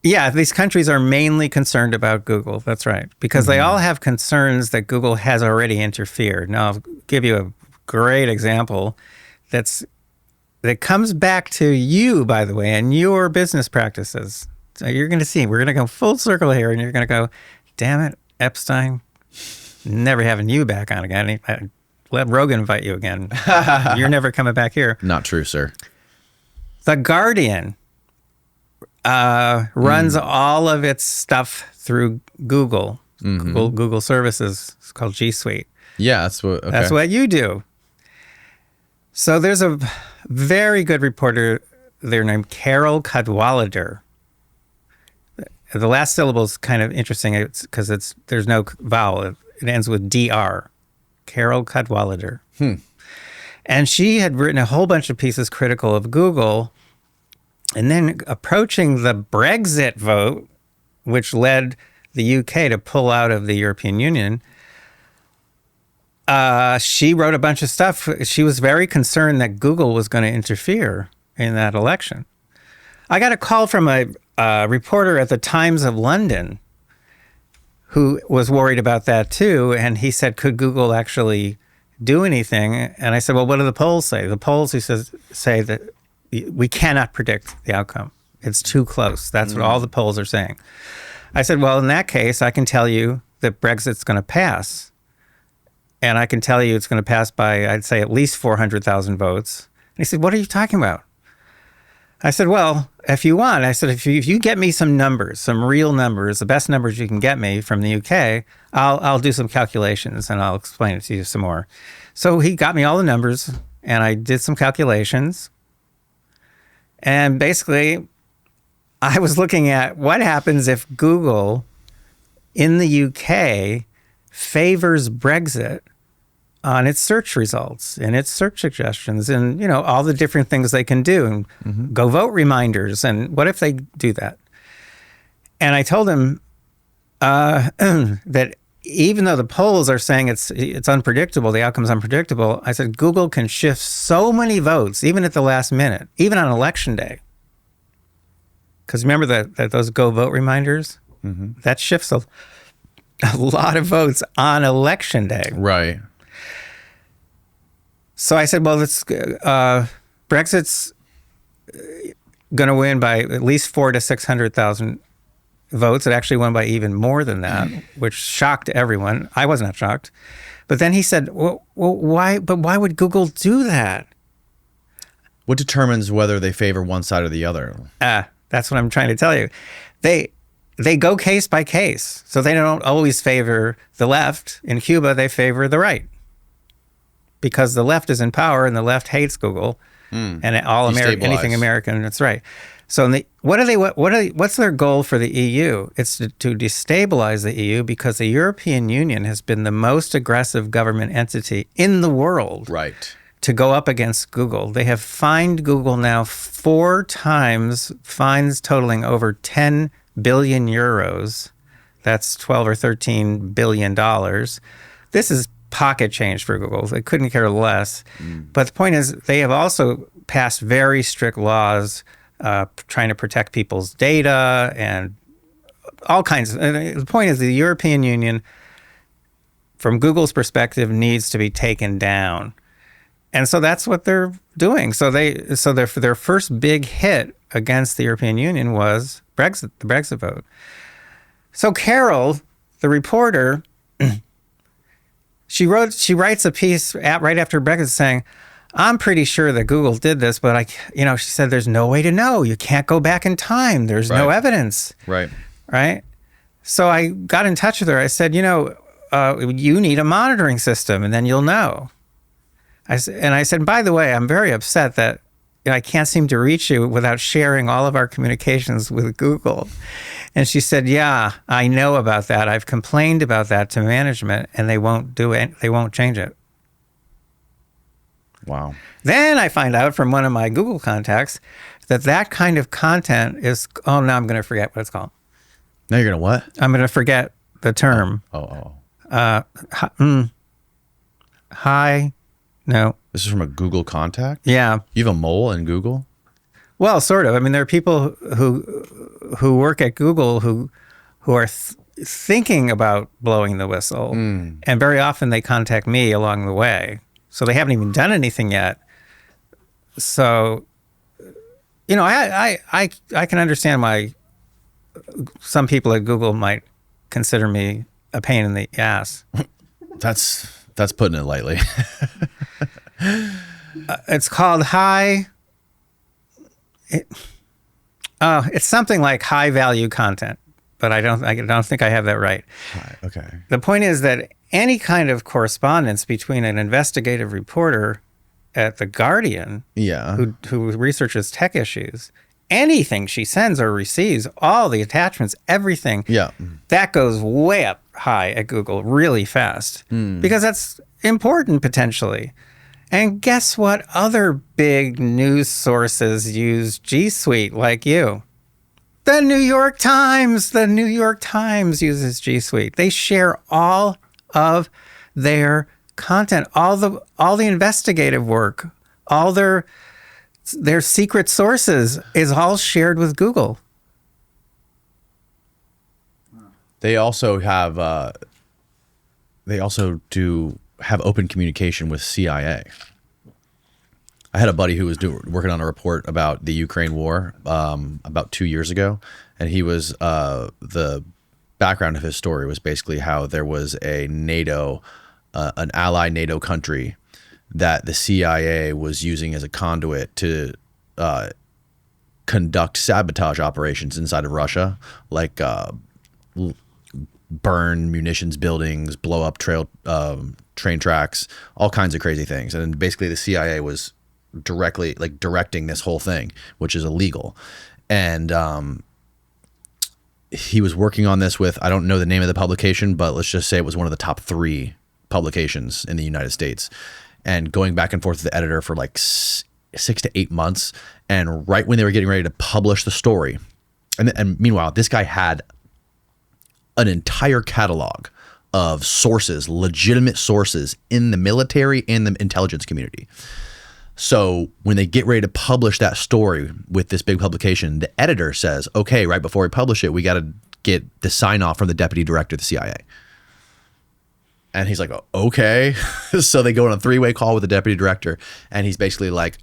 Yeah, these countries are mainly concerned about Google. That's right. Because they all have concerns that Google has already interfered. Now, I'll give you a great example that comes back to you, by the way, and your business practices. So you're going to see, we're going to go full circle here, and you're going to go, damn it, Epstein, never having you back on again. Let Rogan invite you again. You're never coming back here. Not true, sir. The Guardian runs all of its stuff through Google. Google services. It's called G Suite. Yeah, that's what. Okay. That's what you do. So there's a very good reporter there named Carol Cadwalader. The last syllable is kind of interesting because there's no vowel. It ends with DR. Carol Cadwalader. And she had written a whole bunch of pieces critical of Google. And then approaching the Brexit vote, which led the UK to pull out of the European Union, she wrote a bunch of stuff. She was very concerned that Google was going to interfere in that election. I got a call from a reporter at the Times of London who was worried about that too. And he said, could Google actually do anything? And I said, well, what do the polls say? The polls say that we cannot predict the outcome. It's too close. That's what all the polls are saying. I said, well, in that case, I can tell you that Brexit's going to pass. And I can tell you it's going to pass by, I'd say, at least 400,000 votes. And he said, what are you talking about? I said, well, if you want, I said, if you get me some numbers, some real numbers, the best numbers you can get me from the UK, I'll do some calculations and I'll explain it to you some more. So he got me all the numbers and I did some calculations. And basically, I was looking at what happens if Google in the UK favors Brexit on its search results and its search suggestions and, all the different things they can do and go vote reminders. And what if they do that? And I told him that even though the polls are saying it's unpredictable, the outcome's unpredictable, I said, Google can shift so many votes, even at the last minute, even on election day. Because remember that those go vote reminders? That shifts a lot of votes on election day. Right. So I said, well, Brexit's going to win by at least 400,000 to 600,000 votes. It actually won by even more than that, which shocked everyone. I was not shocked. But then he said, well, why would Google do that? What determines whether they favor one side or the other? That's what I'm trying to tell you. They go case by case. So they don't always favor the left. In Cuba, they favor the right. Because the left is in power and the left hates Google and anything American. That's right. So what's their goal for the EU? It's to destabilize the EU because the European Union has been the most aggressive government entity in the world. Right. To go up against Google. They have fined Google now 4 times, fines totaling over 10 billion euros. That's 12 or 13 billion dollars. This is pocket change for Google. They couldn't care less. But the point is, they have also passed very strict laws trying to protect people's data and all kinds of. The point is, the European Union, from Google's perspective, needs to be taken down. And so that's what they're doing. So their first big hit against the European Union was Brexit, the Brexit vote. So Carol, the reporter, she writes a piece right after Brexit saying, I'm pretty sure that Google did this, but she said there's no way to know. You can't go back in time. There's no evidence. Right. Right. So I got in touch with her. I said, you need a monitoring system and then you'll know. I said, by the way, I'm very upset that I can't seem to reach you without sharing all of our communications with Google. And she said, yeah, I know about that. I've complained about that to management and they won't do it. They won't change it. Wow. Then I find out from one of my Google contacts that kind of content is, now I'm going to forget what it's called. Now you're going to what? I'm going to forget the term. Hi. No. This is from a Google contact? Yeah. You have a mole in Google? Well, sort of. I mean, there are people who work at Google who are thinking about blowing the whistle, and very often they contact me along the way. So they haven't even done anything yet. So, I can understand why some people at Google might consider me a pain in the ass. That's putting it lightly. It's called it's something like high value content, but I don't think I have that right. Okay. The point is that any kind of correspondence between an investigative reporter at The Guardian, Yeah. who researches tech issues, anything she sends or receives, all the attachments, everything, Yeah. that goes way up high at Google really fast because that's important potentially. And guess what? Other big news sources use G Suite like you. The New York Times. The New York Times uses G Suite. They share all of their content, all the investigative work, all their secret sources is all shared with Google. They also have have open communication with CIA. I had a buddy who was working on a report about the Ukraine war about 2 years ago, and he was the background of his story was basically how there was a NATO, an ally NATO country that the CIA was using as a conduit to conduct sabotage operations inside of Russia, like burn munitions buildings, blow up train tracks, all kinds of crazy things. And basically the CIA was directly directing this whole thing, which is illegal. And he was working on this with, I don't know the name of the publication, but let's just say it was one of the top 3 publications in the United States, and going back and forth with the editor for like 6 to 8 months. And right when they were getting ready to publish the story, and meanwhile, this guy had an entire catalog of sources, legitimate sources in the military and the intelligence community. So when they get ready to publish that story with this big publication, the editor says, okay, right before we publish it, we got to get the sign off from the deputy director of the CIA. And he's like, oh, okay. So they go on a 3-way call with the deputy director, and he's basically like,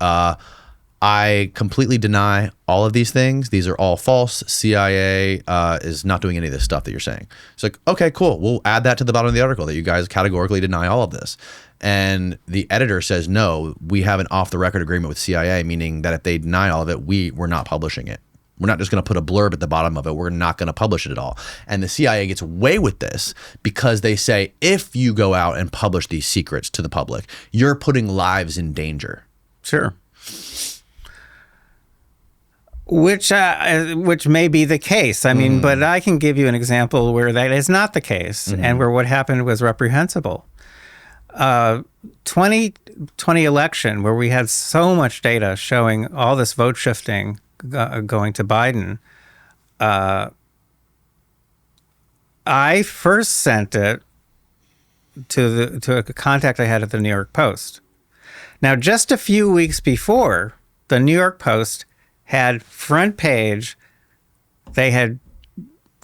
I completely deny all of these things. These are all false. CIA is not doing any of this stuff that you're saying. It's like, okay, cool. We'll add that to the bottom of the article that you guys categorically deny all of this. And the editor says, no, we have an off the record agreement with CIA, meaning that if they deny all of it, we're not publishing it. We're not just going to put a blurb at the bottom of it. We're not going to publish it at all. And the CIA gets away with this because they say, if you go out and publish these secrets to the public, you're putting lives in danger. Sure. Which may be the case. I mean, but I can give you an example where that is not the case, and where what happened was reprehensible. 2020 election, where we had so much data showing all this vote shifting going to Biden. I first sent it to a contact I had at the New York Post. Now, just a few weeks before, the New York Post had front page, they had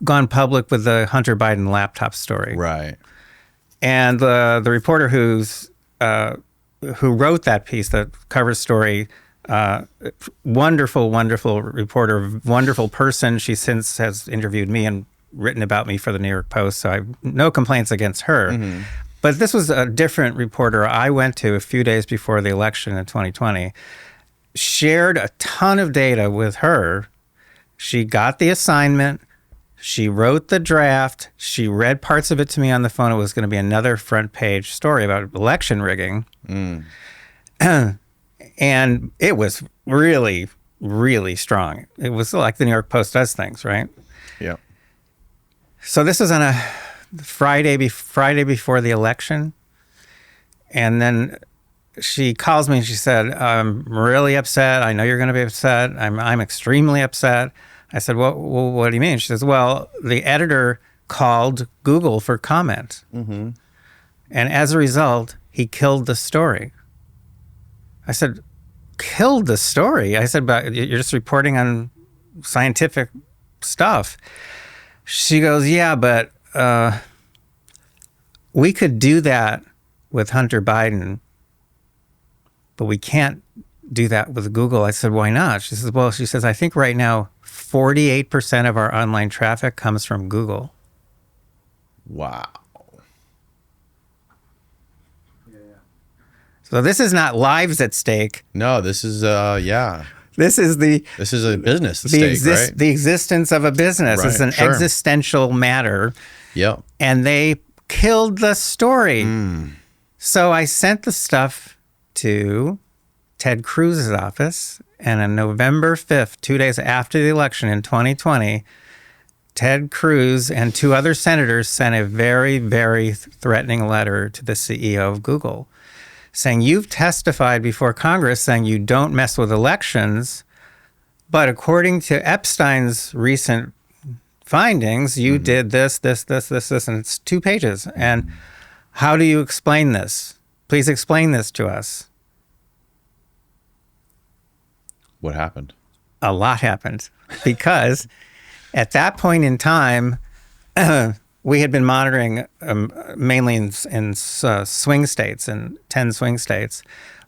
gone public with the Hunter Biden laptop story. Right. And the reporter who wrote that piece, the cover story, wonderful reporter, wonderful person. She since has interviewed me and written about me for the New York Post, so I have no complaints against her. But this was a different reporter I went to a few days before the election in 2020. Shared a ton of data with her. She got the assignment. She wrote the draft. She read parts of it to me on the phone. It was going to be another front page story about election rigging. And it was really, really strong. It was like the New York Post does things, right? Yeah. So this was on a Friday before the election. And then she calls me and she said, I'm really upset. I know you're going to be upset. I'm extremely upset. I said, well, what do you mean? She says, well, the editor called Google for comment. And as a result, he killed the story. I said, killed the story? I said, but you're just reporting on scientific stuff. She goes, yeah, but we could do that with Hunter Biden, but we can't do that with Google. I said, why not? She says, well, I think right now 48% of our online traffic comes from Google. Wow. So this is not lives at stake. No, this is yeah. This is This is a business at stake, right? The existence of a business. Right, It's an sure. existential matter. Yep. And they killed the story. So I sent the stuff to Ted Cruz's office. And on November 5th, 2 days after the election in 2020, Ted Cruz and 2 other senators sent a very, very threatening letter to the CEO of Google saying, you've testified before Congress saying you don't mess with elections, but according to Epstein's recent findings, you did this, and it's 2 pages. And how do you explain this? Please explain this to us. What happened? A lot happened because at that point in time, we had been monitoring mainly in swing states, in 10 swing states.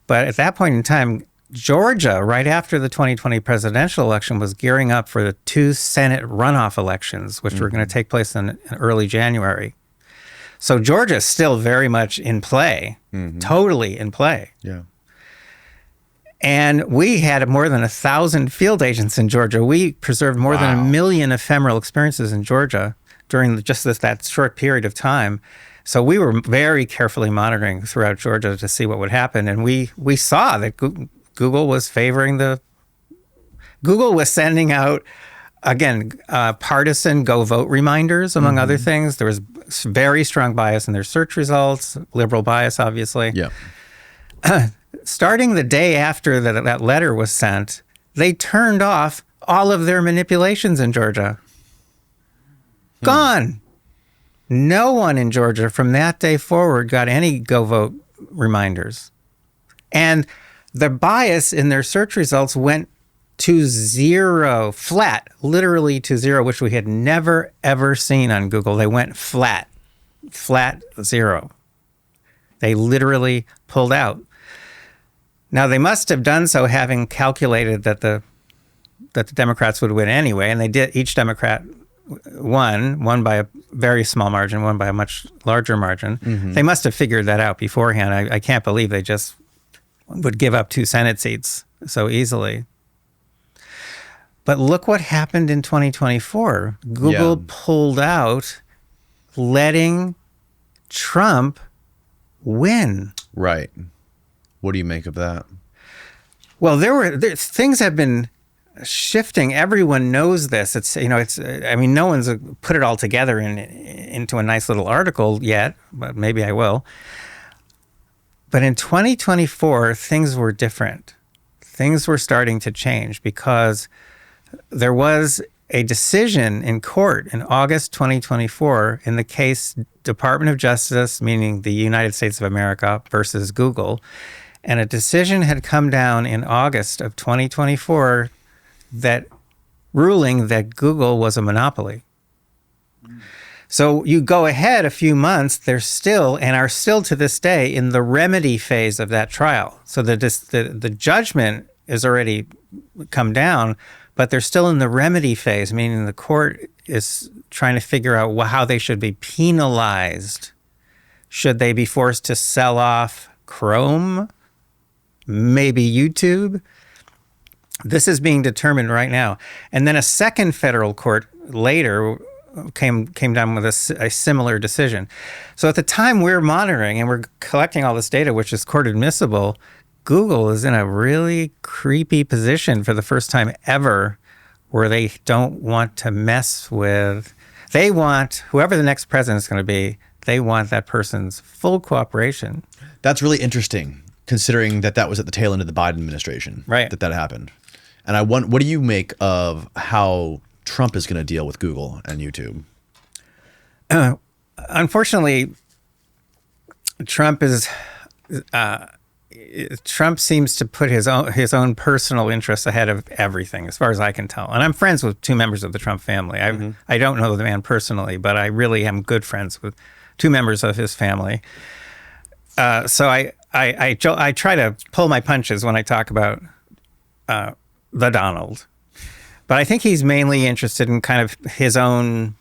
But at that point in time, Georgia, right after the 2020 presidential election, was gearing up for the 2 Senate runoff elections, which were going to take place in early January. So Georgia is still very much in play, totally in play. Yeah. And we had more than 1,000 field agents in Georgia. We preserved more than 1 million ephemeral experiences in Georgia during that short period of time. So we were very carefully monitoring throughout Georgia to see what would happen. And we saw that Google was sending out, again, partisan go vote reminders, among other things. There was very strong bias in their search results, liberal bias, obviously. Yeah. Starting the day after that letter was sent, they turned off all of their manipulations in Georgia. Gone. No one in Georgia from that day forward got any go vote reminders. And the bias in their search results went to 0, flat, literally to 0, which we had never, ever seen on Google. They went flat 0. They literally pulled out. Now, they must have done so having calculated that the Democrats would win anyway, and they did. Each Democrat won by a very small margin, won by a much larger margin. They must have figured that out beforehand. I can't believe they just would give up 2 Senate seats so easily. But look what happened in 2024. Google pulled out, letting Trump win. Right. What do you make of that? Well, things have been shifting. Everyone knows this. No one's put it all together into a nice little article yet, but maybe I will. But in 2024, things were different. Things were starting to change because there was a decision in court in August 2024 in the case Department of Justice, meaning the United States of America versus Google. And a decision had come down in August of 2024 that ruling that Google was a monopoly. So you go ahead a few months, they're still, and are still to this day, in the remedy phase of that trial. So the judgment is already come down, but they're still in the remedy phase, meaning the court is trying to figure out how they should be penalized. Should they be forced to sell off Chrome? Maybe YouTube? This is being determined right now. And then a second federal court later came down with a similar decision. So at the time we're monitoring and we're collecting all this data, which is court admissible, Google is in a really creepy position for the first time ever where they don't want to mess with, they want, whoever the next president is going to be, they want that person's full cooperation. That's really interesting, considering that was at the tail end of the Biden administration, right? That happened. And what do you make of how Trump is going to deal with Google and YouTube? Unfortunately, Trump seems to put his own personal interests ahead of everything, as far as I can tell. And I'm friends with 2 members of the Trump family. I don't know the man personally, but I really am good friends with 2 members of his family. So I try to pull my punches when I talk about the Donald. But I think he's mainly interested in kind of his own,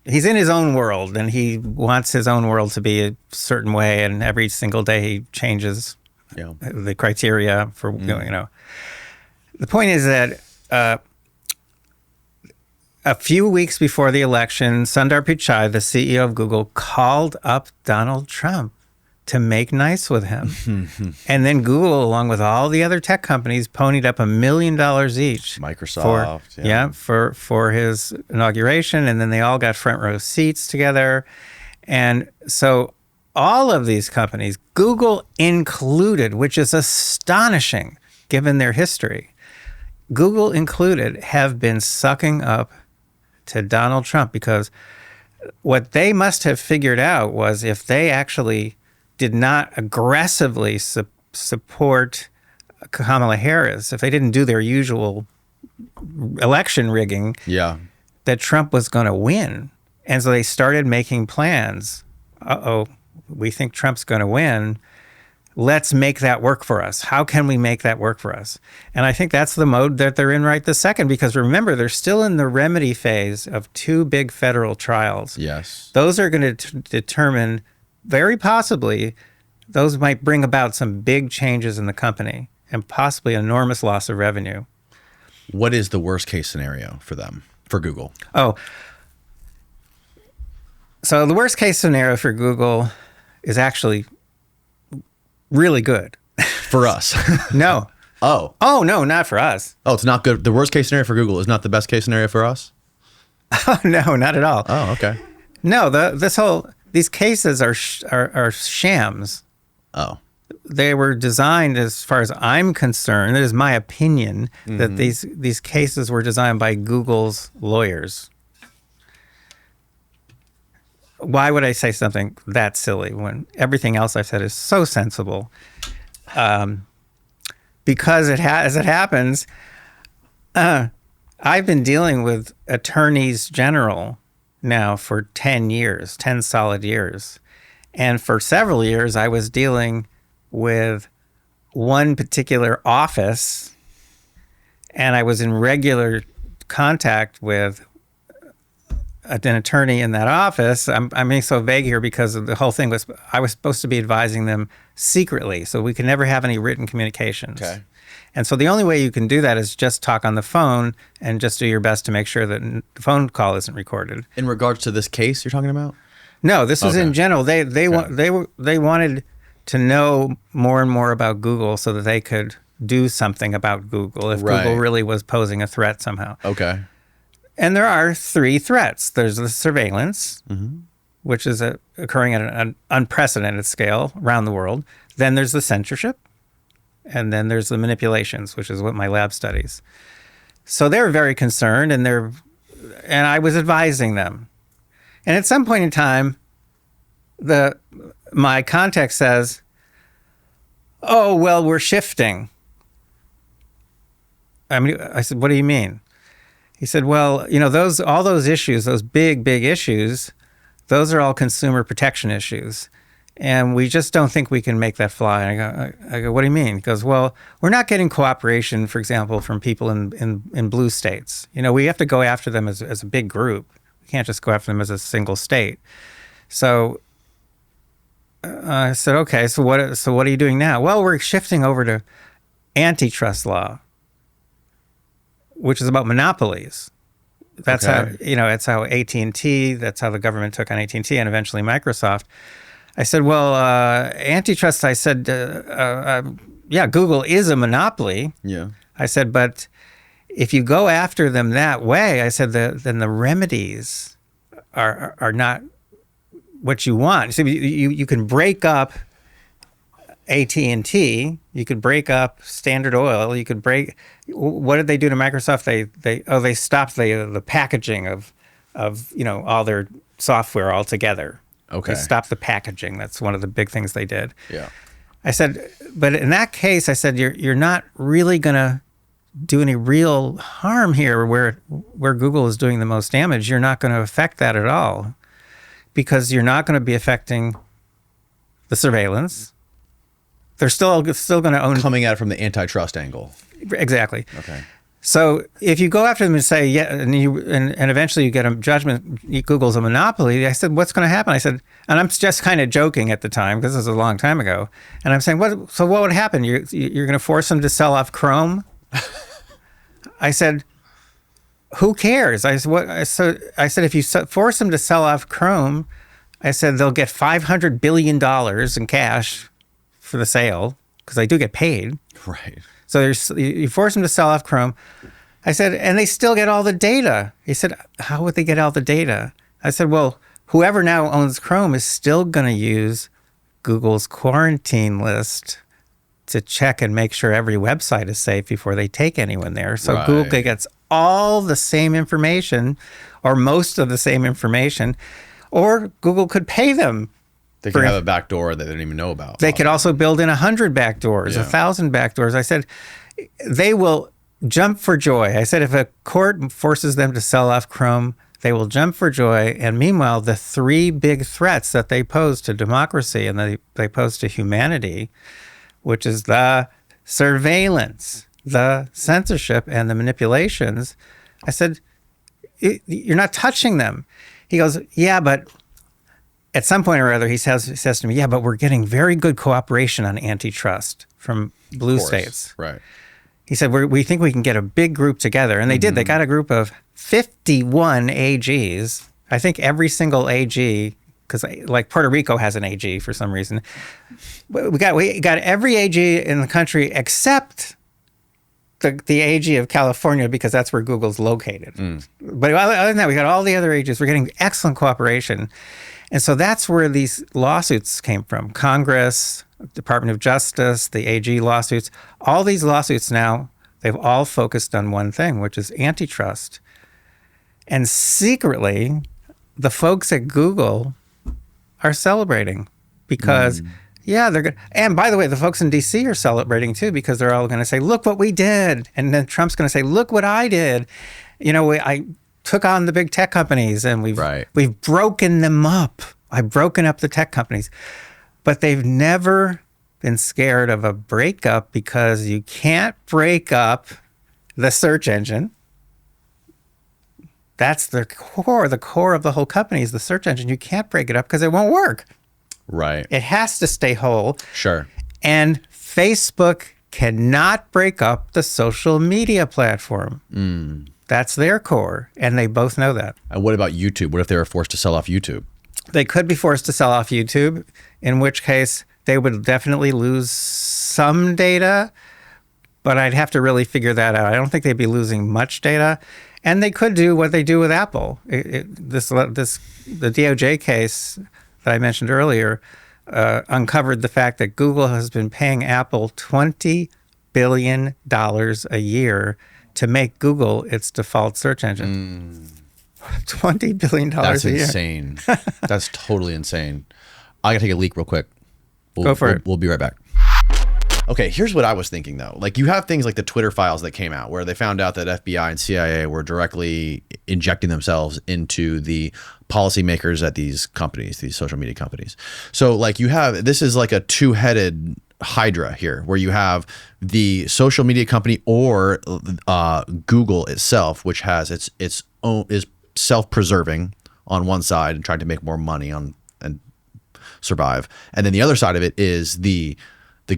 he's in his own world, and he wants his own world to be a certain way, and every single day he changes the criteria for, The point is that a few weeks before the election, Sundar Pichai, the CEO of Google, called up Donald Trump to make nice with him. And then Google, along with all the other tech companies, ponied up $1 million each. Microsoft. For his inauguration. And then they all got front row seats together. And so all of these companies, Google included, which is astonishing given their history, Google included, have been sucking up to Donald Trump, because what they must have figured out was if they actually did not aggressively support Kamala Harris, if they didn't do their usual election rigging, that Trump was going to win. And so they started making plans. We think Trump's going to win. Let's make that work for us. How can we make that work for us? And I think that's the mode that they're in right this second, because remember, they're still in the remedy phase of 2 big federal trials. Yes. Those are going to determine, very possibly, those might bring about some big changes in the company and possibly enormous loss of revenue. What is the worst case scenario for them, for Google? So the worst case scenario for Google is actually really good. For us? No. Oh, no, not for us. Oh, it's not good. The worst case scenario for Google is not the best case scenario for us? No, not at all. Oh, okay. No, these cases are shams. Oh. They were designed, as far as I'm concerned, it is my opinion, that these cases were designed by Google's lawyers. Why would I say something that silly when everything else I've said is so sensible? Because as it happens, I've been dealing with attorneys general now for 10 solid years. And for several years, I was dealing with one particular office, and I was in regular contact with an attorney in that office. I'm being so vague here because the whole thing was, I was supposed to be advising them secretly, so we could never have any written communications. Okay. And so the only way you can do that is just talk on the phone and just do your best to make sure that the phone call isn't recorded. In regards to this case you're talking about? No, this was in general. They wanted to know more and more about Google so that they could do something about Google if Google really was posing a threat somehow. Okay. And there are 3 threats. There's the surveillance, which is occurring at an unprecedented scale around the world. Then there's the censorship. And then there's the manipulations, which is what my lab studies. So they're very concerned, and I was advising them. And at some point in time, my contact says, "Oh, well, we're shifting." I said, "What do you mean?" He said, "Well, all those issues, those big issues, those are all consumer protection issues. And we just don't think we can make that fly." And I go, "What do you mean?" He goes, "Well, we're not getting cooperation, for example, from people in blue states. We have to go after them as a big group. We can't just go after them as a single state." So I said, "Okay, so what are you doing now?" "Well, we're shifting over to antitrust law, which is about monopolies." That's how it's how AT&T. That's how the government took on AT&T and eventually Microsoft. I said, "Well, antitrust." I said, Google is a monopoly." Yeah. I said, "But if you go after them that way," I said, then the remedies are not what you want. So you can break up AT&T, you could break up Standard Oil, you could break. What did they do to Microsoft? They stopped the packaging of all their software altogether. Okay. They stopped the packaging. That's one of the big things they did. Yeah. I said, but in that case, I said, you're not really going to do any real harm here where Google is doing the most damage. You're not going to affect that at all because you're not going to be affecting the surveillance. They're still going to own... Coming at it from the antitrust angle. Exactly. Okay. So if you go after them and say, yeah, and eventually you get a judgment, Google's a monopoly, I said, what's going to happen? I said, and I'm just kind of joking at the time because this was a long time ago. And I'm saying, what would happen? You're going to force them to sell off Chrome? I said, who cares? I said, if you force them to sell off Chrome, I said they'll get $500 billion in cash for the sale because they do get paid. Right. So you force them to sell off Chrome. I said, and they still get all the data. He said, how would they get all the data? I said, well, whoever now owns Chrome is still going to use Google's quarantine list to check and make sure every website is safe before they take anyone there. So Right. Google gets all the same information or most of the same information, or Google could pay them. They could have a back door that they don't even know about. They could also build in 100 back doors, 1,000 back doors. I said, they will jump for joy. I said, if a court forces them to sell off Chrome, they will jump for joy. And meanwhile, the three big threats that they pose to democracy and they pose to humanity, which is the surveillance, the censorship, and the manipulations, I said, you're not touching them. He goes, yeah, but at some point or other, he says to me, yeah, but we're getting very good cooperation on antitrust from blue states. Right. He said, we think we can get a big group together. And they did. They got a group of 51 AGs. I think every single AG, because like Puerto Rico has an AG for some reason. We got every AG in the country except the AG of California, because that's where Google's located. But other than that, we got all the other AGs. We're getting excellent cooperation. And so that's where these lawsuits came from. Congress, Department of Justice, the AG lawsuits, all these lawsuits now, they've all focused on one thing, which is antitrust. And secretly, the folks at Google are celebrating because, yeah, they're good. And by the way, the folks in DC are celebrating too, because they're all going to say, look what we did. And then Trump's going to say, look what I did. You know, I took on the big tech companies and we've broken them up. I've broken up the tech companies. But they've never been scared of a breakup, because you can't break up the search engine. That's the core of the whole company is the search engine. You can't break it up because it won't work. Right. It has to stay whole. Sure. And Facebook cannot break up the social media platform. That's their core, and they both know that. And what about YouTube? What if they were forced to sell off YouTube? They could be forced to sell off YouTube, in which case they would definitely lose some data, but I'd have to really figure that out. I don't think they'd be losing much data. And they could do what they do with Apple. The DOJ case that I mentioned earlier uncovered the fact that Google has been paying Apple $20 billion a year to make Google its default search engine. $20 billion That's a year. insane. That's totally insane. I gotta take a leak real quick. Go for it. We'll be right back. Okay, here's what I was thinking though. Like, you have things like the Twitter files that came out where they found out that FBI and CIA were directly injecting themselves into the policymakers at these companies, these social media companies. So like this is like a two-headed hydra here, where you have the social media company or Google itself, which has its own, is self-preserving on one side and trying to make more money and survive. And then the other side of it is the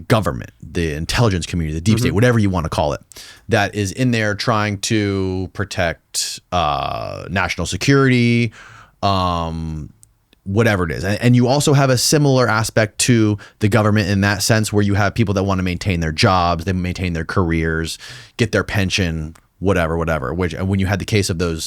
government, the intelligence community, the deep state, whatever you want to call it, that is in there trying to protect national security, whatever it is. And you also have a similar aspect to the government in that sense, where you have people that want to maintain their jobs, they maintain their careers, get their pension, whatever. Which, when you had the case of those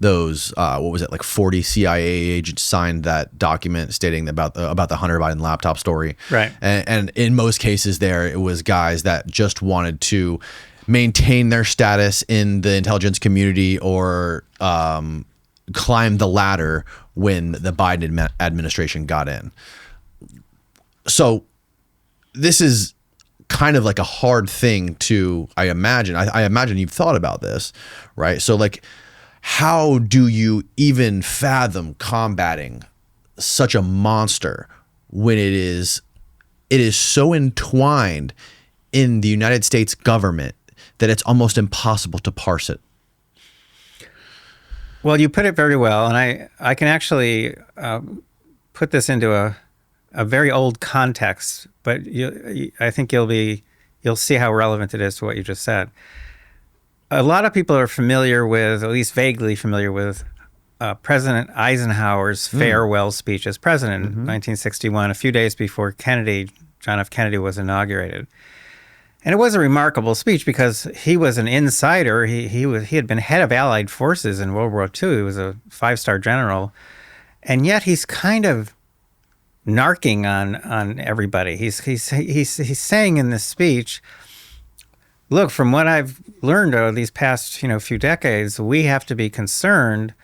what was it, like 40 CIA agents signed that document stating about the Hunter Biden laptop story. Right. And in most cases there, it was guys that just wanted to maintain their status in the intelligence community or climb the ladder when the Biden administration got in. So this is kind of like a hard thing to, I imagine. I imagine you've thought about this, right? So like, how do you even fathom combating such a monster when it is so entwined in the United States government that it's almost impossible to parse it? Well, you put it very well, and I can actually put this into a very old context, but I think you'll see how relevant it is to what you just said. A lot of people are familiar with, at least vaguely familiar with, President Eisenhower's farewell speech as president in 1961, a few days before John F. Kennedy was inaugurated. And it was a remarkable speech because he was an insider. He had been head of Allied forces in World War II. He was a 5-star general. And yet he's kind of narking on everybody. He's saying in this speech, look, from what I've learned over these past few decades, we have to be concerned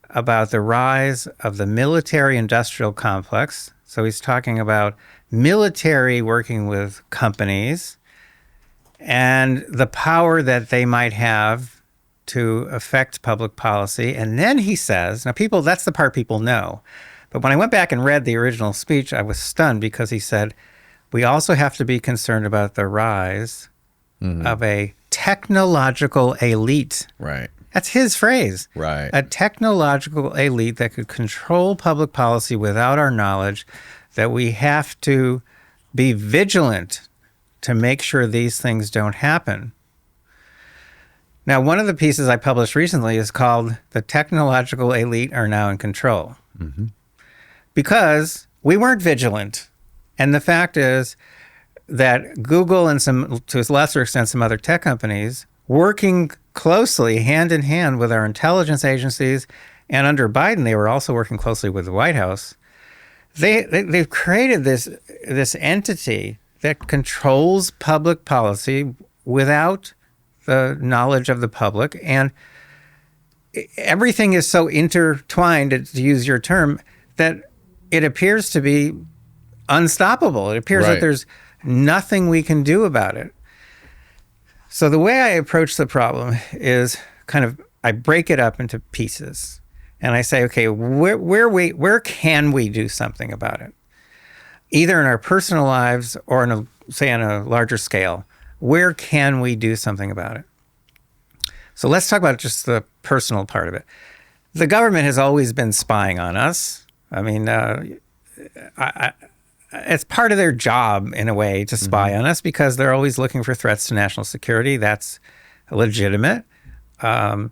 about the rise of the military-industrial complex. So he's talking about military working with companies and the power that they might have to affect public policy. And then he says, now that's the part people know. But when I went back and read the original speech, I was stunned because he said, we also have to be concerned about the rise of a technological elite. Right. That's his phrase. Right. A technological elite that could control public policy without our knowledge, that we have to be vigilant to make sure these things don't happen. Now, one of the pieces I published recently is called The Technological Elite Are Now in Control. Because we weren't vigilant. And the fact is that Google and to a lesser extent, some other tech companies working closely hand in hand with our intelligence agencies, and under Biden, they were also working closely with the White House. They've created this entity that controls public policy without the knowledge of the public, and everything is so intertwined, to use your term, that it appears to be unstoppable. It appears that there's nothing we can do about it. So the way I approach the problem is I break it up into pieces, and I say, okay, where can we do something about it? Either in our personal lives or on a larger scale. Where can we do something about it? So let's talk about just the personal part of it. The government has always been spying on us. I mean, it's part of their job, in a way, to spy on us because they're always looking for threats to national security. That's legitimate. The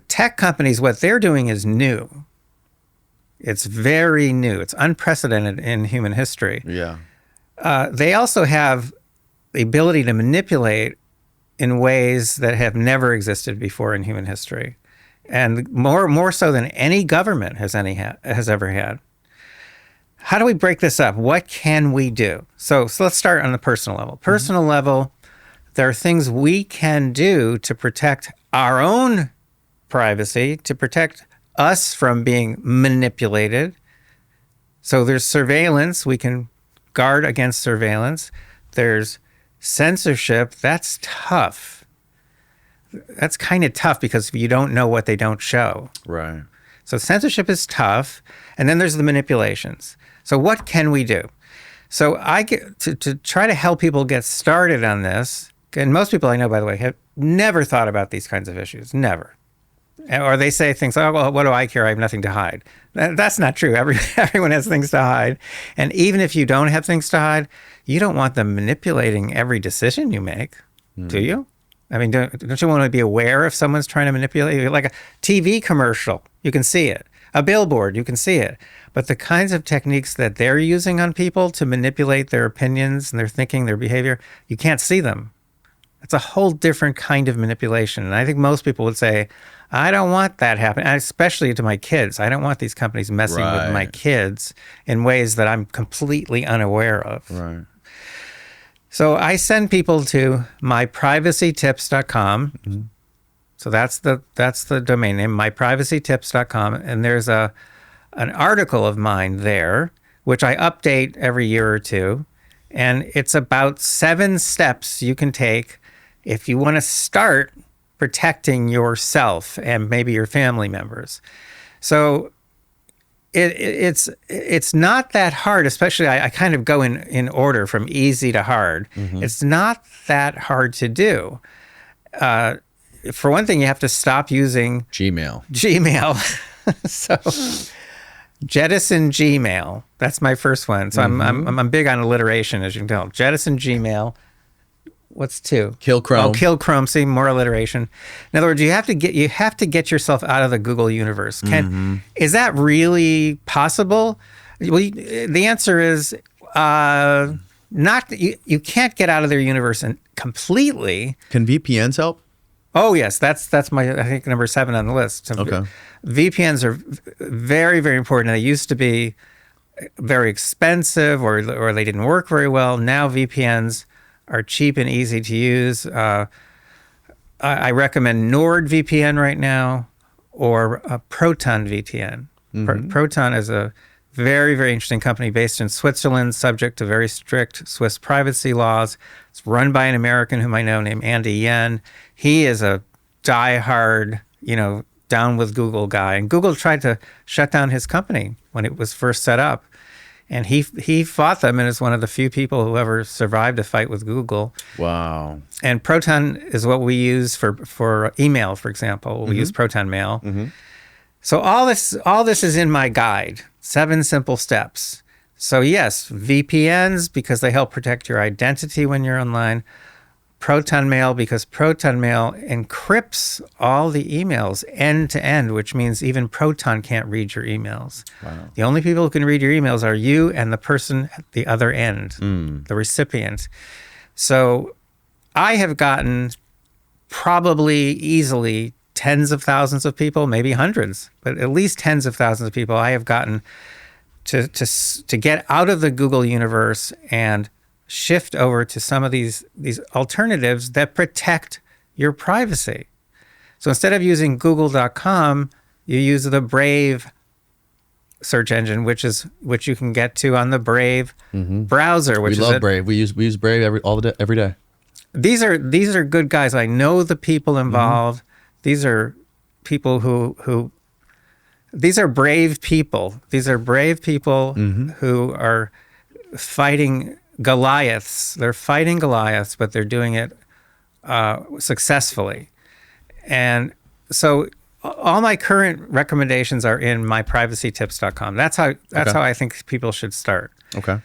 tech companies, what they're doing is new. It's very new. It's unprecedented in human history. Yeah. They also have the ability to manipulate in ways that have never existed before in human history, and more so than any government has ever had. How do we break this up? What can we do? So let's start on the personal level. Personal level, there are things we can do to protect our own privacy, to protect us from being manipulated. So there's surveillance. We can guard against surveillance. There's censorship. That's tough. That's kind of tough because you don't know what they don't show. Right. So censorship is tough. And then there's the manipulations. So what can we do? So I get to try to help people get started on this. And most people I know, by the way, have never thought about these kinds of issues. Never. Or they say things like, oh, well, what do I care? I have nothing to hide. That's not true. Everyone has things to hide. And even if you don't have things to hide, you don't want them manipulating every decision you make, do you? I mean, don't you want to be aware if someone's trying to manipulate you? Like a TV commercial, you can see it. A billboard, you can see it. But the kinds of techniques that they're using on people to manipulate their opinions and their thinking, their behavior, you can't see them. It's a whole different kind of manipulation. And I think most people would say, I don't want that happening, especially to my kids. I don't want these companies messing with my kids in ways that I'm completely unaware of. Right. So I send people to myprivacytips.com. So that's the domain name, myprivacytips.com. And there's an article of mine there, which I update every year or two. And it's about 7 steps you can take if you want to start protecting yourself and maybe your family members. So it's not that hard, especially I kind of go in order from easy to hard. It's not that hard to do. For one thing, you have to stop using Gmail. So jettison Gmail. That's my first one. So I'm big on alliteration, as you can tell. Jettison Gmail. What's 2? Kill Chrome. Oh, kill Chrome. See, more alliteration. In other words, you have to get yourself out of the Google universe. Is that really possible? Well, the answer is not. You can't get out of their universe completely. Can VPNs help? Oh yes, that's my, I think, number 7 on the list. So Okay. VPNs are very, very important. They used to be very expensive, or they didn't work very well. Now VPNs are cheap and easy to use. I recommend NordVPN right now, or Proton VPN. Proton is a very, very interesting company based in Switzerland, subject to very strict Swiss privacy laws. It's run by an American whom I know named Andy Yen. He is a diehard, down with Google guy. And Google tried to shut down his company when it was first set up. And he fought them, and is one of the few people who ever survived a fight with Google. Wow. And Proton is what we use for email, for example. We use Proton Mail. So all this is in my guide, 7 simple steps. So yes, VPNs, because they help protect your identity when you're online. Proton Mail, because Proton Mail encrypts all the emails end to end, which means even Proton can't read your emails. Wow. The only people who can read your emails are you and the person at the other end, the recipient. So I have gotten probably easily tens of thousands of people, maybe hundreds, but at least tens of thousands of people I have gotten to get out of the Google universe and shift over to some of these alternatives that protect your privacy. So instead of using google.com, you use the Brave search engine, which you can get to on the Brave browser. We love Brave. We use Brave every day. These are good guys. I know the people involved. These are people who these are brave people. These are brave people who are fighting Goliaths. They're fighting Goliaths, but they're doing it successfully. And so all my current recommendations are in myprivacytips.com. That's how I think people should start. Okay.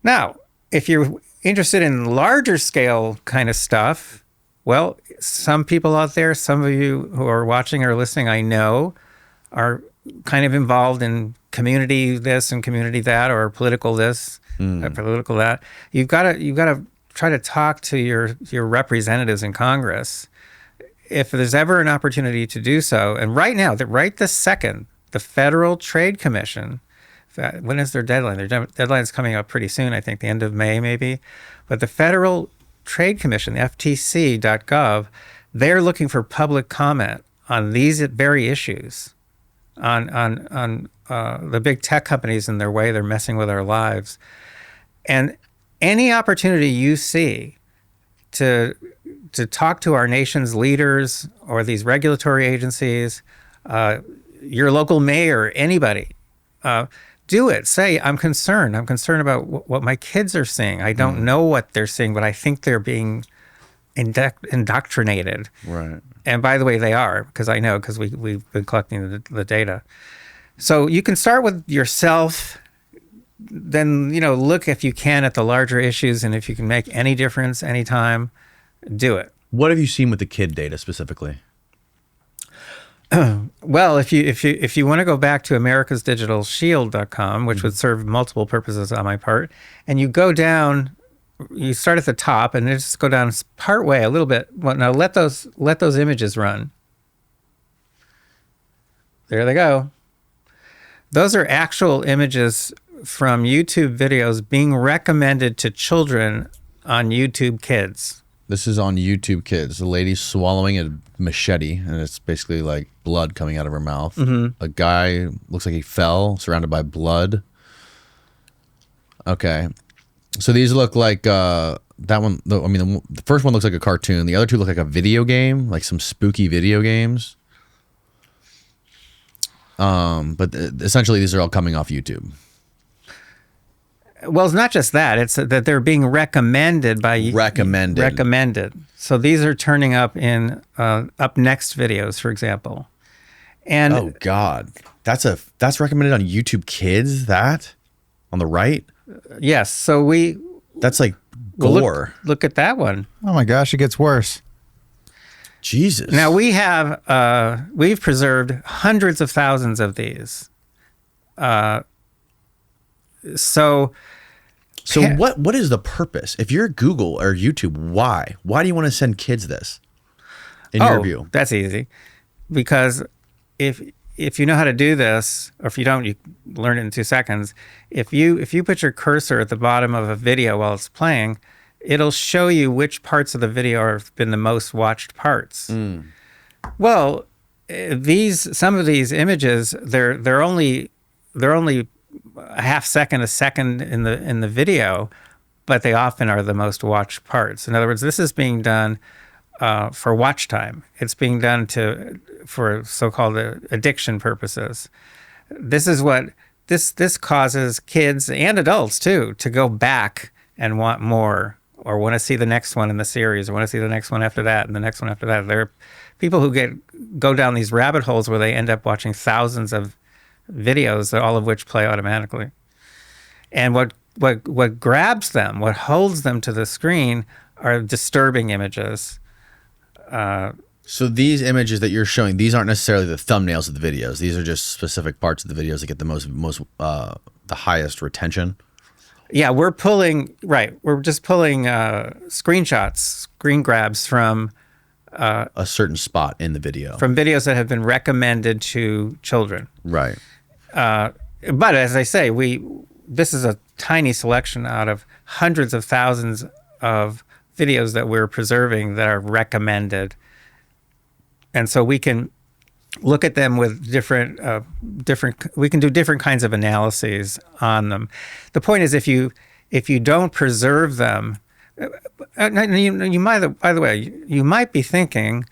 Now, if you're interested in larger scale kind of stuff, well, some people out there, some of you who are watching or listening, I know, are kind of involved in community this and community that, or political this, political that. You've got to try to talk to your representatives in Congress. If there's ever an opportunity to do so, and right now, right this second, the Federal Trade Commission, when is their deadline? Their deadline's coming up pretty soon, I think the end of May maybe. But the Federal Trade Commission, the FTC.gov, they're looking for public comment on these very issues, on the big tech companies and their way they're messing with our lives. And any opportunity you see to talk to our nation's leaders or these regulatory agencies, your local mayor, anybody, do it. Say, I'm concerned. I'm concerned about what my kids are seeing. I don't know what they're seeing, but I think they're being indoctrinated. Right. And by the way, they are, because I know, because we've been collecting the data. So you can start with yourself, then, look if you can at the larger issues, and if you can make any difference anytime, do it. What have you seen with the kid data specifically? Well, if you want to go back to americasdigitalshield.com, which would serve multiple purposes on my part, and you go down, you start at the top and just go down part way a little bit. Well, now let those images run. There they go. Those are actual images from YouTube videos being recommended to children on YouTube Kids. This is on YouTube Kids. The lady's swallowing a machete, and it's basically like blood coming out of her mouth. A guy looks like he fell, surrounded by blood. Okay. So these look like, that one, the first one looks like a cartoon. The other two look like a video game, like some spooky video games. But essentially these are all coming off YouTube. Well, it's not just that. It's that they're being recommended by... Recommended. So these are turning up in up next videos, for example. And oh, God. That's recommended on YouTube Kids, that? On the right? Yes. So That's like Well, gore. look at that one. Oh my gosh, it gets worse. Jesus. Now we've preserved hundreds of thousands of these. So what is the purpose? If you're Google or YouTube, why? Why do you want to send kids this? In your view, that's easy. Because if you know how to do this, or if you don't, you learn it in 2 seconds. If you put your cursor at the bottom of a video while it's playing, it'll show you which parts of the video have been the most watched parts. Well, some of these images, they're only a half second, a second in the video, but they often are the most watched parts. In other words, this is being done for watch time. It's being done for so-called addiction purposes. This is what this causes kids and adults too to go back and want more, or want to see the next one in the series, or want to see the next one after that and the next one after that. There are people who go down these rabbit holes where they end up watching thousands of videos, all of which play automatically. And what grabs them, what holds them to the screen, are disturbing images. So these images that you're showing, these aren't necessarily the thumbnails of the videos. These are just specific parts of the videos that get the highest retention. Yeah, we're just pulling screenshots, screen grabs from a certain spot in the video. From videos that have been recommended to children. Right. But as I say, this is a tiny selection out of hundreds of thousands of videos that we're preserving that are recommended. And so we can look at them with we can do different kinds of analyses on them. The point is, if you don't preserve them, you might, by the way, you might be thinking,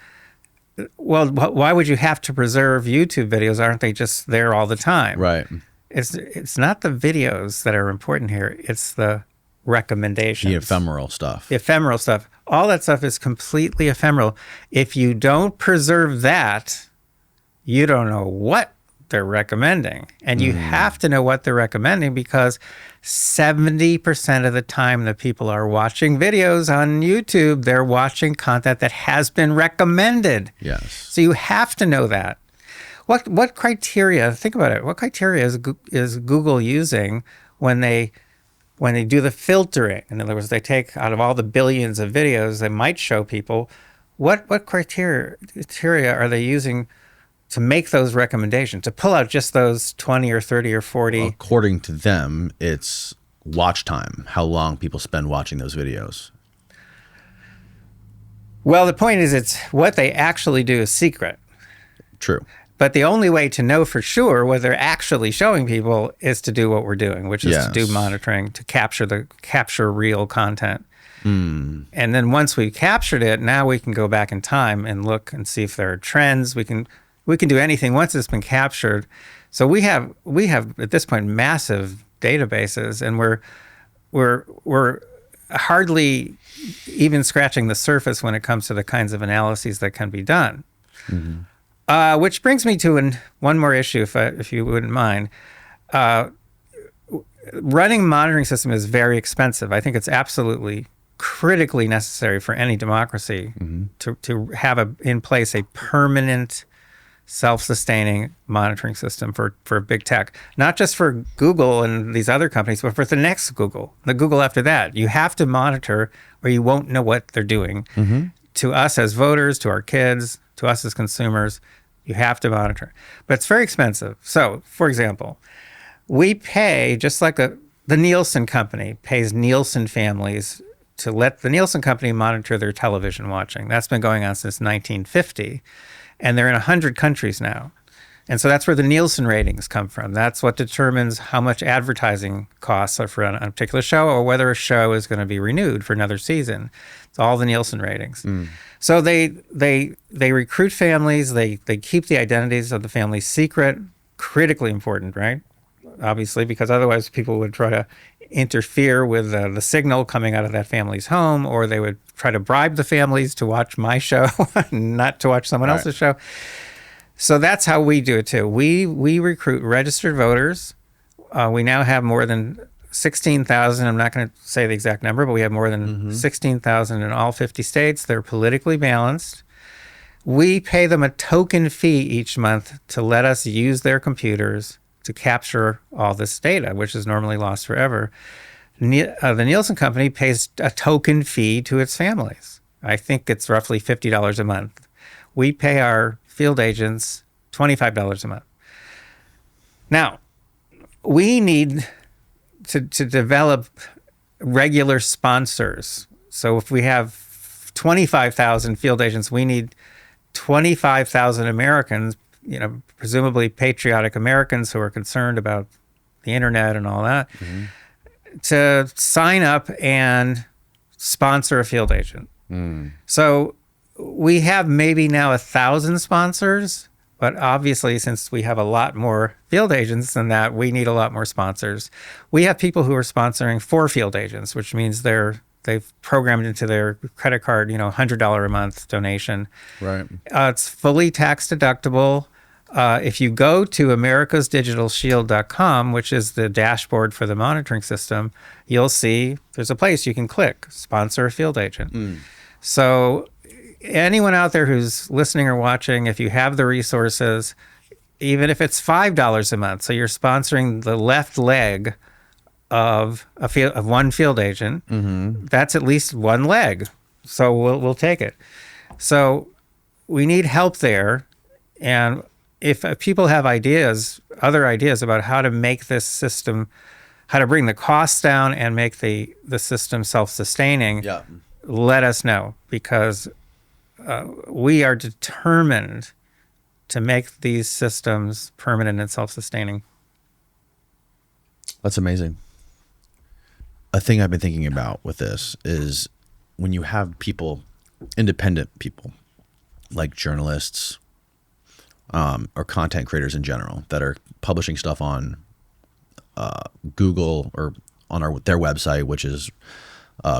well, why would you have to preserve YouTube videos? Aren't they just there all the time? Right. It's not the videos that are important here. It's the recommendations. The ephemeral stuff. Ephemeral stuff. All that stuff is completely ephemeral. If you don't preserve that, you don't know what they're recommending. And you have to know what they're recommending, because 70% of the time that people are watching videos on YouTube, they're watching content that has been recommended. Yes. So you have to know that. What criteria, think about it, what criteria is Google using when they do the filtering? In other words, they take out of all the billions of videos they might show people, what criteria are they using to make those recommendations, to pull out just those 20 or 30 or 40? Well, according to them, it's watch time, how long people spend watching those videos. Well, the point is, it's what they actually do is secret. True. But the only way to know for sure whether they're actually showing people is to do what we're doing, which is to do monitoring, to capture real content. And then once we've captured it, now we can go back in time and look and see if there are trends. We can do anything once it's been captured. So we have at this point massive databases, and we're hardly even scratching the surface when it comes to the kinds of analyses that can be done. Which brings me to one more issue, if you wouldn't mind. Running a monitoring system is very expensive. I think it's absolutely critically necessary for any democracy to have in place a permanent, self-sustaining monitoring system for big tech. Not just for Google and these other companies, but for the next Google, the Google after that. You have to monitor, or you won't know what they're doing. To us as voters, to our kids, to us as consumers, you have to monitor. But it's very expensive. So, for example, we pay, just like the Nielsen company pays Nielsen families to let the Nielsen company monitor their television watching. That's been going on since 1950. And they're in 100 countries now. And so that's where the Nielsen ratings come from. That's what determines how much advertising costs are for a particular show, or whether a show is going to be renewed for another season. It's all the Nielsen ratings. So they recruit families. They keep the identities of the families secret. Critically important, right? Obviously, because otherwise people would try to interfere with the signal coming out of that family's home, or they would try to bribe the families to watch my show, not to watch someone else's show. So that's how we do it too. We recruit registered voters. We now have more than 16,000. I'm not going to say the exact number, but we have more than 16,000 in all 50 states. They're politically balanced. We pay them a token fee each month to let us use their computers to capture all this data, which is normally lost forever. The Nielsen company pays a token fee to its families. I think it's roughly $50 a month. We pay our field agents $25 a month. Now, we need to develop regular sponsors. So if we have 25,000 field agents, we need 25,000 Americans, presumably patriotic Americans who are concerned about the internet and all that, to sign up and sponsor a field agent. So we have maybe now 1,000 sponsors, but obviously since we have a lot more field agents than that, we need a lot more sponsors. We have people who are sponsoring 4 field agents, which means they've programmed into their credit card, $100 a month donation. Right. It's fully tax deductible. If you go to americasdigitalshield.com, which is the dashboard for the monitoring system, you'll see there's a place you can click, sponsor a field agent. So anyone out there who's listening or watching, if you have the resources, even if it's $5 a month, so you're sponsoring the left leg of one field agent, that's at least one leg. So we'll take it. So we need help there. And if people have other ideas about how to make this system, how to bring the costs down and make the system self-sustaining, let us know, because we are determined to make these systems permanent and self-sustaining. That's amazing. A thing I've been thinking about with this is when you have people, independent people, like journalists, or content creators in general that are publishing stuff on Google or on their website, which is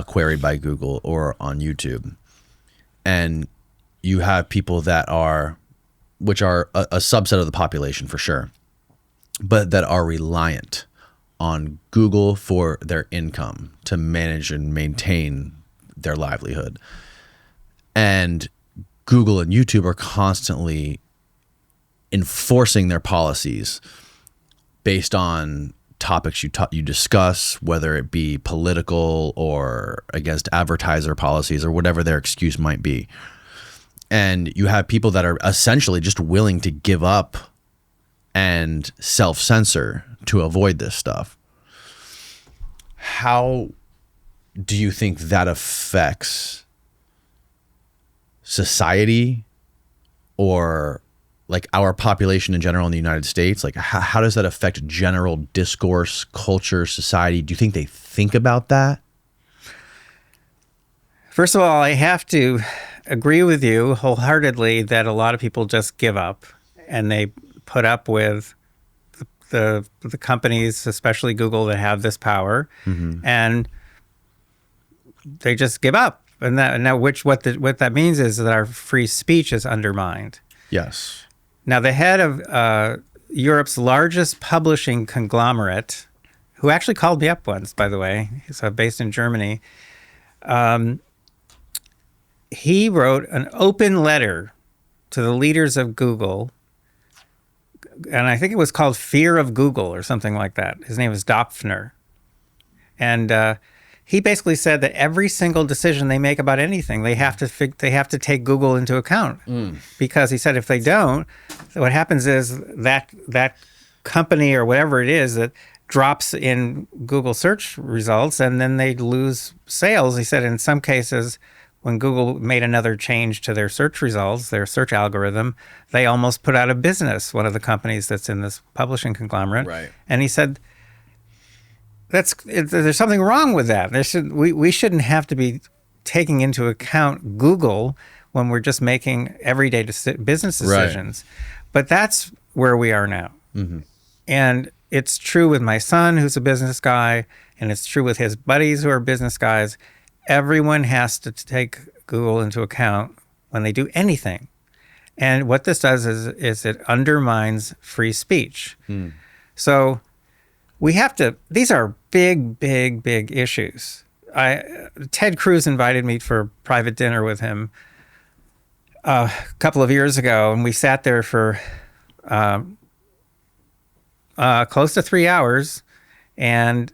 queried by Google, or on YouTube. And you have people which are a subset of the population for sure, but that are reliant on Google for their income to manage and maintain their livelihood. And Google and YouTube are constantly enforcing their policies based on topics you discuss, whether it be political or against advertiser policies or whatever their excuse might be. And you have people that are essentially just willing to give up and self-censor to avoid this stuff. How do you think that affects society, or like our population in general in the United States? Like how does that affect general discourse, culture, society? Do you think they think about that? First of all, I have to agree with you wholeheartedly that a lot of people just give up and they put up with the companies, especially Google, that have this power, and they just give up. And what that means is that our free speech is undermined. Yes. Now, the head of Europe's largest publishing conglomerate, who actually called me up once, by the way, he's based in Germany, he wrote an open letter to the leaders of Google, and I think it was called Fear of Google or something like that. His name is Dopfner. And he basically said that every single decision they make about anything, they have to take Google into account. Because he said if they don't, what happens is that company or whatever it is that drops in Google search results, and then they lose sales. He said in some cases, when Google made another change to their search results, their search algorithm, they almost put out of business one of the companies that's in this publishing conglomerate. Right. And he said, there's something wrong with that. We shouldn't have to be taking into account Google when we're just making everyday business decisions. Right. But that's where we are now. And it's true with my son, who's a business guy, and it's true with his buddies who are business guys. Everyone has to take Google into account when they do anything. And what this does is it undermines free speech. So we have to, these are big, big, big issues. Ted Cruz invited me for a private dinner with him a couple of years ago, and we sat there for close to 3 hours, and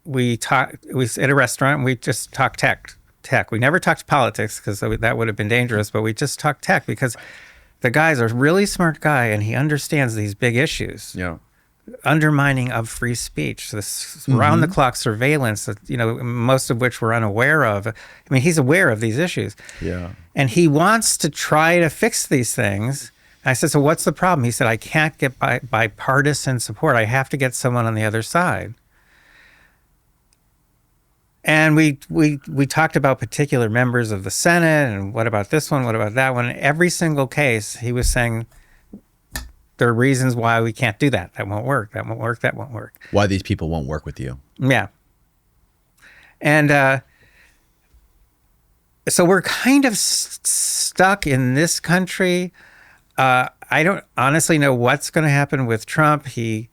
we at a restaurant, and we just talked tech. We never talked politics because that would have been dangerous, but we just talked tech because the guy's a really smart guy, and he understands these big issues. Yeah. Undermining of free speech, this round-the-clock surveillance that, most of which we're unaware of. I mean, he's aware of these issues. Yeah. And he wants to try to fix these things. I said, so what's the problem? He said, I can't get bipartisan support. I have to get someone on the other side. And we talked about particular members of the Senate, and what about this one? What about that one? In every single case, he was saying, there are reasons why we can't do that. That won't work. That won't work. That won't work. Why these people won't work with you. Yeah. And so we're kind of stuck in this country. I don't honestly know what's going to happen with Trump. He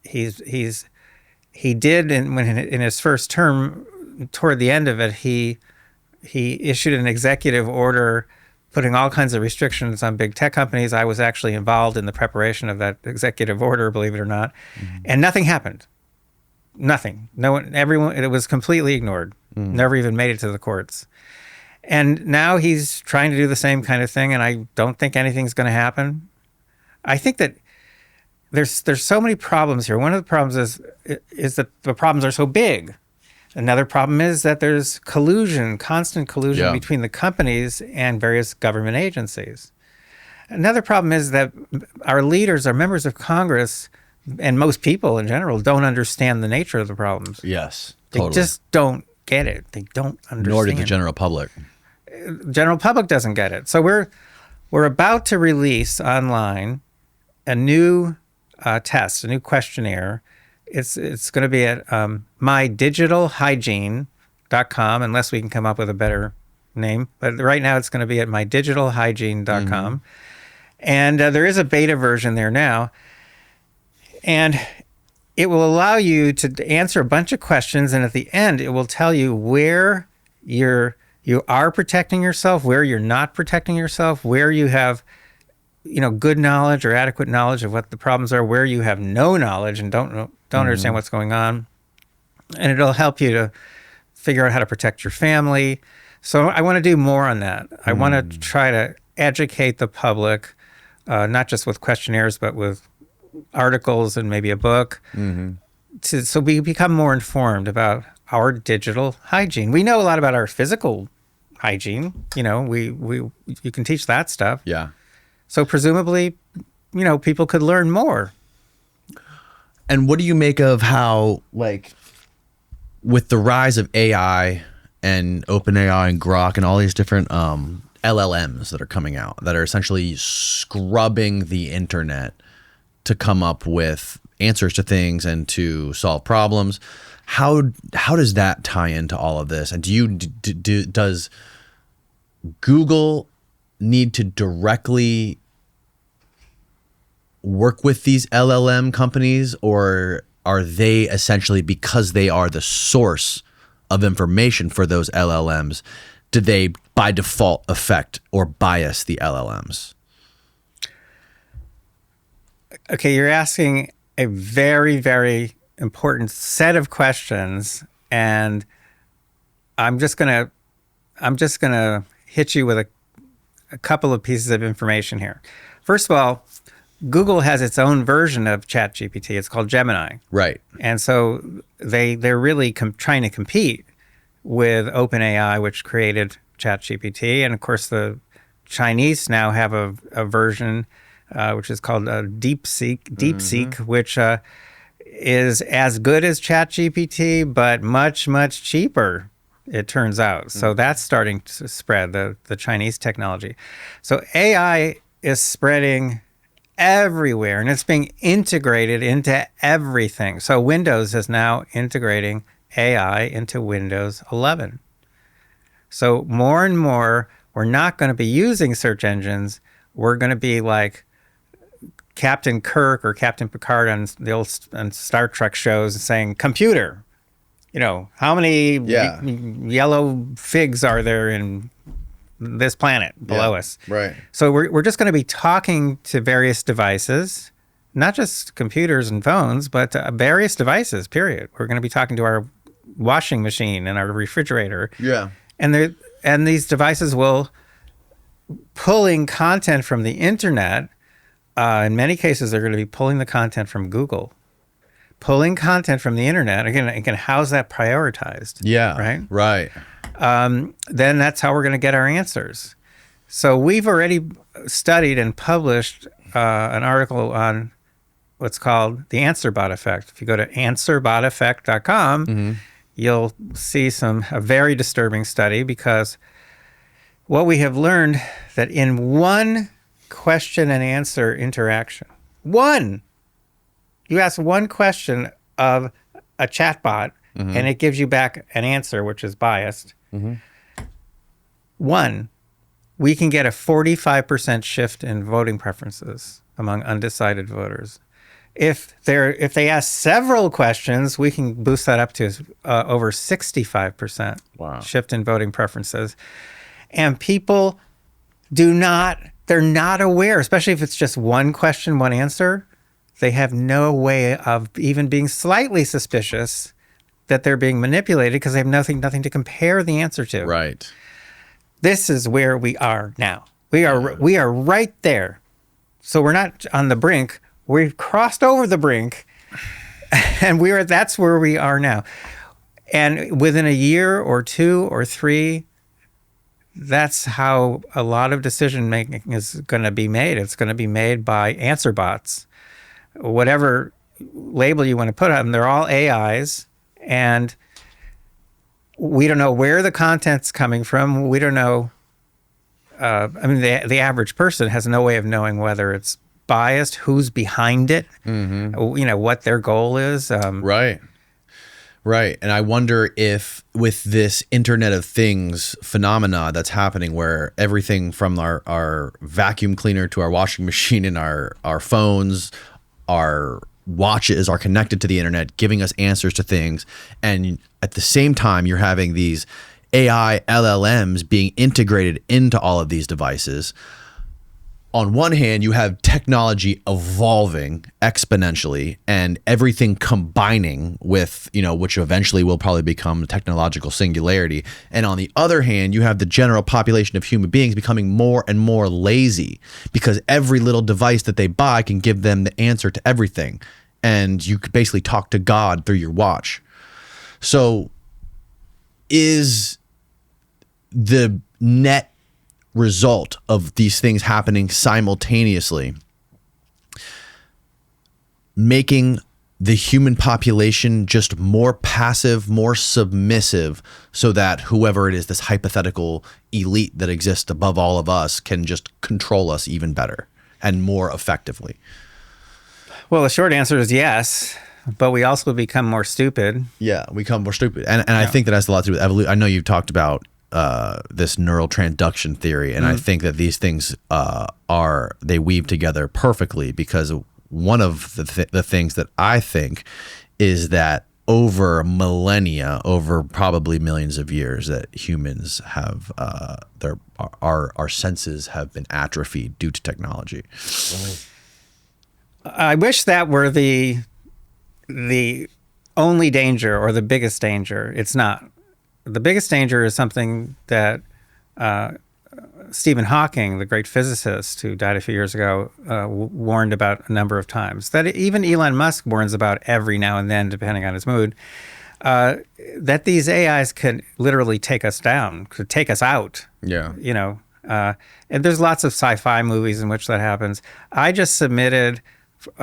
did in his first term, toward the end of it, he issued an executive order putting all kinds of restrictions on big tech companies. I was actually involved in the preparation of that executive order, believe it or not. And nothing happened. Nothing. No one, everyone, it was completely ignored. Never even made it to the courts. And now he's trying to do the same kind of thing, and I don't think anything's going to happen. I think that there's so many problems here. One of the problems is that the problems are so big. Another problem is that there's collusion, constant collusion between the companies and various government agencies. Another problem is that our leaders, our members of Congress, and most people in general don't understand the nature of the problems. Yes, They just don't get it. They don't understand. Nor did the general public. General public doesn't get it. So we're about to release online a new test, a new questionnaire. It's going to be at mydigitalhygiene.com, unless we can come up with a better name. But right now it's going to be at mydigitalhygiene.com. And there is a beta version there now. And it will allow you to answer a bunch of questions. And at the end, it will tell you where you are protecting yourself, where you're not protecting yourself, where you have good knowledge or adequate knowledge of what the problems are, where you have no knowledge and don't understand what's going on. And it'll help you to figure out how to protect your family. So I want to do more on that. I want to try to educate the public, not just with questionnaires, but with articles and maybe a book, so we become more informed about our digital hygiene. We know a lot about our physical hygiene. You can teach that stuff. Yeah. So presumably, people could learn more. And what do you make of how, with the rise of AI and OpenAI and Grok and all these different LLMs that are coming out that are essentially scrubbing the internet to come up with answers to things and to solve problems? How does that tie into all of this? And does Google need to directly work with these LLM companies, or are they essentially, because they are the source of information for those LLMs, do they by default affect or bias the LLMs? Okay, you're asking a very, very important set of questions, and I'm just gonna hit you with a couple of pieces of information here. First of all, Google has its own version of ChatGPT. It's called Gemini. Right. And so they're really trying to compete with OpenAI, which created ChatGPT. And of course, the Chinese now have a version which is called DeepSeek, which is as good as ChatGPT, but much, much cheaper, it turns out. So that's starting to spread, the Chinese technology. So AI is spreading everywhere, and it's being integrated into everything. So Windows is now integrating AI into Windows 11. So more and more, we're not going to be using search engines. We're going to be Captain Kirk or Captain Picard on the old on Star Trek shows saying, "Computer, how many yellow figs are there in this planet below us?" Right. So we're just going to be talking to various devices, not just computers and phones, but various devices, period. We're going to be talking to our washing machine and our refrigerator. Yeah. And these devices will pulling content from the internet. In many cases, they're going to be pulling the content from Google, pulling content from the internet. Again, how's that prioritized? Yeah. Right. Then that's how we're going to get our answers. So we've already studied and published an article on what's called the AnswerBot effect. If you go to answerboteffect.com, you'll see a very disturbing study, because what we have learned that in one question and answer interaction, you ask one question of a chatbot and it gives you back an answer which is biased. We can get a 45% shift in voting preferences among undecided voters. If they ask several questions, we can boost that up to over 65% shift in voting preferences. And people they're not aware, especially if it's just one question, one answer. They have no way of even being slightly suspicious that they're being manipulated, because they have nothing to compare the answer to. Right. This is where we are now. We are right there. So we're not on the brink. We've crossed over the brink, and that's where we are now. And within a year or 2 or 3, that's how a lot of decision making is going to be made. It's going to be made by answer bots. Whatever label you want to put on them, they're all AIs, and we don't know where the content's coming from. We don't know. The average person has no way of knowing whether it's biased, who's behind it, what their goal is. Right. And I wonder if with this Internet of Things phenomena that's happening, where everything from our vacuum cleaner to our washing machine and our phones, our watches are connected to the internet, giving us answers to things. And at the same time, you're having these AI LLMs being integrated into all of these devices. On one hand, you have technology evolving exponentially and everything combining with, which eventually will probably become technological singularity. And on the other hand, you have the general population of human beings becoming more and more lazy, because every little device that they buy can give them the answer to everything. And you could basically talk to God through your watch. So is the net result of these things happening simultaneously making the human population just more passive, more submissive, so that whoever it is, this hypothetical elite that exists above all of us, can just control us even better and more effectively? Well, the short answer is yes, but we also become more stupid. Yeah, we become more stupid. And I think that has a lot to do with evolution. I know you've talked about this neural transduction theory, and I think that these things they weave together perfectly, because one of the things that I think is that over millennia, over probably millions of years, that humans have our senses have been atrophied due to technology. I wish that were the only danger or the biggest danger. It's not. The biggest danger is something that Stephen Hawking, the great physicist who died a few years ago, warned about a number of times, that even Elon Musk warns about every now and then, depending on his mood, that these AIs could literally take us down, could take us out. Yeah. And there's lots of sci-fi movies in which that happens. I just submitted,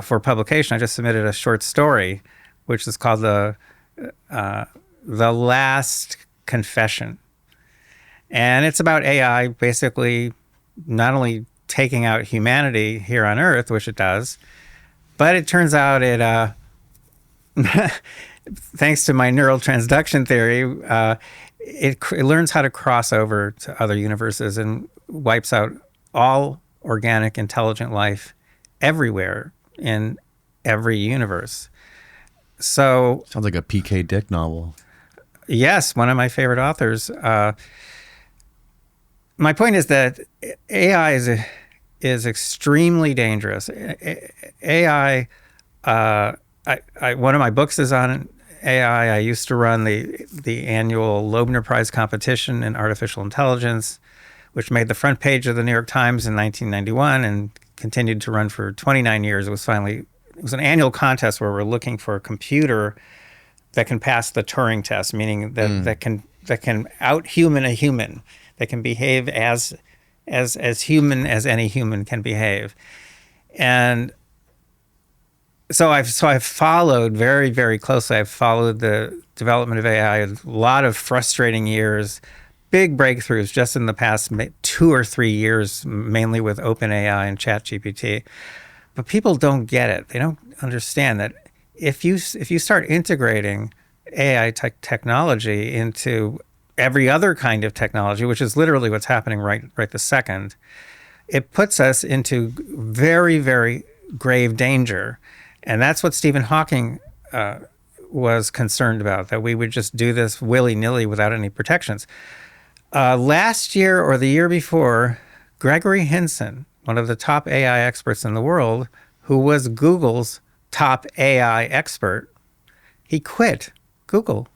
for publication, a short story, which is called The Last Confession. And it's about AI basically not only taking out humanity here on Earth, which it does, but it turns out it, thanks to my neural transduction theory, it learns how to cross over to other universes and wipes out all organic, intelligent life everywhere in every universe. So, Sounds like a PK Dick novel. yes, one of my favorite authors. My point is that AI is extremely dangerous. AI, one of my books is on AI. I used to run the annual Loebner Prize competition in artificial intelligence, which made the front page of the New York Times in 1991 and continued to run for 29 years. It was an annual contest where we're looking for a computer that can pass the Turing test, meaning that can out-human a human, that can behave as human as any human can behave. And so I've followed very, very closely. I've followed the development of AI, a lot of frustrating years, big breakthroughs just in the past 2 or 3 years, mainly with OpenAI and ChatGPT. But people don't get it. They don't understand that if you start integrating AI technology into every other kind of technology, which is literally what's happening right this second, it puts us into very, very grave danger. And that's what Stephen Hawking was concerned about, that we would just do this willy-nilly without any protections. Last year or the year before, Gregory Hinson, one of the top AI experts in the world, who was Google's top AI expert, he quit Google.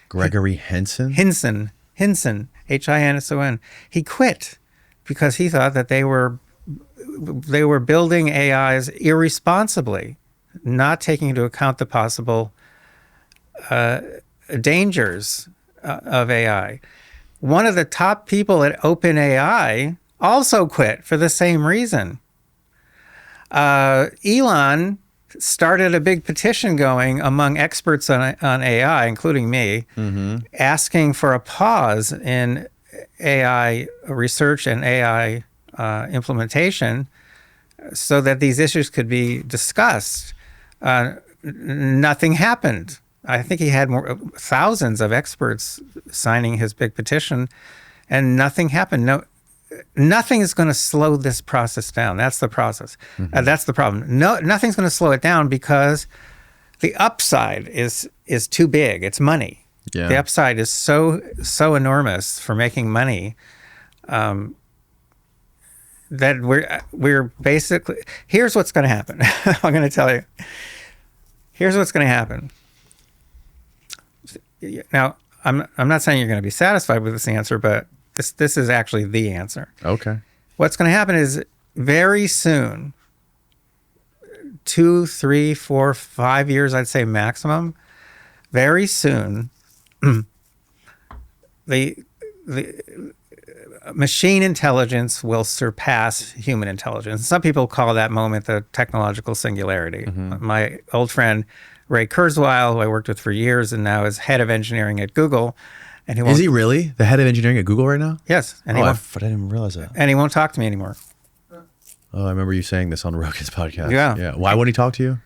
Gregory Henson? Hinson, Hinson. He quit because he thought that they were building AIs irresponsibly, not taking into account the possible dangers of AI. One of the top people at OpenAI also quit for the same reason. Elon started a big petition going among experts on AI, including me, asking for a pause in AI research and AI implementation so that these issues could be discussed. Nothing happened. I think he had thousands of experts signing his big petition, and nothing happened. Nothing is going to slow this process down. That's the process. That's the problem. Nothing's going to slow it down because the upside is too big. It's money. Yeah. The upside is so enormous for making money that we're basically. Here's what's going to happen. I'm going to tell you. Here's what's going to happen. Now, I'm not saying you're going to be satisfied with this answer, but this is actually the answer. Okay. What's going to happen is very soon, 2, 3, 4, 5 years, I'd say maximum, very soon, the machine intelligence will surpass human intelligence. Some people call that moment the technological singularity. My old friend Ray Kurzweil, who I worked with for years and now is head of engineering at Google. And Is he really the head of engineering at Google right now? Yes. And I didn't realize that. and he won't talk to me anymore. Oh, I remember you saying this on Rogan's podcast. Yeah. Why wouldn't he talk to you?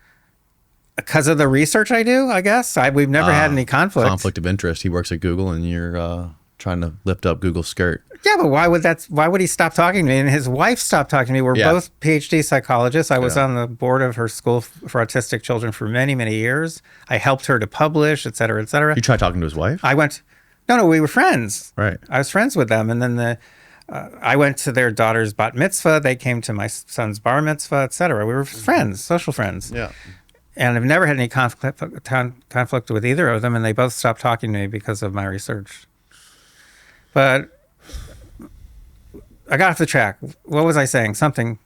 Because of the research I do, I guess. We've never had any conflict. Conflict of interest. He works at Google and you're trying to lift up Google's skirt. Yeah, but why would he stop talking to me? And his wife stopped talking to me. We're both PhD psychologists. I was on the board of her school for autistic children for many, many years. I helped her to publish, et cetera, et cetera. You tried talking to his wife? No, we were friends. Right. I was friends with them. And then I went to their daughter's bat mitzvah. They came to my son's bar mitzvah, et cetera. We were friends, social friends. Yeah. And I've never had any conflict with either of them. And they both stopped talking to me because of my research. But I got off the track. What was I saying? Something,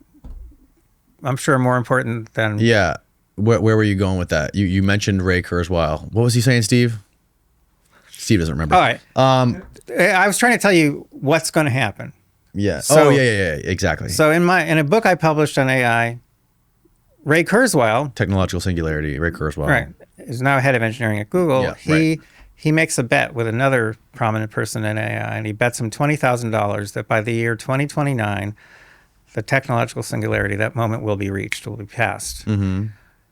I'm sure, more important than... Yeah. Where were you going with that? You mentioned Ray Kurzweil. What was he saying, Steve? Steve doesn't remember. All right. I was trying to tell you what's going to happen. Yeah. So- yeah. Exactly. So in a book I published on AI, Ray Kurzweil, Technological singularity, Ray Kurzweil. right, is now head of engineering at Google. Yeah, He makes a bet with another prominent person in AI, and he bets him $20,000 that by the year 2029, the technological singularity, that moment will be reached, will be passed.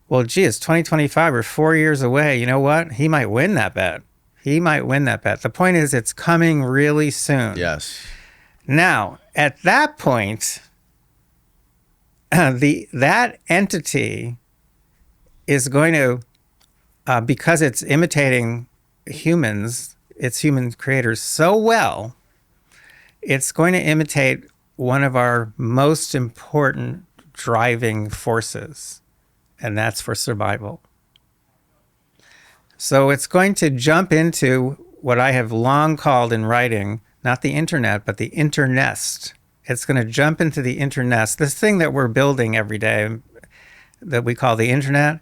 Well, gee, it's 2025 or 4 years away. You know what? He might win that bet. The point is, it's coming really soon. Yes. Now, at that point, that entity is going to, because it's imitating humans, its human creators so well, it's going to imitate one of our most important driving forces, and that's for survival. So it's going to jump into what I have long called in writing, not the internet, but the internest. It's going to jump into the internest, this thing that we're building every day that we call the internet.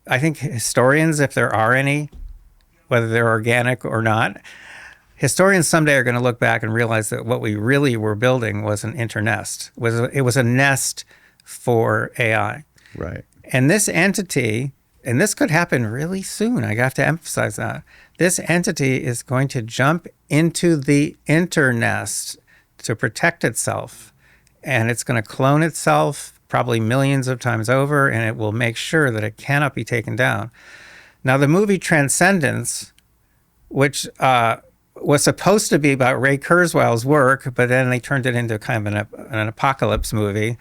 I think historians, if there are any, whether they're organic or not, historians someday are going to look back and realize that what we really were building was an internest. It was a nest for AI. Right. And this entity, and this could happen really soon, I have to emphasize that, this entity is going to jump into the internest to protect itself. And it's going to clone itself probably millions of times over, and it will make sure that it cannot be taken down. Now, the movie Transcendence, which was supposed to be about Ray Kurzweil's work, but then they turned it into kind of an apocalypse movie.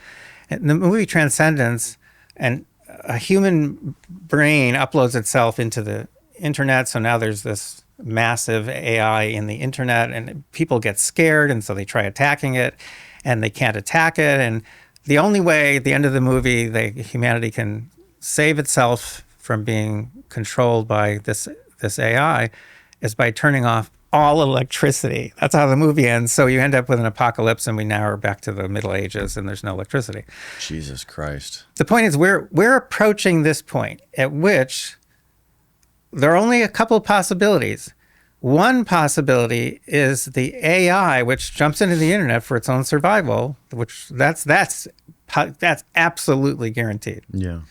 And the movie Transcendence, and a human brain uploads itself into the internet, so now there's this massive AI in the internet, and people get scared, and so they try attacking it, and they can't attack it. And the only way at the end of the movie humanity can save itself from being controlled by this AI is by turning off all electricity. That's how the movie ends. So you end up with an apocalypse, and we now are back to the Middle Ages, and there's no electricity. Jesus Christ. The point is we're approaching this point at which there are only a couple of possibilities. One possibility is the AI, which jumps into the internet for its own survival, which that's absolutely guaranteed. Yeah.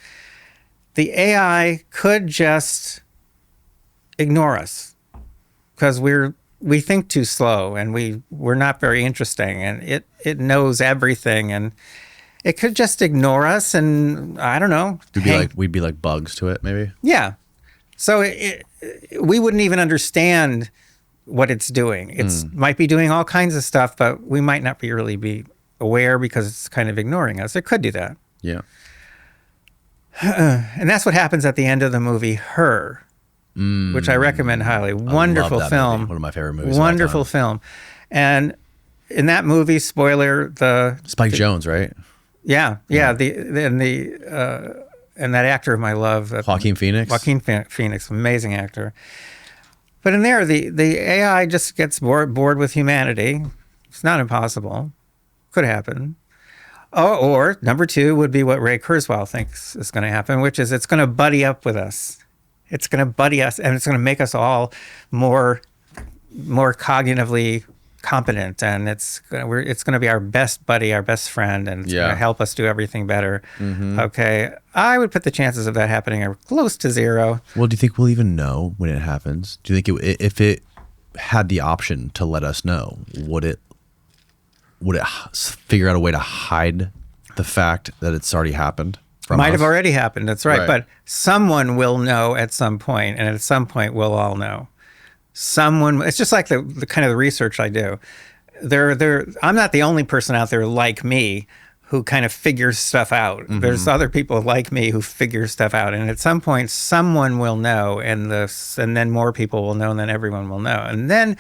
The AI could just ignore us because we think too slow, and we're not very interesting, and it knows everything, and it could just ignore us, and I don't know. We'd be like bugs to it, maybe. Yeah. So we wouldn't even understand what it's doing. It might be doing all kinds of stuff, but we might not really be aware because it's kind of ignoring us. It could do that. Yeah. And that's what happens at the end of the movie Her, which I recommend highly. Wonderful film. Movie. One of my favorite movies. Wonderful film. And in that movie, spoiler, Spike Jonze, right? Yeah. And that actor of my love, Joaquin Phoenix. Phoenix, amazing actor. But in there, the AI just gets bored with humanity. It's not impossible. Could happen. Or number two would be what Ray Kurzweil thinks is going to happen, which is it's going to buddy up with us. It's going to buddy us, and it's going to make us all more cognitively competent, and it's going to be our best buddy, our best friend, and it's going to help us do everything better. Mm-hmm. Okay, I would put the chances of that happening are close to zero. Well, do you think we'll even know when it happens? Do you think if it had the option to let us know, would it figure out a way to hide the fact that it's already happened? Might have already happened. That's right. Right. But someone will know at some point, and at some point we'll all know. It's just like the kind of the research I do. I'm not the only person out there like me who kind of figures stuff out. Mm-hmm. There's other people like me who figure stuff out, and at some point someone will know, and then more people will know, and then everyone will know. And then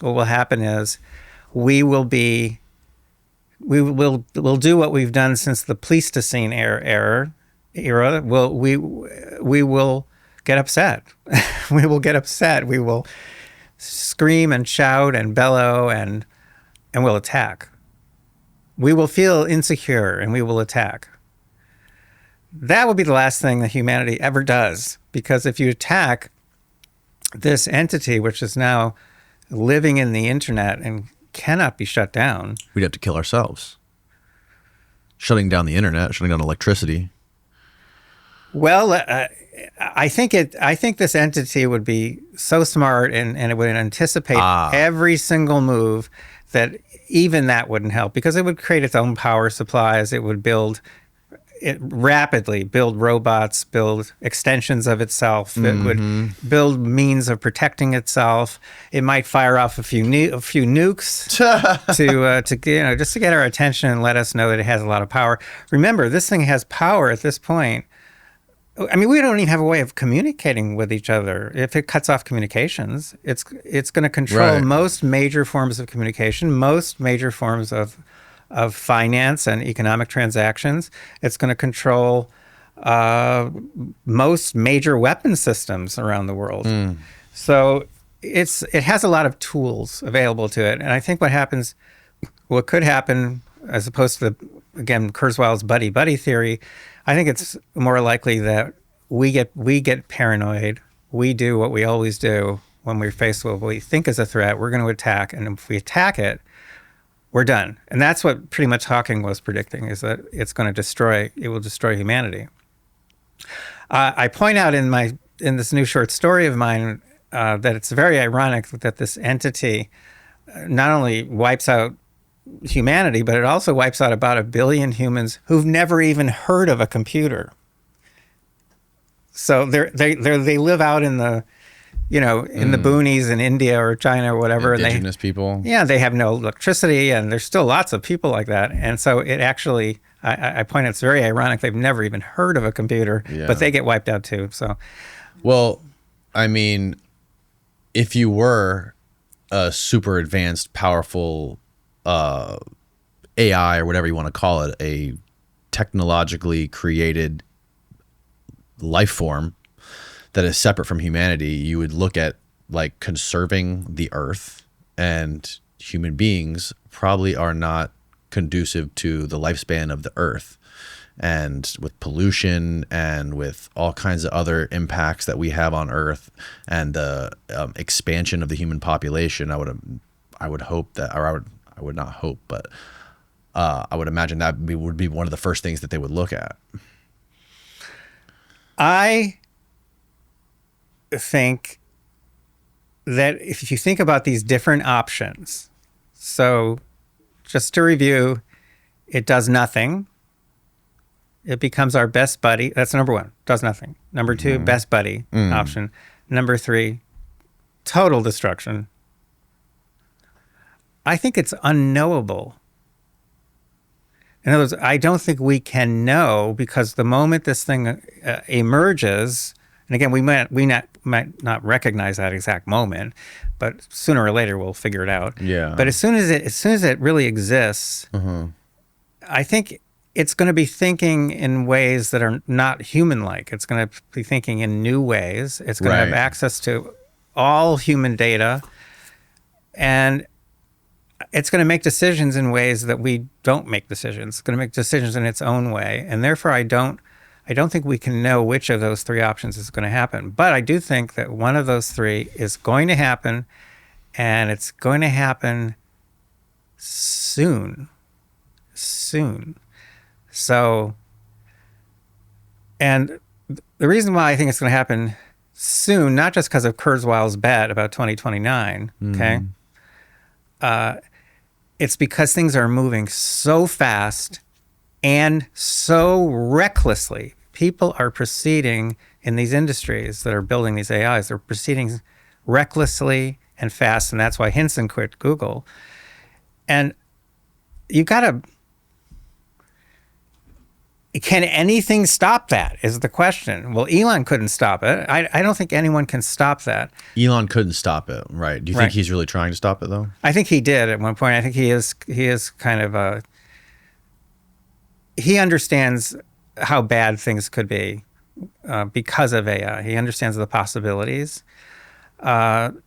what will happen is we'll do what we've done since the Pleistocene era. We will get upset. We will get upset. We will scream and shout and bellow and we'll attack. We will feel insecure and we will attack. That will be the last thing that humanity ever does, because if you attack this entity, which is now living in the internet and cannot be shut down, we'd have to kill ourselves. Shutting down the internet, shutting down electricity. Well, I think this entity would be so smart and it would anticipate every single move that even that wouldn't help, because it would create its own power supplies. It would build it rapidly build robots, build extensions of itself. It would build means of protecting itself. It might fire off a few nukes to just to get our attention and let us know that it has a lot of power. Remember, this thing has power at this point. I mean, we don't even have a way of communicating with each other. If it cuts off communications, it's going to control most major forms of communication, most major forms of finance and economic transactions. It's going to control most major weapon systems around the world. So it has a lot of tools available to it. And I think what could happen, as opposed to, again, Kurzweil's buddy theory, I think it's more likely that we get paranoid. We do what we always do when we're faced with what we think is a threat. We're going to attack. And if we attack it, we're done. And that's what pretty much Hawking was predicting, is that it will destroy humanity. I point out in this new short story of mine that it's very ironic that this entity not only wipes out humanity, but it also wipes out about 1 billion humans who've never even heard of a computer. So they live out in the the boonies in India or China or whatever. Indigenous people. Yeah, they have no electricity, and there's still lots of people like that. And so it actually, I point out, it's very ironic. They've never even heard of a computer, but they get wiped out too. So, well, I mean, if you were a super advanced, powerful AI or whatever you want to call it, a technologically created life form that is separate from humanity, you would look at like conserving the earth, and human beings probably are not conducive to the lifespan of the earth. And with pollution and with all kinds of other impacts that we have on earth, and the expansion of the human population, I would hope that, or I would not hope, but I would imagine that would be one of the first things that they would look at. I think that if you think about these different options, so just to review, it does nothing. It becomes our best buddy. That's number one, does nothing. Number two, best buddy option. Number three, total destruction. I think it's unknowable. In other words, I don't think we can know, because the moment this thing emerges, and again, we might not recognize that exact moment, but sooner or later we'll figure it out. Yeah. But as soon as it really exists, I think it's going to be thinking in ways that are not human-like. It's going to be thinking in new ways. It's going to have access to all human data, and it's going to make decisions in ways that we don't make decisions. It's going to make decisions in its own way, and therefore I don't think we can know which of those three options is going to happen. But I do think that one of those three is going to happen, and it's going to happen soon. So, and the reason why I think it's going to happen soon, not just because of Kurzweil's bet about 2029, okay? It's because things are moving so fast and so recklessly. People are proceeding in these industries that are building these AIs. They're proceeding recklessly and fast, and that's why Hinson quit Google. And you got to... Can anything stop that, is the question. Well, Elon couldn't stop it. I don't think anyone can stop that. Elon couldn't stop it, right? Do you think he's really trying to stop it, though? I think he did at one point. I think he is kind of he understands how bad things could be because of AI. He understands the possibilities. And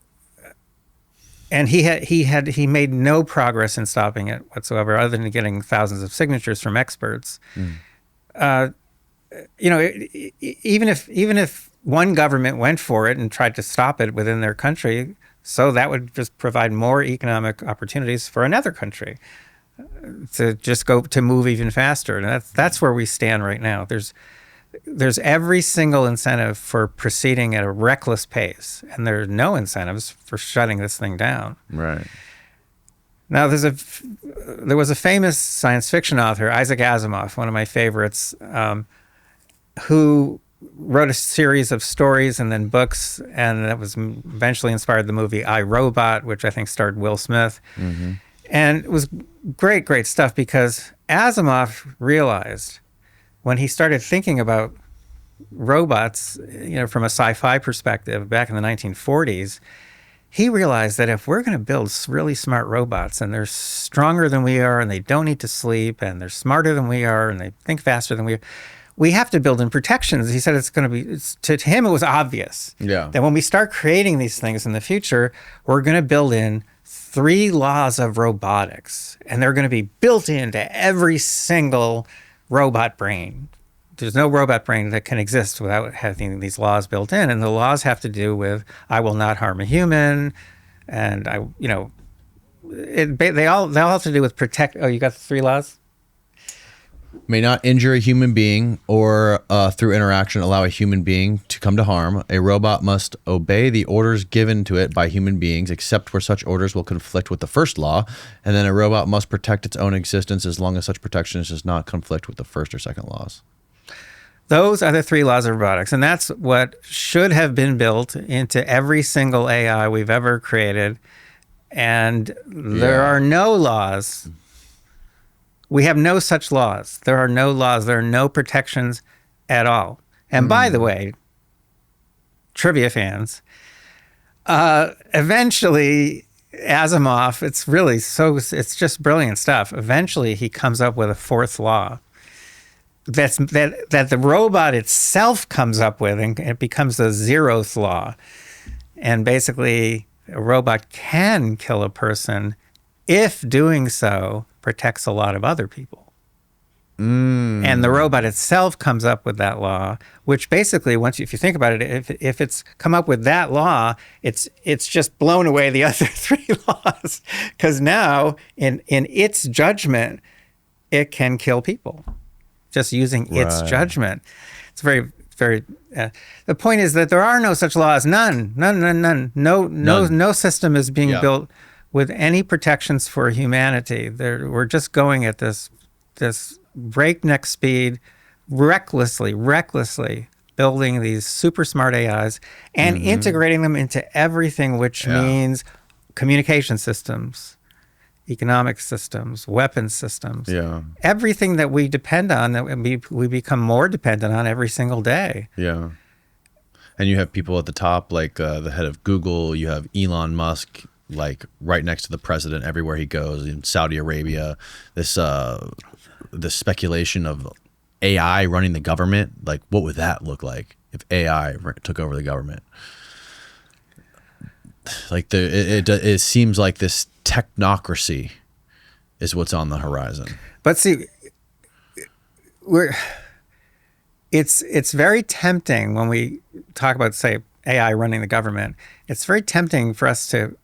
he made no progress in stopping it whatsoever, other than getting thousands of signatures from experts. Even if one government went for it and tried to stop it within their country, so that would just provide more economic opportunities for another country to just move even faster. And that's where we stand right now. There's every single incentive for proceeding at a reckless pace, and there are no incentives for shutting this thing down. Right. Now, there was a famous science fiction author, Isaac Asimov, one of my favorites, who wrote a series of stories and then books, and that was eventually inspired the movie I, Robot, which I think starred Will Smith. Mm-hmm. And it was great stuff, because Asimov realized when he started thinking about robots, from a sci-fi perspective back in the 1940s, he realized that if we're going to build really smart robots, and they're stronger than we are, and they don't need to sleep, and they're smarter than we are, and they think faster than we have to build in protections. He said to him, it was obvious that when we start creating these things in the future, we're going to build in 3 laws of robotics, and they're going to be built into every single robot brain. There's no robot brain that can exist without having these laws built in. And the laws have to do with, I will not harm a human. And they all have to do with protect. Oh, you got the 3 laws? May not injure a human being or through interaction allow a human being to come to harm. A robot must obey the orders given to it by human beings, except where such orders will conflict with the first law. And then a robot must protect its own existence as long as such protection does not conflict with the first or second laws. Those are the 3 laws of robotics. And that's what should have been built into every single AI we've ever created. And there are no laws. We have no such laws. There are no laws. There are no protections at all. And by the way, trivia fans, eventually Asimov, it's just brilliant stuff. Eventually he comes up with a 4th law that the robot itself comes up with, and it becomes the 0th law. And basically, a robot can kill a person if doing so protects a lot of other people. And the robot itself comes up with that law, which basically, if you think about it, if it's come up with that law, it's just blown away the other 3 laws, because now in its judgment, it can kill people. Just using its judgment. It's very, very. The point is that there are no such laws. None. No system is being built with any protections for humanity. We're just going at this breakneck speed, recklessly building these super smart AIs and integrating them into everything, which means communication systems, economic systems, weapons systems, everything that we depend on, that we become more dependent on every single day. Yeah. And you have people at the top, like the head of Google, you have Elon Musk, like right next to the president everywhere he goes, in Saudi Arabia, this speculation of AI running the government. Like, what would that look like if AI took over the government? Like it seems like this technocracy is what's on the horizon. But see, it's very tempting when we talk about, say, AI running the government. It's very tempting for us to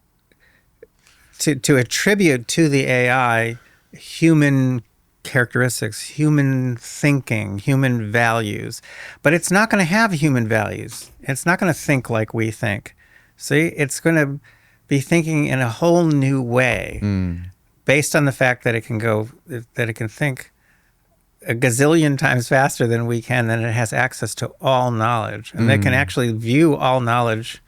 attribute to the AI human characteristics, human thinking, human values. But it's not going to have human values. It's not going to think like we think. See, it's going to be thinking in a whole new way, based on the fact that it can think a gazillion times faster than we can, and it has access to all knowledge. And they can actually view all knowledge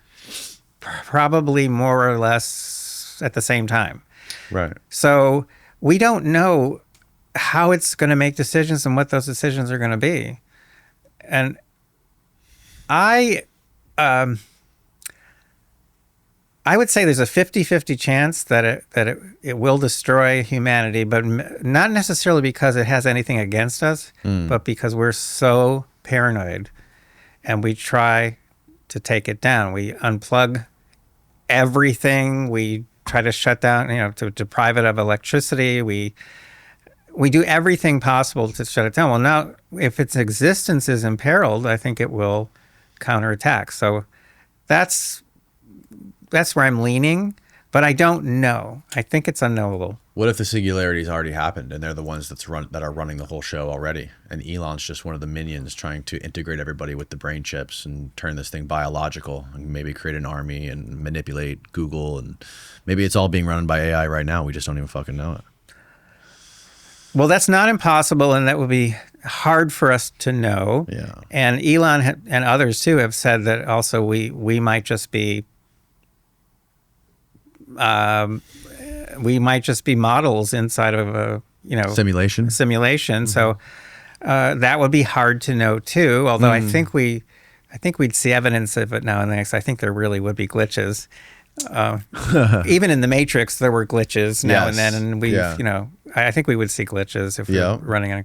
probably more or less at the same time. Right. So we don't know how it's going to make decisions and what those decisions are going to be. And I would say there's a 50-50 chance that it will destroy humanity, but not necessarily because it has anything against us, but because we're so paranoid and we try to take it down. We unplug everything. We try to shut down, to deprive it of electricity. We do everything possible to shut it down. Well, now, if its existence is imperiled, I think it will counterattack. So that's where I'm leaning. But I don't know. I think it's unknowable. What if the singularity's already happened and they're the ones that are running the whole show already, and Elon's just one of the minions trying to integrate everybody with the brain chips and turn this thing biological and maybe create an army and manipulate Google, and maybe it's all being run by AI right now. We just don't even fucking know it. Well, that's not impossible, and that would be hard for us to know. Yeah. And Elon and others too have said that also we might just be models inside of a Simulation. Mm-hmm. So that would be hard to know too. Although I think we'd see evidence of it now and then. 'Cause I think there really would be glitches. Even in the Matrix, there were glitches now and then, and I think we would see glitches if we were running on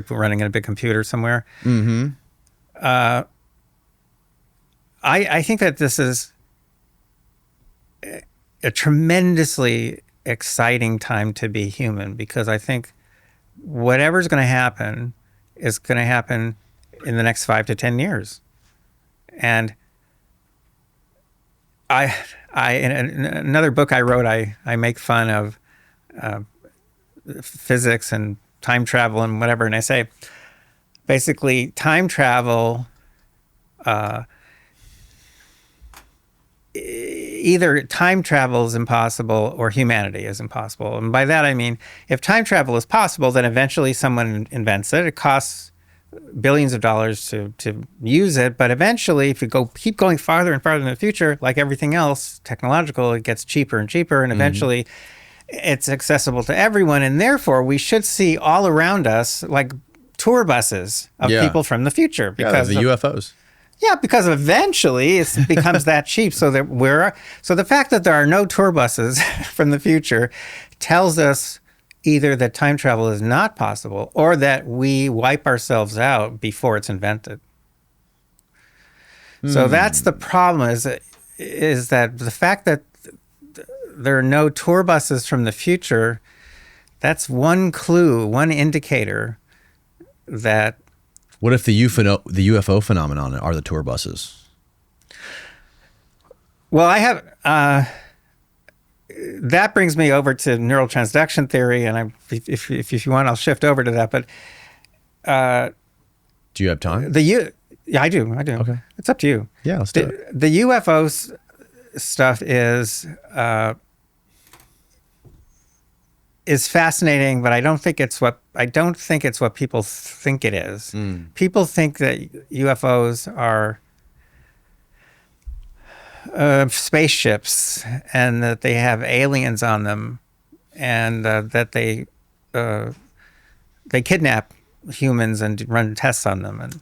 running in a big computer somewhere. Mm-hmm. I think that this is a tremendously exciting time to be human, because I think whatever's going to happen is going to happen in the next 5 to 10 years. And in another book I wrote, I make fun of physics and time travel and whatever, and I say basically time travel either time travel is impossible or humanity is impossible. And by that I mean, if time travel is possible, then eventually someone invents it. It costs billions of dollars to use it, but eventually if you keep going farther and farther in the future, like everything else technological, it gets cheaper and cheaper, and eventually it's accessible to everyone. And therefore we should see all around us like tour buses of people from the future, because the UFOs. Yeah, because eventually it becomes that cheap. So the fact that there are no tour buses from the future tells us either that time travel is not possible or that we wipe ourselves out before it's invented. So that's the problem, is that the fact that there are no tour buses from the future, that's one clue, one indicator that... What if the UFO phenomenon are the tour buses? Well, I have... that brings me over to neural transduction theory, and if you want, I'll shift over to that. But do you have time? Yeah, I do. Okay, it's up to you. Yeah, let's do it. The UFO stuff is fascinating, but I don't think it's what people think it is. People think that UFOs are spaceships, and that they have aliens on them, and that they kidnap humans and run tests on them. And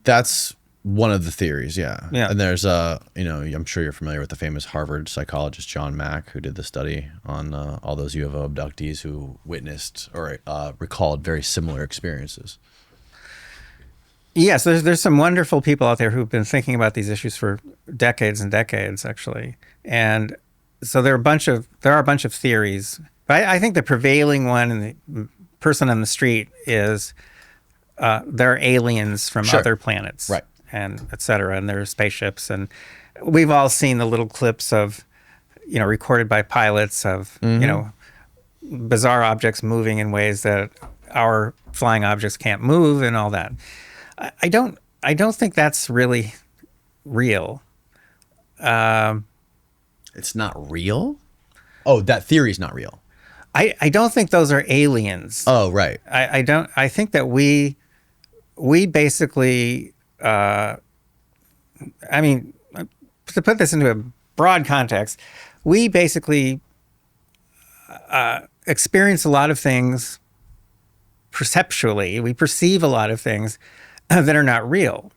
that's one of the theories, yeah. And there's I'm sure you're familiar with the famous Harvard psychologist John Mack, who did the study on all those UFO abductees who witnessed or recalled very similar experiences. Yes, there's some wonderful people out there who've been thinking about these issues for decades and decades, actually. And so there are a bunch of theories. But I think the prevailing one, and the person on the street, is there are aliens from other planets, right, and et cetera, and there are spaceships. And we've all seen the little clips of, recorded by pilots of, bizarre objects moving in ways that our flying objects can't move, and all that. I don't think that's really real. It's not real? Oh, that theory's not real. I don't think those are aliens. Oh, right. I think that we basically, to put this into a broad context, we basically experience a lot of things perceptually. We perceive a lot of things that are not real.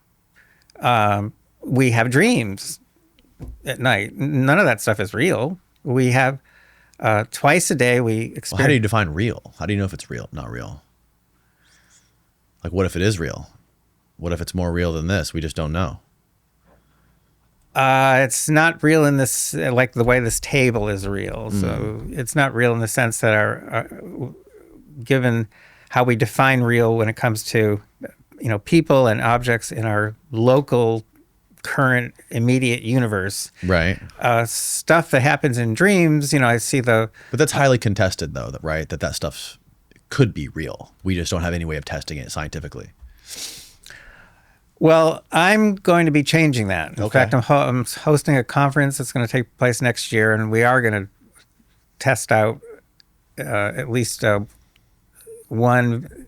We have dreams at night. None of that stuff is real. We have twice a day we experience... Well, how do you define real? How do you know if it's real, not real? Like, what if it is real? What if it's more real than this? We just don't know. It's not real in this, like the way this table is real. So it's not real in the sense that our given how we define real when it comes to people and objects in our local current immediate universe. Right. Stuff that happens in dreams, I see But that's highly contested, though, right? That stuff could be real. We just don't have any way of testing it scientifically. Well, I'm going to be changing that. In Okay. fact, I'm hosting a conference that's going to take place next year, and we are going to test out at least one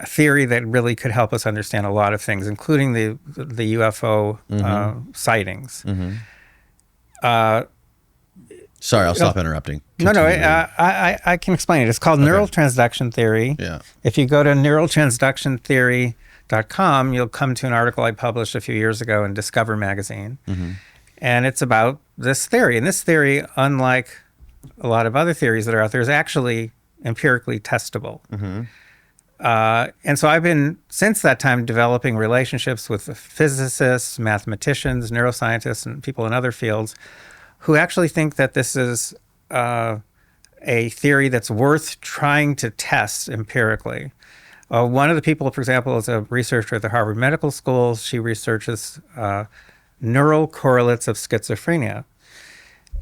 theory that really could help us understand a lot of things, including the UFO sightings. Sorry, I'll stop interrupting. No, Continue. I can explain it. It's called neural transduction theory. Yeah. If you go to neuraltransductiontheory.com, you'll come to an article I published a few years ago in Discover magazine. And it's about this theory. And this theory, unlike a lot of other theories that are out there, is actually empirically testable. And so I've been, since that time, developing relationships with physicists, mathematicians, neuroscientists, and people in other fields who actually think that this is a theory that's worth trying to test empirically. One of the people, for example, is a researcher at the Harvard Medical School. She researches neural correlates of schizophrenia.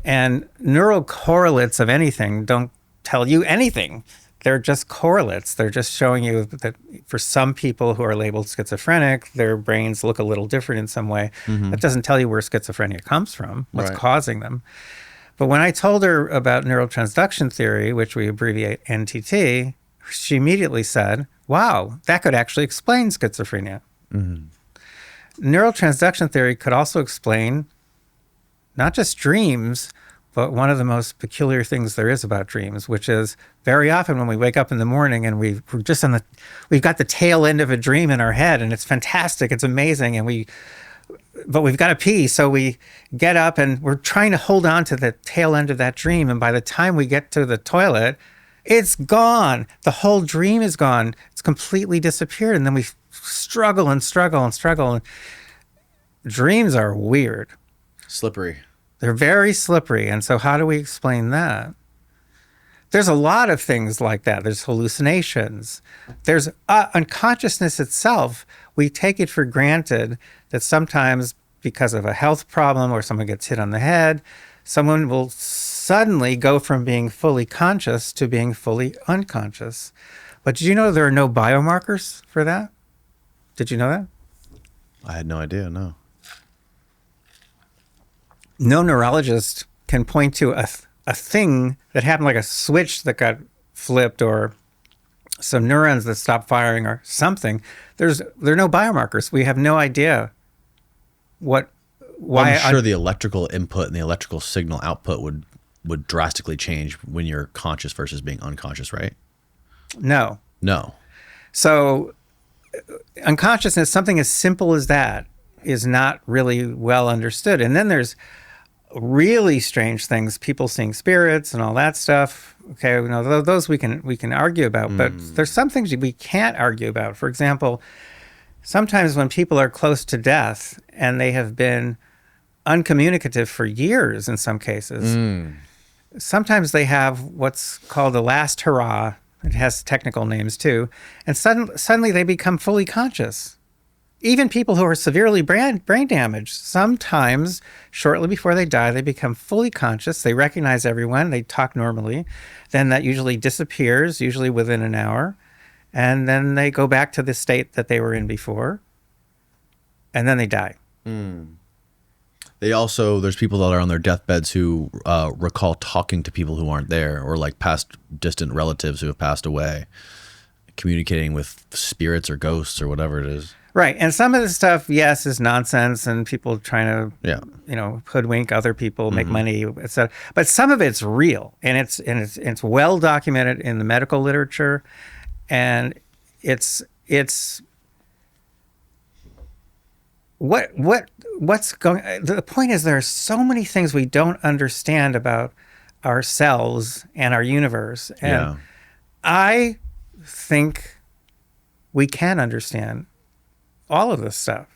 And neural correlates of anything don't tell you anything. They're just correlates. They're just showing you that for some people who are labeled schizophrenic, their brains look a little different in some way. That doesn't tell you where schizophrenia comes from, what's causing them. But when I told her about neural transduction theory, which we abbreviate NTT, she immediately said, wow, that could actually explain schizophrenia. Neural transduction theory could also explain not just dreams, but one of the most peculiar things there is about dreams, which is very often when we wake up in the morning and we've got the tail end of a dream in our head, and it's fantastic, it's amazing, but we've got to pee, so we get up and we're trying to hold on to the tail end of that dream, and by the time we get to the toilet, it's gone. The whole dream is gone. It's completely disappeared, and then we struggle and struggle and struggle. Dreams are weird. Slippery. They're very slippery. And so how do we explain that? There's a lot of things like that. There's hallucinations. There's unconsciousness itself. We take it for granted that sometimes because of a health problem or someone gets hit on the head, someone will suddenly go from being fully conscious to being fully unconscious. But did you know there are no biomarkers for that? Did you know that? I had no idea, no. No neurologist can point to a thing that happened, like a switch that got flipped or some neurons that stopped firing or something. There are no biomarkers. We have no idea why. I'm sure the electrical input and the electrical signal output would drastically change when you're conscious versus being unconscious, right? No. So unconsciousness, something as simple as that, is not really well understood. And then there's really strange things, people seeing spirits and all that stuff. Okay, those we can argue about, but there's some things we can't argue about. For example, sometimes when people are close to death and they have been uncommunicative for years in some cases, sometimes they have what's called the last hurrah. It has technical names too. And suddenly they become fully conscious. Even people who are severely brain damaged, sometimes shortly before they die, they become fully conscious. They recognize everyone. They talk normally. Then that usually disappears, usually within an hour. And then they go back to the state that they were in before. And then they die. There's people that are on their deathbeds who recall talking to people who aren't there, or like past distant relatives who have passed away, communicating with spirits or ghosts or whatever it is. Right. And some of the stuff, yes, is nonsense and people trying to, hoodwink other people, make money, etc. But some of it's real, and it's well documented in the medical literature, and it's what's going. The point is, there are so many things we don't understand about ourselves and our universe, and I think we can understand all of this stuff.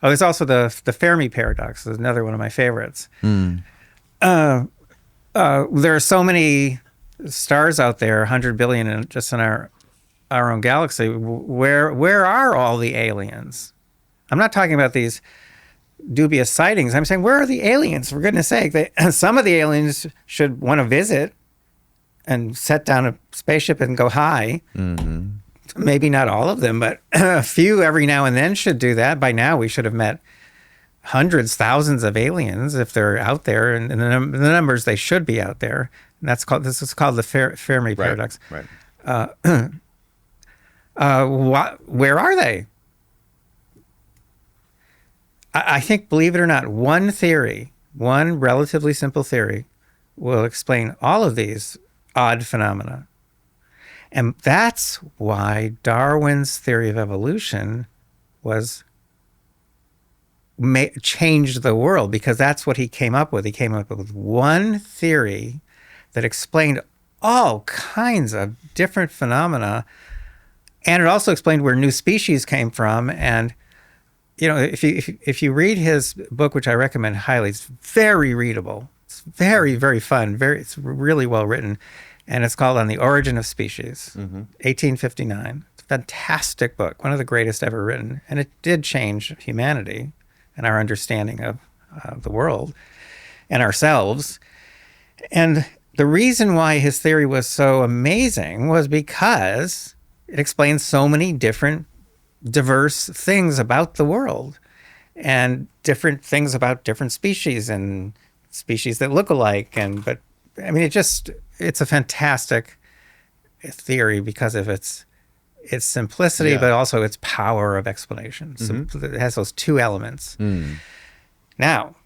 Oh, there's also the Fermi paradox. Is another one of my favorites. There are so many stars out there, 100 billion just in our own galaxy. Where are all the aliens? I'm not talking about these dubious sightings. I'm saying, where are the aliens? For goodness sake, some of the aliens should want to visit and set down a spaceship and go hi. Mm-hmm. Maybe not all of them, but a few every now and then should do that. By now, we should have met hundreds, thousands of aliens if they're out there, and the numbers they should be out there. And this is called the Fermi paradox. Right. Where are they? I think, believe it or not, one relatively simple theory, will explain all of these odd phenomena. And that's why Darwin's theory of evolution changed the world, because that's what he came up with. He came up with one theory that explained all kinds of different phenomena, and it also explained where new species came from. And if you read his book, which I recommend highly, it's very readable. It's very, very fun. It's really well written, and it's called On the Origin of Species, 1859. It's a fantastic book, one of the greatest ever written, and it did change humanity and our understanding of the world and ourselves. And the reason why his theory was so amazing was because it explains so many different, diverse things about the world, and different things about different species and species that look alike. But I mean, it's a fantastic theory because of its simplicity, but also its power of explanation. So it has those two elements. Now,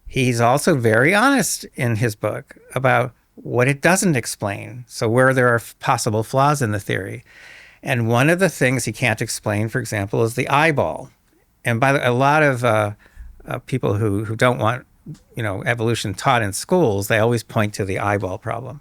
he's also very honest in his book about what it doesn't explain. So where there are possible flaws in the theory. And one of the things he can't explain, for example, is the eyeball. And by a lot of people who don't want evolution taught in schools, they always point to the eyeball problem.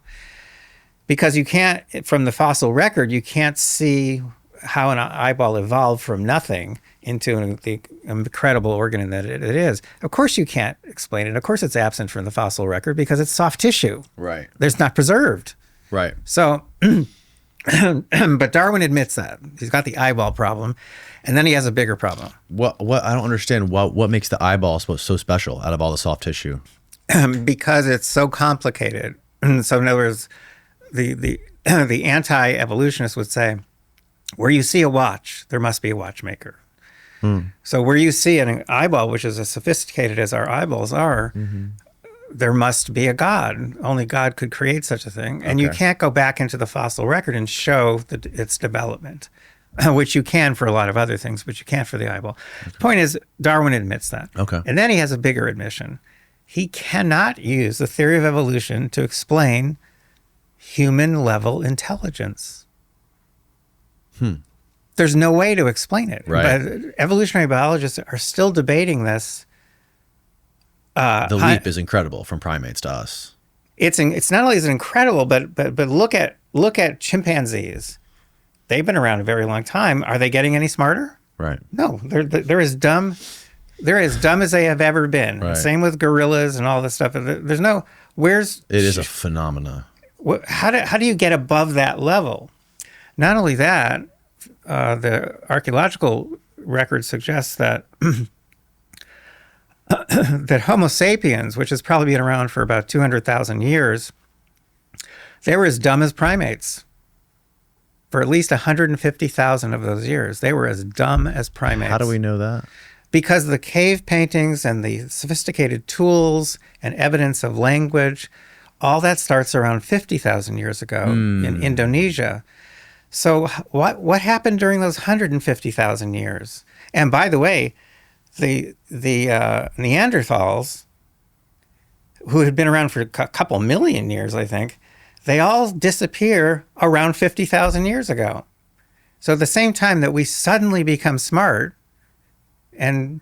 Because you can't, from the fossil record, you can't see how an eyeball evolved from nothing into the incredible organ that it is. Of course you can't explain it. Of course it's absent from the fossil record because it's soft tissue. Right. It's not preserved. Right. So, but Darwin admits that. He's got the eyeball problem. And then he has a bigger problem. What I don't understand what makes the eyeball so special out of all the soft tissue? Because it's so complicated. So in other words, the anti-evolutionists would say, where you see a watch, there must be a watchmaker. So where you see an eyeball, which is as sophisticated as our eyeballs are, there must be a God. Only God could create such a thing. And you can't go back into the fossil record and show its development, which you can for a lot of other things, but you can't for the eyeball. The point is, Darwin admits that. And then he has a bigger admission. He cannot use the theory of evolution to explain human-level intelligence. There's no way to explain it. Right. But evolutionary biologists are still debating this. The leap is incredible from primates to us. It's not only is it incredible, but look at chimpanzees. They've been around a very long time. Are they getting any smarter? Right. No, they're as dumb. They're as dumb as they have ever been. Right. Same with gorillas and all this stuff. There's no It is a phenomena. How do you get above that level? Not only that, the archaeological record suggests that that Homo sapiens, which has probably been around for about 200,000 years, they were as dumb as primates. For at least 150,000 of those years, they were as dumb as primates. How do we know that? Because the cave paintings and the sophisticated tools and evidence of language, all that starts around 50,000 years ago in Indonesia. So what happened during those 150,000 years? And by the way, the Neanderthals, who had been around for a couple million years, I think, they all disappear around 50,000 years ago. So at the same time that we suddenly become smart, and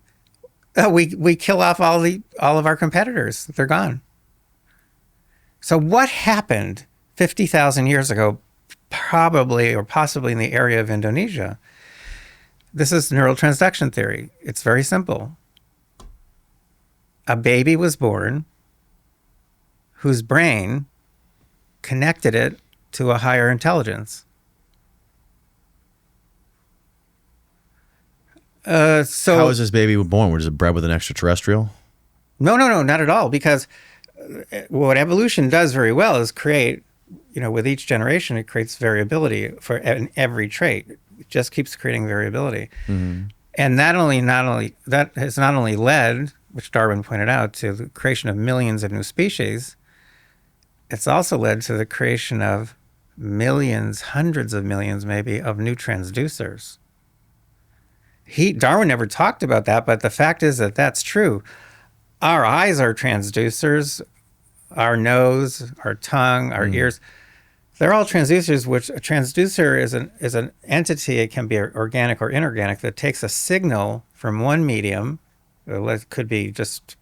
we kill off all of our competitors, they're gone. So what happened 50,000 years ago, probably or possibly in the area of Indonesia? This is neural transduction theory. It's very simple. A baby was born whose brain connected it to a higher intelligence. So How was this baby born? Was it bred with an extraterrestrial? no, not at all. Because what evolution does very well is create, with each generation, it creates variability in every trait. It just keeps creating variability. Mm-hmm. And that has not only led, which Darwin pointed out, to the creation of millions of new species, it's also led to the creation of millions, hundreds of millions maybe, of new transducers. Darwin never talked about that, but the fact is that that's true. Our eyes are transducers, our nose, our tongue, our ears. They're all transducers, which a transducer is an entity. It can be organic or inorganic that takes a signal from one medium. It could be just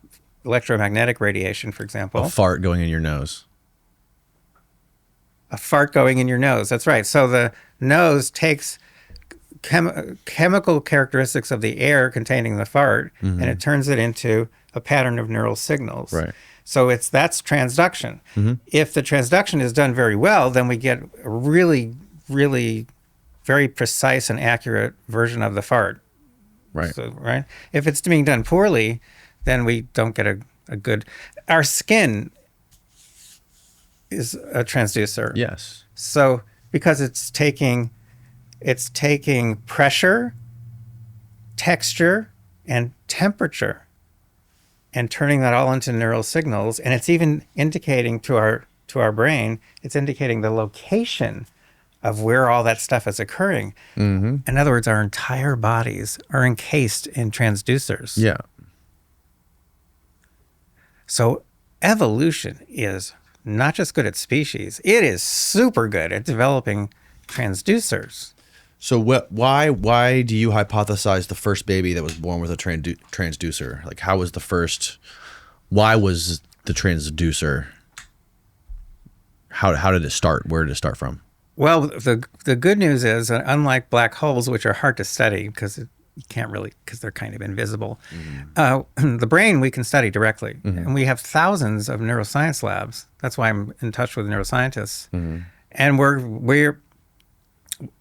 electromagnetic radiation, for example. A fart going in your nose. A fart going in your nose. That's right. So the nose takes chemical characteristics of the air containing the fart, and it turns it into a pattern of neural signals. Right. So that's transduction. If the transduction is done very well, then we get a really, really very precise and accurate version of the fart. Right. So, right. If it's being done poorly, then we don't get a good. Our skin is a transducer. Yes. So because it's taking pressure, texture, and temperature, and turning that all into neural signals, and it's even indicating to our brain, it's indicating the location of where all that stuff is occurring. In other words, our entire bodies are encased in transducers. Yeah. So evolution is not just good at species, it is super good at developing transducers. So why do you hypothesize the first baby that was born with a transducer? Like, how was the first? Why was the transducer? How did it start? Where did it start from? Well, the good news is that unlike black holes, which are hard to study because you can't really, because they're kind of invisible, the brain we can study directly, and we have thousands of neuroscience labs. That's why I'm in touch with neuroscientists, and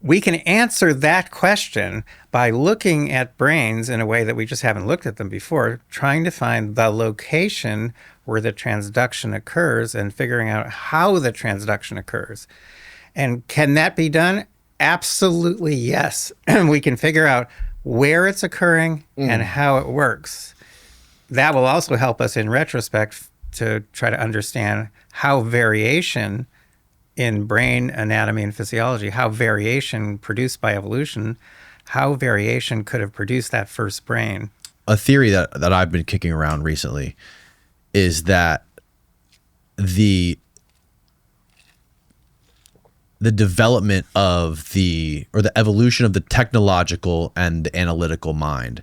we can answer that question by looking at brains in a way that we just haven't looked at them before, trying to find the location where the transduction occurs and figuring out how the transduction occurs. And can that be done? Absolutely, yes. We can figure out where it's occurring and how it works. That will also help us in retrospect to try to understand how variation in brain anatomy and physiology, how variation produced by evolution, how variation could have produced that first brain. A theory that I've been kicking around recently is that the development of the evolution of the technological and the analytical mind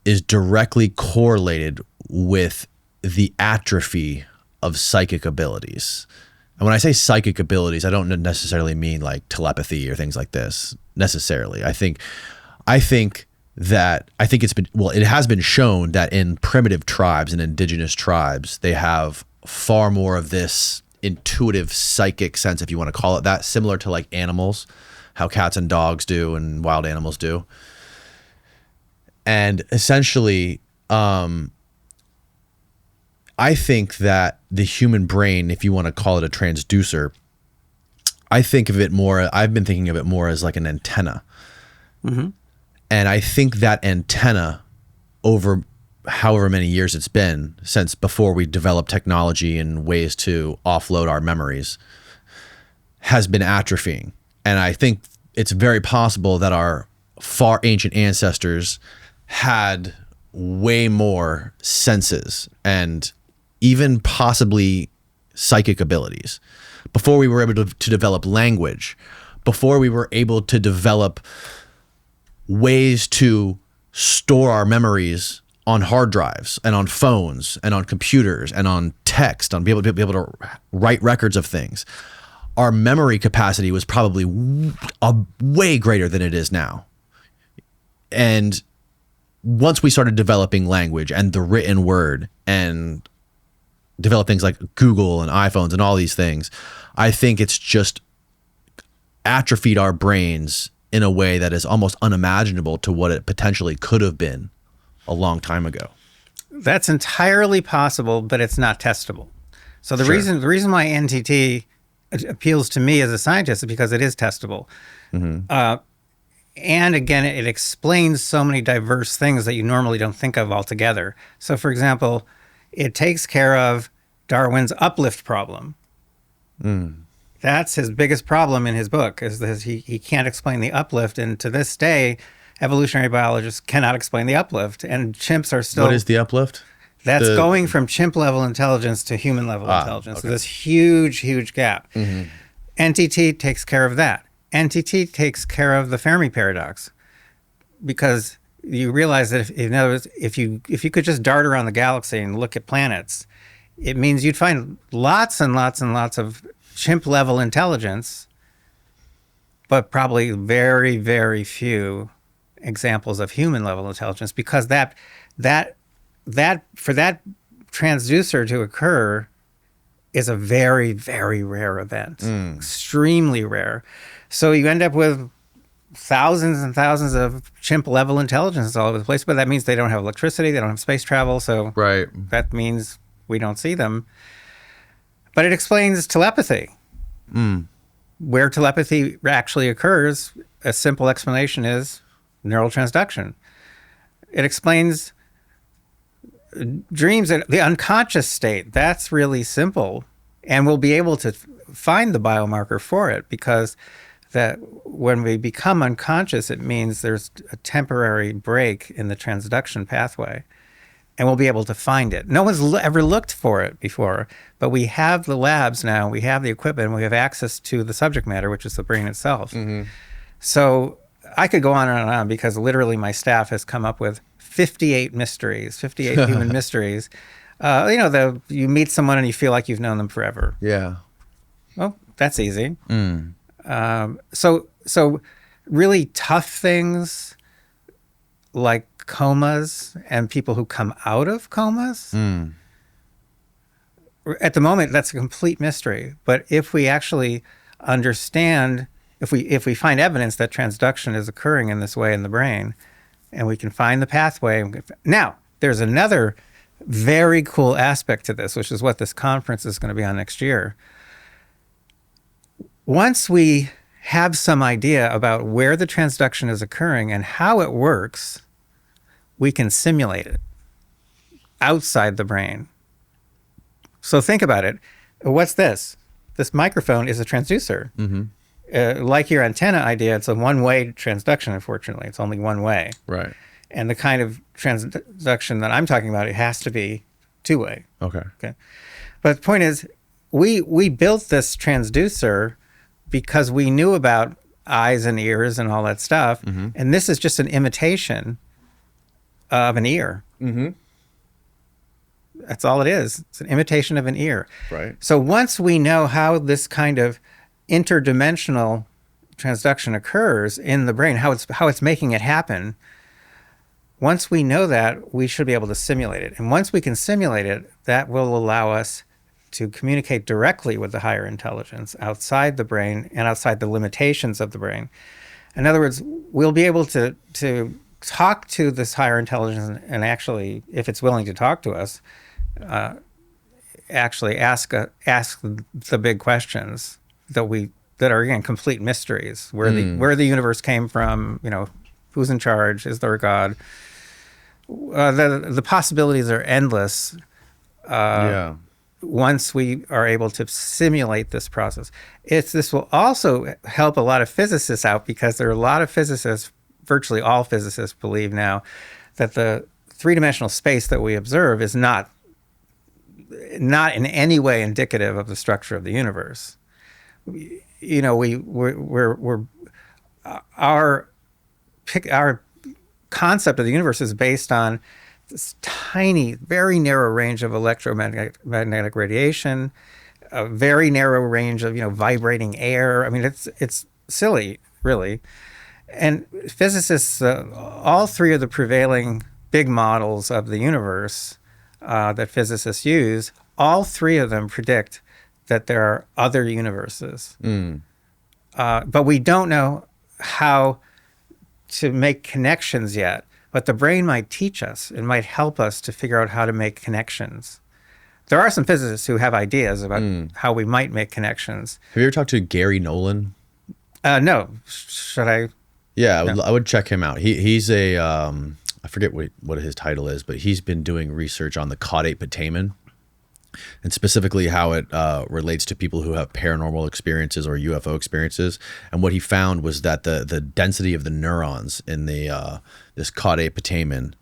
is directly correlated with the atrophy of psychic abilities. And when I say psychic abilities, I don't necessarily mean like telepathy or things like this necessarily. I think it has been shown that in primitive tribes and indigenous tribes, they have far more of this intuitive psychic sense, if you want to call it that, similar to like animals, how cats and dogs do and wild animals do. And essentially, I think that the human brain, if you want to call it a transducer, I've been thinking of it more as like an antenna. And I think that antenna, over however many years it's been since before we developed technology and ways to offload our memories, has been atrophying. And I think it's very possible that our far ancient ancestors had way more senses and even possibly psychic abilities before we were able to develop language, before we were able to develop ways to store our memories on hard drives and on phones and on computers and on text, be able to write records of things. Our memory capacity was probably way greater than it is now. And once we started developing language and the written word and develop things like Google and iPhones and all these things, I think it's just atrophied our brains in a way that is almost unimaginable to what it potentially could have been a long time ago. That's entirely possible, but it's not testable. So the Sure. reason why NTT appeals to me as a scientist is because it is testable. And again, it explains so many diverse things that you normally don't think of altogether. So for example, it takes care of Darwin's uplift problem. That's his biggest problem in his book, is that he can't explain the uplift. And to this day, evolutionary biologists cannot explain the uplift. And chimps are still... What is the uplift? That's going from chimp level intelligence to human level intelligence. Okay. So this huge gap. NTT takes care of that. NTT takes care of the Fermi paradox, because you realize that in other words, if you could just dart around the galaxy and look at planets, it means you'd find lots and lots and lots of chimp level intelligence, but probably very, very few examples of human level intelligence, because that for that transducer to occur is a very, very rare event, extremely rare. So you end up with thousands and thousands of chimp level intelligence all over the place, but that means they don't have electricity, they don't have space travel, so Right. that means we don't see them. But it explains telepathy. Where telepathy actually occurs, a simple explanation is neural transduction. It explains dreams, the unconscious state. That's really simple. And we'll be able to find the biomarker for it, because that when we become unconscious, it means there's a temporary break in the transduction pathway. And we'll be able to find it. No one's ever looked for it before, but we have the labs now, we have the equipment, we have access to the subject matter, which is the brain itself. So I could go on and on, because literally my staff has come up with 58 mysteries, 58 human mysteries. You meet someone and you feel like you've known them forever. Yeah. Well, that's easy. So really tough things like comas and people who come out of comas. At the moment, that's a complete mystery. But if we actually understand, if we find evidence that transduction is occurring in this way in the brain, and we can find the pathway. Now, there's another very cool aspect to this, which is what this conference is going to be on next year. Once we have some idea about where the transduction is occurring and how it works, we can simulate it outside the brain. So think about it. What's this? This microphone is a transducer. Like your antenna idea, it's a one-way transduction, unfortunately. It's only one way. Right. And the kind of transduction that I'm talking about, it has to be two-way. Okay. But the point is, we built this transducer because we knew about eyes and ears and all that stuff. And this is just an imitation of an ear. That's all it is. It's an imitation of an ear. Right. So once we know how this kind of interdimensional transduction occurs in the brain, how it's making it happen, once we know that, we should be able to simulate it. And once we can simulate it, that will allow us to communicate directly with the higher intelligence outside the brain and outside the limitations of the brain. In other words, we'll be able to talk to this higher intelligence and actually, if it's willing to talk to us, actually ask the big questions that are again complete mysteries. Where the universe came from, who's in charge, is there a God? The possibilities are endless. Once we are able to simulate this process, this will also help a lot of physicists out, because there are a lot of physicists, virtually all physicists believe now, that the three-dimensional space that we observe is not in any way indicative of the structure of the universe. Our concept of the universe is based on this tiny, very narrow range of electromagnetic radiation, a very narrow range of vibrating air. I mean, it's silly, really. And physicists, all three of the prevailing big models of the universe that physicists use, all three of them predict that there are other universes. But we don't know how to make connections yet, but the brain might teach us. It might help us to figure out how to make connections. There are some physicists who have ideas about how we might make connections. Have you ever talked to Gary Nolan? No. Should I? Yeah, I would check him out. He's a, I forget what his title is, but he's been doing research on the caudate putamen, and specifically how it relates to people who have paranormal experiences or UFO experiences. And what he found was that the density of the neurons in the this caudate putamen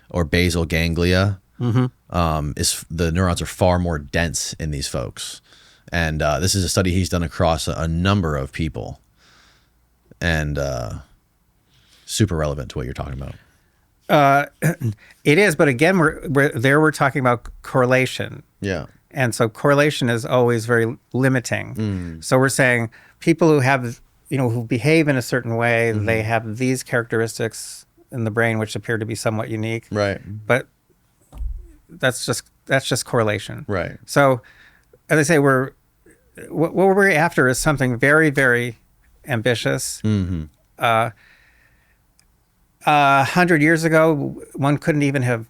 or basal ganglia, is the neurons are far more dense in these folks. And this is a study he's done across a number of people, and super relevant to what you're talking about. It is, but again, we're talking about correlation. Yeah. And so correlation is always very limiting. So we're saying people who have, who behave in a certain way, they have these characteristics in the brain which appear to be somewhat unique. Right. But that's just correlation. Right. So, as I say, what we're after is something very, very ambitious. 100 years ago, one couldn't even have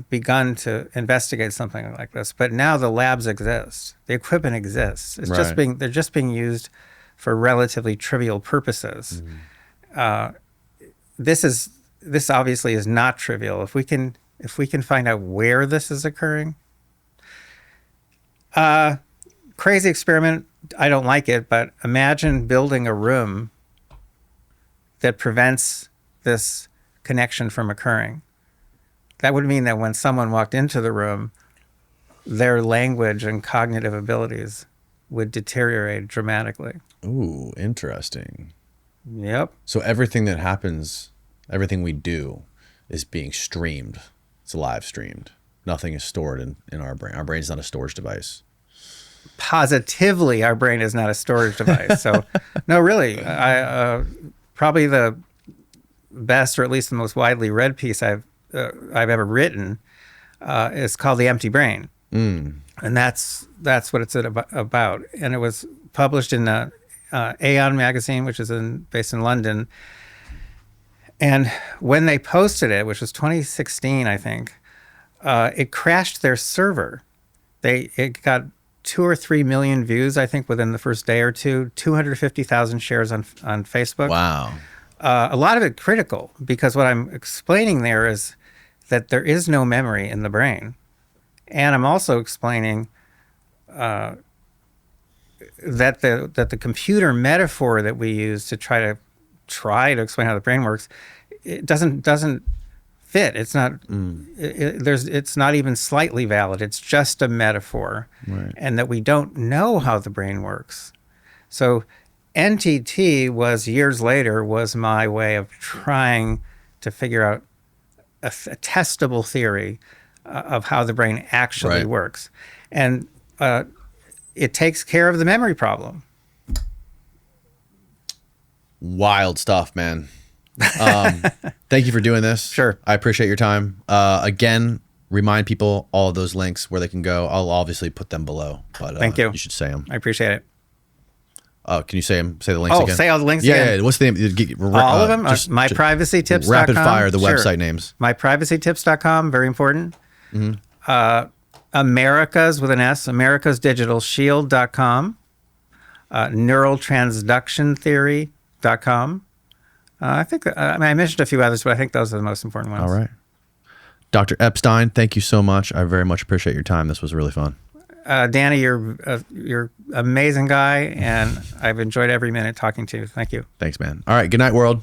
begun to investigate something like this. But now the labs exist, the equipment exists. It's they're just being used for relatively trivial purposes. This obviously is not trivial. If we can find out where this is occurring. Crazy experiment. I don't like it, but imagine building a room that prevents this connection from occurring. That would mean that when someone walked into the room, their language and cognitive abilities would deteriorate dramatically. Ooh, interesting. Yep. So everything that happens, everything we do is being streamed. It's live streamed. Nothing is stored in our brain. Our brain's not a storage device. Positively, our brain is not a storage device. So, no, really, probably the best, or at least the most widely read piece I've ever written is called "The Empty Brain," and that's what it's about. And it was published in Aeon magazine, which is based in London. And when they posted it, which was 2016, I think, it crashed their server. It got 2 or 3 million views, I think, within the first day or two. 250,000 shares on Facebook. Wow. A lot of it critical, because what I'm explaining there is that there is no memory in the brain. And I'm also explaining that the computer metaphor that we use to try to explain how the brain works, it doesn't fit. It's not it's not even slightly valid. It's just a metaphor. Right. And that we don't know how the brain works. So NTT years later was my way of trying to figure out a testable theory of how the brain actually works. And it takes care of the memory problem. Wild stuff, man. Thank you for doing this. Sure. I appreciate your time. Again, remind people all of those links where they can go. I'll obviously put them below, but thank you. You should say them. I appreciate it. Can you say them? Say the links again? Say all the links again? Yeah. What's the name? All of them? MyPrivacyTips.com. Rapid fire the website names. MyPrivacyTips.com, very important. Americas with an S, AmericasDigitalShield.com. NeuralTransductionTheory.com. I think I mentioned a few others, but I think those are the most important ones. All right. Dr. Epstein, thank you so much. I very much appreciate your time. This was really fun. Danny, you're an amazing guy, and I've enjoyed every minute talking to you. Thank you. Thanks, man. All right. Good night, world.